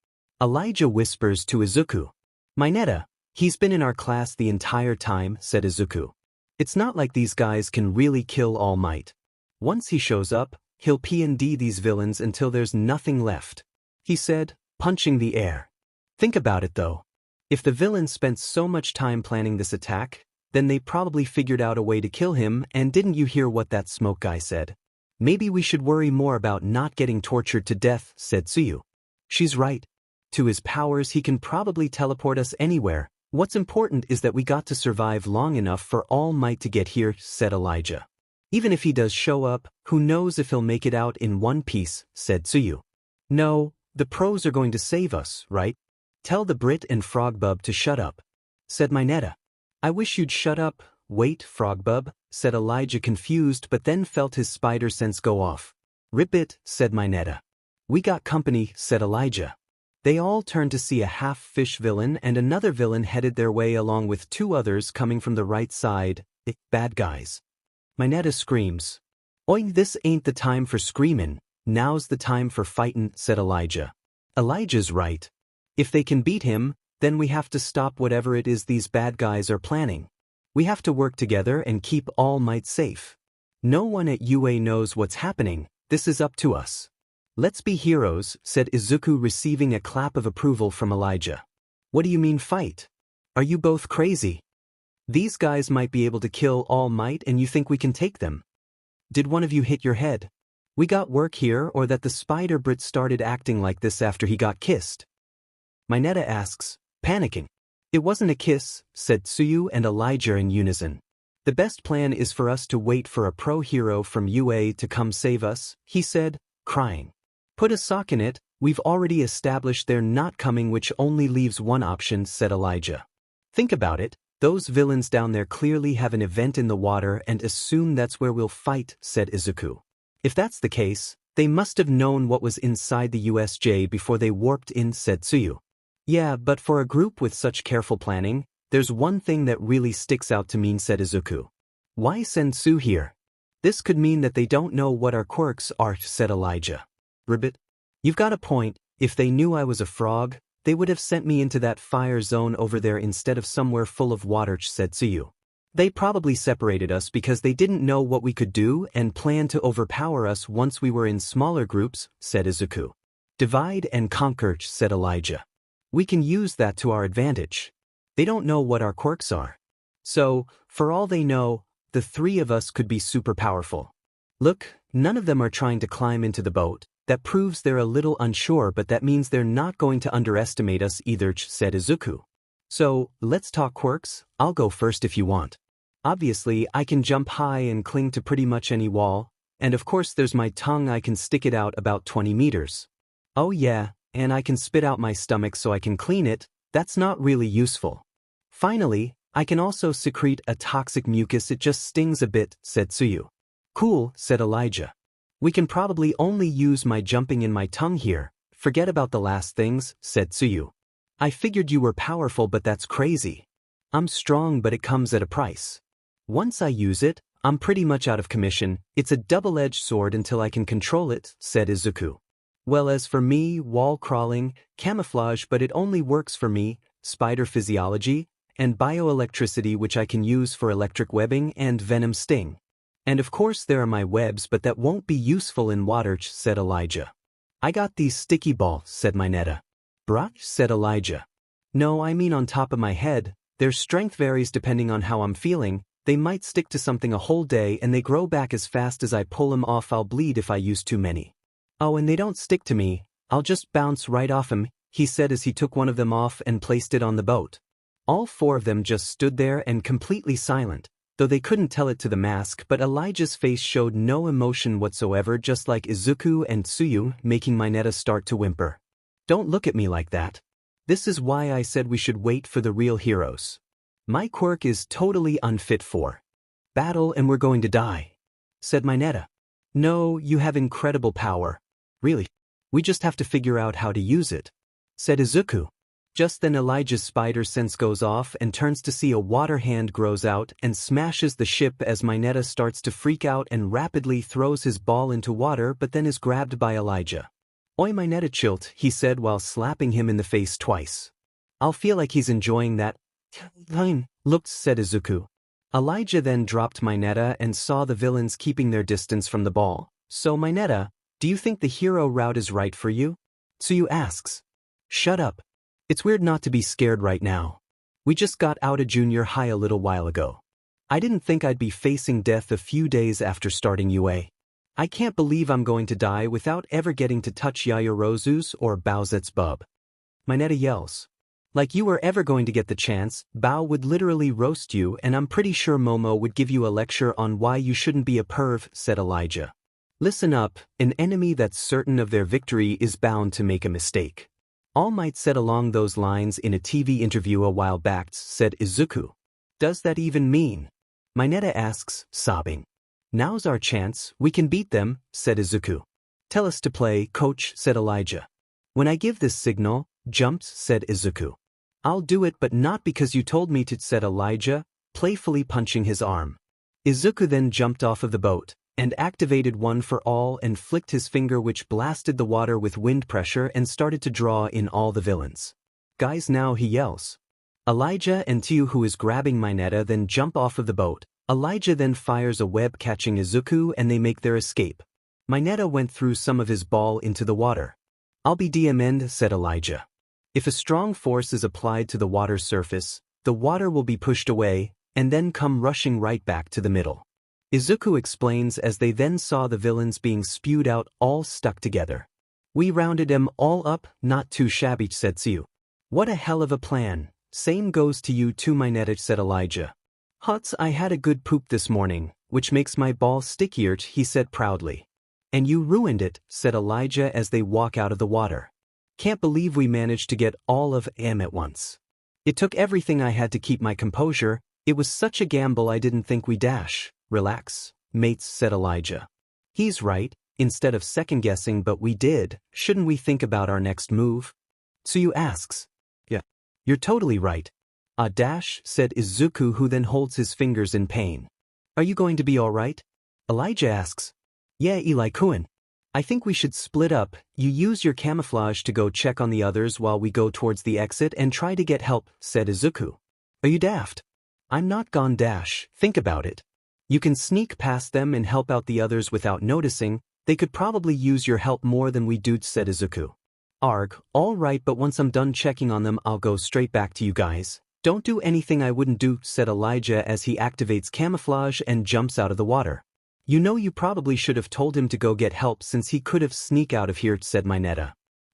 Elijah whispers to Izuku. Mineta, he's been in our class the entire time, said Izuku. It's not like these guys can really kill All Might. Once he shows up, he'll P&D these villains until there's nothing left, he said, punching the air. Think about it though. If the villains spent so much time planning this attack, then they probably figured out a way to kill him, and didn't you hear what that smoke guy said? Maybe we should worry more about not getting tortured to death, said 𝐬𝐿. She's right. To his powers he can probably teleport us anywhere. What's important is that we got to survive long enough for All Might to get here, said Elijah. Even if he does show up, who knows if he'll make it out in one piece, said 𝐬𝐿. No, the pros are going to save us, right? Tell the Brit and 𝗏𝗏𝗏𝗏 to shut up, said Mineta. I wish you'd shut up. Wait, 𝗏𝗏𝗏𝗏𝗏, said Elijah, confused, but then felt his spider sense go off. Rip it, said Mineta. We got company, said Elijah. They all turned to see a half-fish villain and another villain headed their way along with two others coming from the right side. Bad guys. Mineta screams. Oi, this ain't the time for screamin', now's the time for fightin', said Elijah. Elijah's right. If they can beat him, then we have to stop whatever it is these bad guys are planning. We have to work together and keep All Might safe. No one at UA knows what's happening, this is up to us. Let's be heroes, said Izuku, receiving a clap of approval from Elijah. What do you mean fight? Are you both crazy? These guys might be able to kill All Might and you think we can take them? Did one of you hit your head? We got work here, or that the Spider Brit started acting like this after he got kissed? Mineta asks, panicking. It wasn't a kiss, said 𝐬𝐿 and Elijah in unison. The best plan is for us to wait for a pro hero from UA to come save us, he said, crying. Put a sock in it, we've already established they're not coming, which only leaves one option, said Elijah. Think about it, those villains down there clearly have an event in the water and assume that's where we'll fight, said Izuku. If that's the case, they must have known what was inside the USJ before they warped in, said 𝐬𝐿. Yeah, but for a group with such careful planning, there's one thing that really sticks out to me, said Izuku. Why send 𝐬𝐿 here? This could mean that they don't know what our quirks are, said Elijah. Ribbit, you've got a point. If they knew I was a frog, they would have sent me into that fire zone over there instead of somewhere full of water, said 𝐬𝐿. They probably separated us because they didn't know what we could do and planned to overpower us once we were in smaller groups, said Izuku. Divide and conquer, said Elijah. We can use that to our advantage. They don't know what our quirks are. So, for all they know, the three of us could be super powerful. Look, none of them are trying to climb into the boat. That proves they're a little unsure, but that means they're not going to underestimate us either, said Izuku. So, let's talk quirks. I'll go first if you want. Obviously, I can jump high and cling to pretty much any wall, and of course there's my tongue, I can stick it out about 20 meters. Oh yeah, and I can spit out my stomach so I can clean it. That's not really useful. Finally, I can also secrete a toxic mucus, it just stings a bit, said 𝐬𝐿. Cool, said Elijah. We can probably only use my jumping in my tongue here. Forget about the last things, said 𝐬𝐿. I figured you were powerful, but that's crazy. I'm strong, but it comes at a price. Once I use it, I'm pretty much out of commission. It's a double-edged sword until I can control it, said Izuku. Well, as for me, wall crawling, camouflage, but it only works for me, spider physiology, and bioelectricity, which I can use for electric webbing and venom sting. And of course there are my webs, but that won't be useful in water, said Elijah. I got these sticky balls, said Mineta. Brah, said Elijah. No, I mean on top of my head. Their strength varies depending on how I'm feeling. They might stick to something a whole day and they grow back as fast as I pull them off. I'll bleed if I use too many. Oh, and they don't stick to me. I'll just bounce right off him, he said as he took one of them off and placed it on the boat. All four of them just stood there and completely silent, though they couldn't tell it to the mask, but Elijah's face showed no emotion whatsoever, just like Izuku and Tsuyu, making Mineta start to whimper. Don't look at me like that. This is why I said we should wait for the real heroes. My quirk is totally unfit for battle and we're going to die, said Mineta. No, you have incredible power. Really? We just have to figure out how to use it, said Izuku. Just then Elijah's spider sense goes off and turns to see a water hand grows out and smashes the ship as Mineta starts to freak out and rapidly throws his ball into water but then is grabbed by Elijah. Oi Mineta chilt, he said while slapping him in the face twice. I'll feel like he's enjoying that. Looked, said Izuku. Elijah then dropped Mineta and saw the villains keeping their distance from the ball. So Mineta, do you think the hero route is right for you? Tsuyu asks. Shut up. It's weird not to be scared right now. We just got out of junior high a little while ago. I didn't think I'd be facing death a few days after starting UA. I can't believe I'm going to die without ever getting to touch Yaoyorozu's or Bowsette's bub. Mineta yells. Like you were ever going to get the chance, Bao would literally roast you and I'm pretty sure Momo would give you a lecture on why you shouldn't be a perv, said Elijah. Listen up, an enemy that's certain of their victory is bound to make a mistake. All Might said along those lines in a TV interview a while back, said Izuku. Does that even mean? Mineta asks, sobbing. Now's our chance, we can beat them, said Izuku. Tell us to play, coach, said Elijah. When I give this signal, jumps, said Izuku. I'll do it but not because you told me to, said Elijah, playfully punching his arm. Izuku then jumped off of the boat and activated One for All and flicked his finger which blasted the water with wind pressure and started to draw in all the villains. Guys now, he yells. Elijah and Tsuyu, who is grabbing Mineta, then jump off of the boat. Elijah then fires a web catching Izuku and they make their escape. Mineta went through some of his ball into the water. I'll be DM'd, said Elijah. If a strong force is applied to the water's surface, the water will be pushed away and then come rushing right back to the middle. Izuku explains as they then saw the villains being spewed out all stuck together. We rounded them all up, not too shabby, said Tsuyu. What a hell of a plan. Same goes to you too, Mineta, said Elijah. Huts, I had a good poop this morning, which makes my ball stickier, he said proudly. And you ruined it, said Elijah as they walk out of the water. Can't believe we managed to get all of them at once. It took everything I had to keep my composure. It was such a gamble I didn't think we'd dash. Relax, mates, said Elijah. He's right, instead of second-guessing, but we did. Shouldn't we think about our next move? Tsuyu asks. Yeah, you're totally right. Dash, said Izuku, who then holds his fingers in pain. Are you going to be all right? Elijah asks. Yeah, Eli-kun. I think we should split up. You use your camouflage to go check on the others while we go towards the exit and try to get help, said Izuku. Are you daft? I'm not gone, Dash. Think about it. You can sneak past them and help out the others without noticing. They could probably use your help more than we do, said Izuku. Arg, all right, but once I'm done checking on them, I'll go straight back to you guys. Don't do anything I wouldn't do, said Elijah as he activates camouflage and jumps out of the water. You know, you probably should have told him to go get help since he could have sneak out of here, said Mineta.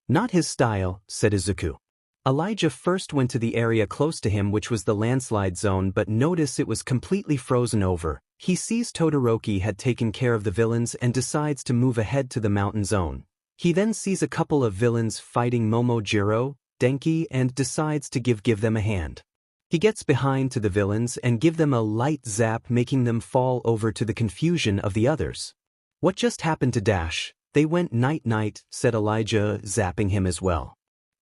Not his style, said Izuku. Elijah first went to the area close to him, which was the landslide zone, but notice it was completely frozen over. He sees Todoroki had taken care of the villains and decides to move ahead to the mountain zone. He then sees a couple of villains fighting Momojiro, Denki, and decides to give them a hand. He gets behind to the villains and give them a light zap, making them fall over to the confusion of the others. What just happened to Dash? They went night-night, said Elijah, zapping him as well.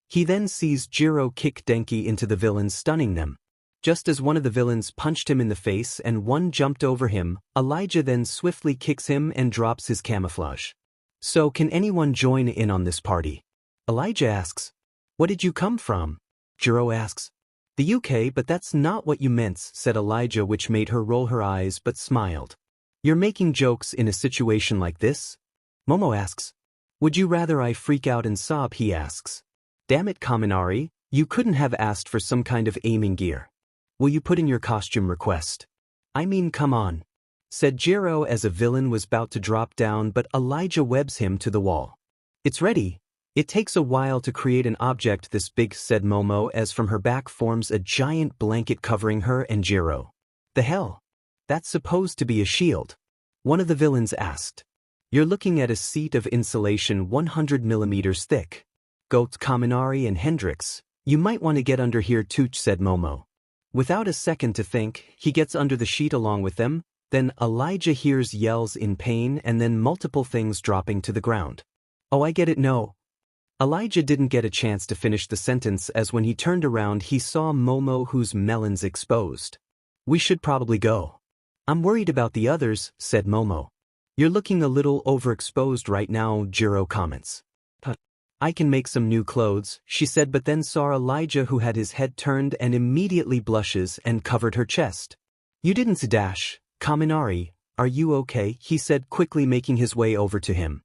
He then sees Jiro kick Denki into the villains, stunning them. Just as one of the villains punched him in the face and one jumped over him, Elijah then swiftly kicks him and drops his camouflage. So can anyone join in on this party? Elijah asks. What did you come from? Jiro asks. The UK, but that's not what you meant, said Elijah, which made her roll her eyes but smiled. You're making jokes in a situation like this? Momo asks. Would you rather I freak out and sob, he asks. Damn it, Kaminari, You couldn't have asked for some kind of aiming gear. Will you put in your costume request? I mean, come on, said J.E.R.O. as a villain was about to drop down, but Elijah webs him to the wall. It's ready. It takes a while to create an object this big, said Momo as from her back forms a giant blanket covering her and J.E.R.O. The hell? That's supposed to be a shield. One of the villains asked. You're looking at a sheet of insulation 100 millimeters thick. 𝗏𝗏 and Hendrix, you might want to get under here too, said Momo. Without a second to think, he gets under the sheet along with them. Then Elijah hears yells in pain and then multiple things dropping to the ground. Oh, I get it, no. Elijah didn't get a chance to finish the sentence as when he turned around he saw Momo whose melons exposed. We should probably go. I'm worried about the others, said Momo. You're looking a little overexposed right now, J.E.R.O. comments. I can make some new clothes, she said, but then saw Elijah who had his head turned and immediately blushes and covered her chest. You didn't 𝗧𝗵𝗲, are you okay? He said, quickly making his way over to him.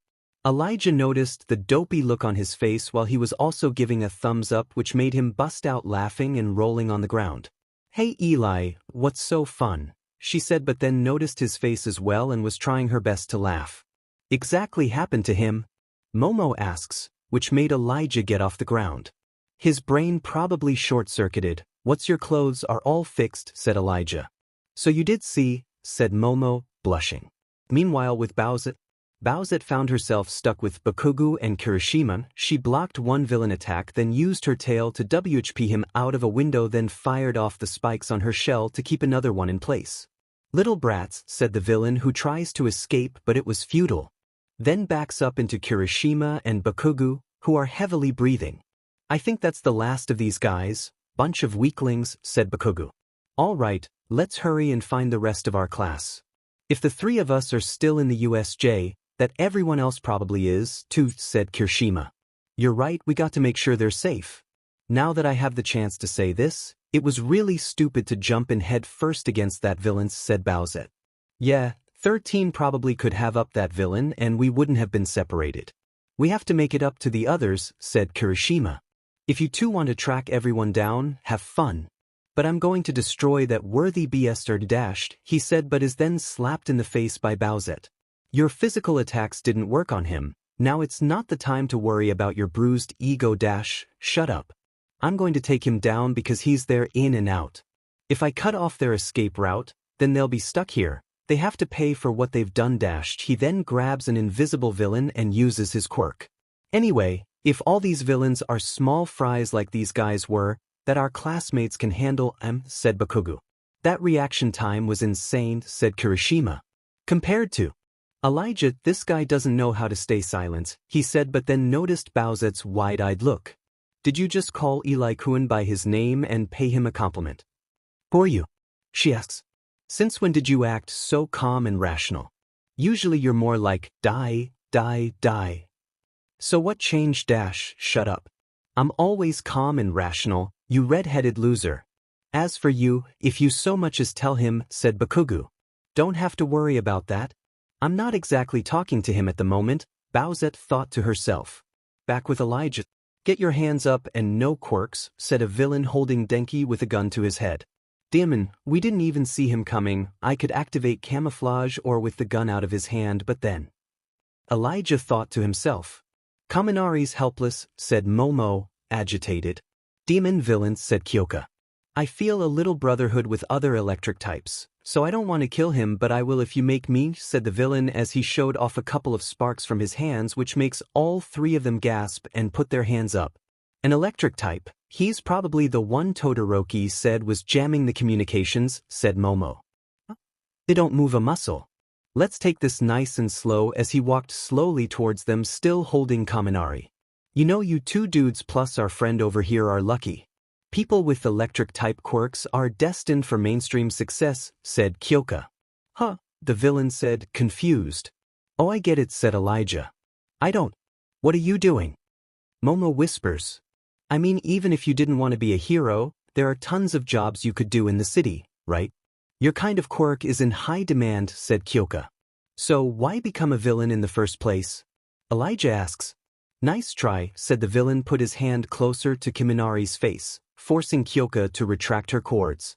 Elijah noticed the dopey look on his face while he was also giving a thumbs up, which made him bust out laughing and rolling on the ground. Hey Eli, what's so fun? She said, but then noticed his face as well and was trying her best to laugh. Exactly happened to him? Momo asks, which made Elijah get off the ground. His brain probably short-circuited. What's your clothes are all fixed, said Elijah. So you did see, said Momo, blushing. Meanwhile with Bowsette found herself stuck with Bakugo and Kirishima. She blocked one villain attack, then used her tail to WHP him out of a window, then fired off the spikes on her shell to keep another one in place. Little brats, said the villain who tries to escape but it was futile. Then backs up into Kirishima and Bakugo, who are heavily breathing. I think that's the last of these guys, bunch of weaklings, said Bakugo. All right, let's hurry and find the rest of our class. If the three of us are still in the USJ, that everyone else probably is, too, said Kirishima. You're right, we got to make sure they're safe. Now that I have the chance to say this, it was really stupid to jump in head first against that villain, said Bowsette. Yeah, 13 probably could have up that villain and we wouldn't have been separated. We have to make it up to the others, said Kirishima. If you two want to track everyone down, have fun. But I'm going to destroy that worthy 𝗬𝗲𝗏, he said, but is then slapped in the face by Bowsette. Your physical attacks didn't work on him. Now it's not the time to worry about your bruised ego --. Shut up. I'm going to take him down because he's there in and out. If I cut off their escape route, then they'll be stuck here. They have to pay for what they've done --. He then grabs an invisible villain and uses his quirk. Anyway, if all these villains are small fries like these guys were, that our classmates can handle, said Bakugo. That reaction time was insane, said Kirishima. Compared to Elijah, this guy doesn't know how to stay silent, he said, but then noticed Bowsette's wide-eyed look. Did you just call Eli-kun by his name and pay him a compliment? Who are you? She asks. Since when did you act so calm and rational? Usually you're more like, die. So what changed --. Shut up. I'm always calm and rational, you red-headed loser. As for you, if you so much as tell him, said Bakugo. Don't have to worry about that. I'm not exactly talking to him at the moment, Bowsette thought to herself. Back with Elijah. Get your hands up and no quirks, said a villain holding Denki with a gun to his head. Damn, we didn't even see him coming. I could activate camouflage or with the gun out of his hand, but then. Elijah thought to himself. 𝗏𝗏's helpless, said Momo, agitated. Demon villain, said 𝐒𝐭𝐞𝐲. I feel a little brotherhood with other electric types, so I don't want to kill him, but I will if you make me, said the villain as he showed off a couple of sparks from his hands, which makes all three of them gasp and put their hands up. An electric type, he's probably the one Todoroki said was jamming the communications, said Momo. They don't move a muscle. Let's take this nice and slow as he walked slowly towards them, still holding 𝗏𝗏. You know, you two dudes plus our friend over here are lucky. People with electric type quirks are destined for mainstream success, said 𝐒𝐭𝐞𝐲. Huh, the villain said, confused. Oh, I get it, said Elijah. I don't. What are you doing? Momo whispers. I mean, even if you didn't want to be a hero, there are tons of jobs you could do in the city, right? Your kind of quirk is in high demand, said 𝐒𝐭𝐞𝐲. So why become a villain in the first place? Elijah asks. Nice try, said the villain, put his hand closer to Kaminari's face, forcing Kyoka to retract her cords.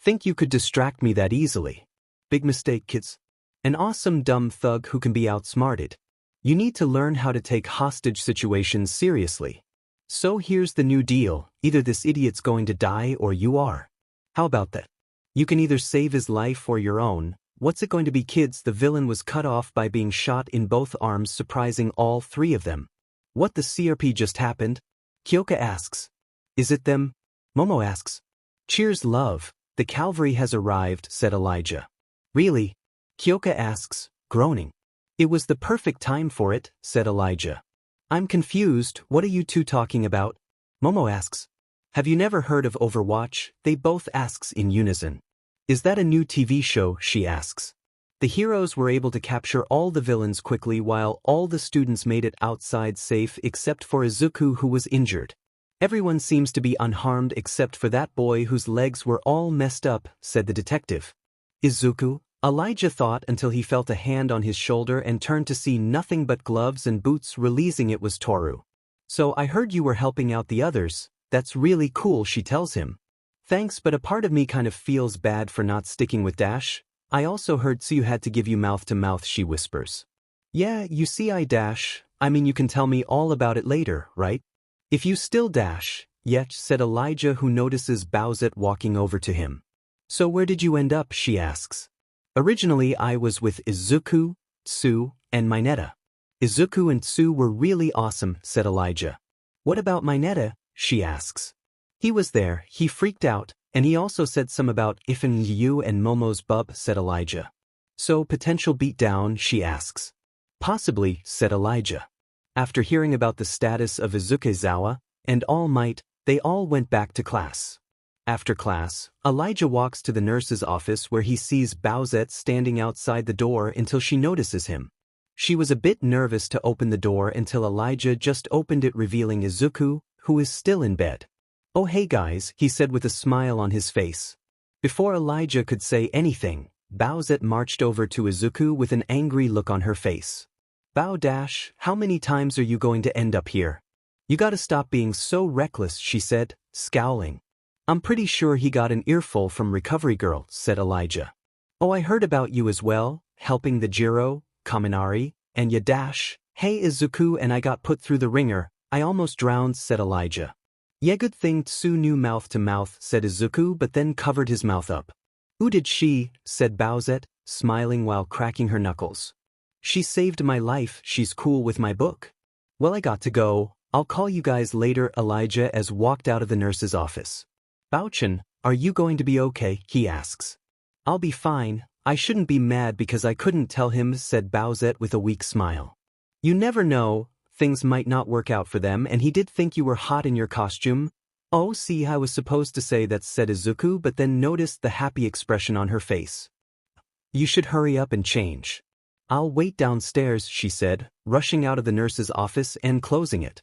Think you could distract me that easily? Big mistake, kids. An awesome dumb thug who can be outsmarted. You need to learn how to take hostage situations seriously. So here's the new deal, either this idiot's going to die or you are. How about that? You can either save his life or your own. What's it going to be, kids? The villain was cut off by being shot in both arms, surprising all three of them. What the CRP just happened? Kyoka asks. Is it them? Momo asks. Cheers, love. The cavalry has arrived, said Elijah. Really? Kyoka asks, groaning. It was the perfect time for it, said Elijah. I'm confused, what are you two talking about? Momo asks. Have you never heard of Overwatch? They both asks in unison. Is that a new TV show? She asks. The heroes were able to capture all the villains quickly while all the students made it outside safe except for Izuku, who was injured. Everyone seems to be unharmed except for that boy whose legs were all messed up, said the detective. Izuku? Elijah thought until he felt a hand on his shoulder and turned to see nothing but gloves and boots, realizing it was Toru. So I heard you were helping out the others. That's really cool, she tells him. Thanks, but a part of me kind of feels bad for not sticking with Dash. I also heard Tsuyu had to give you mouth to mouth, she whispers. Yeah, you see, I mean you can tell me all about it later, right? If you still Dash, yet, said Elijah, who notices Bowsette walking over to him. So where did you end up, she asks. Originally I was with Izuku, Tsu, and Mineta. Izuku and Tsu were really awesome, said Elijah. What about Mineta? She asks. He was there, he freaked out, and he also said some about If and you and Momo's bub, said Elijah. So potential beatdown, she asks. Possibly, said Elijah. After hearing about the status of Izukuzawa and All Might, they all went back to class. After class, Elijah walks to the nurse's office where he sees Bowsette standing outside the door until she notices him. She was a bit nervous to open the door until Elijah just opened it, revealing Izuku, who is still in bed. Oh hey guys, he said with a smile on his face. Before Elijah could say anything, Bowsette marched over to Izuku with an angry look on her face. Bow Dash, how many times are you going to end up here? You gotta stop being so reckless, she said, scowling. I'm pretty sure he got an earful from Recovery Girl, said Elijah. Oh, I heard about you as well, helping the Jiro, Kaminari, and Dash. Hey Izuku, and I got put through the ringer. I almost drowned, said Elijah. Yeah, good thing Tsu knew mouth to mouth, said Izuku, but then covered his mouth up. Who did she? Said Bowsette, smiling while cracking her knuckles. She saved my life, she's cool with my book. Well, I got to go, I'll call you guys later, Elijah as walked out of the nurse's office. Bouchin, are you going to be okay? He asks. I'll be fine, I shouldn't be mad because I couldn't tell him, said Bowsette with a weak smile. You never know. Things might not work out for them, and he did think you were hot in your costume. Oh, see, I was supposed to say that, said Izuku, but then noticed the happy expression on her face. You should hurry up and change. I'll wait downstairs, she said, rushing out of the nurse's office and closing it.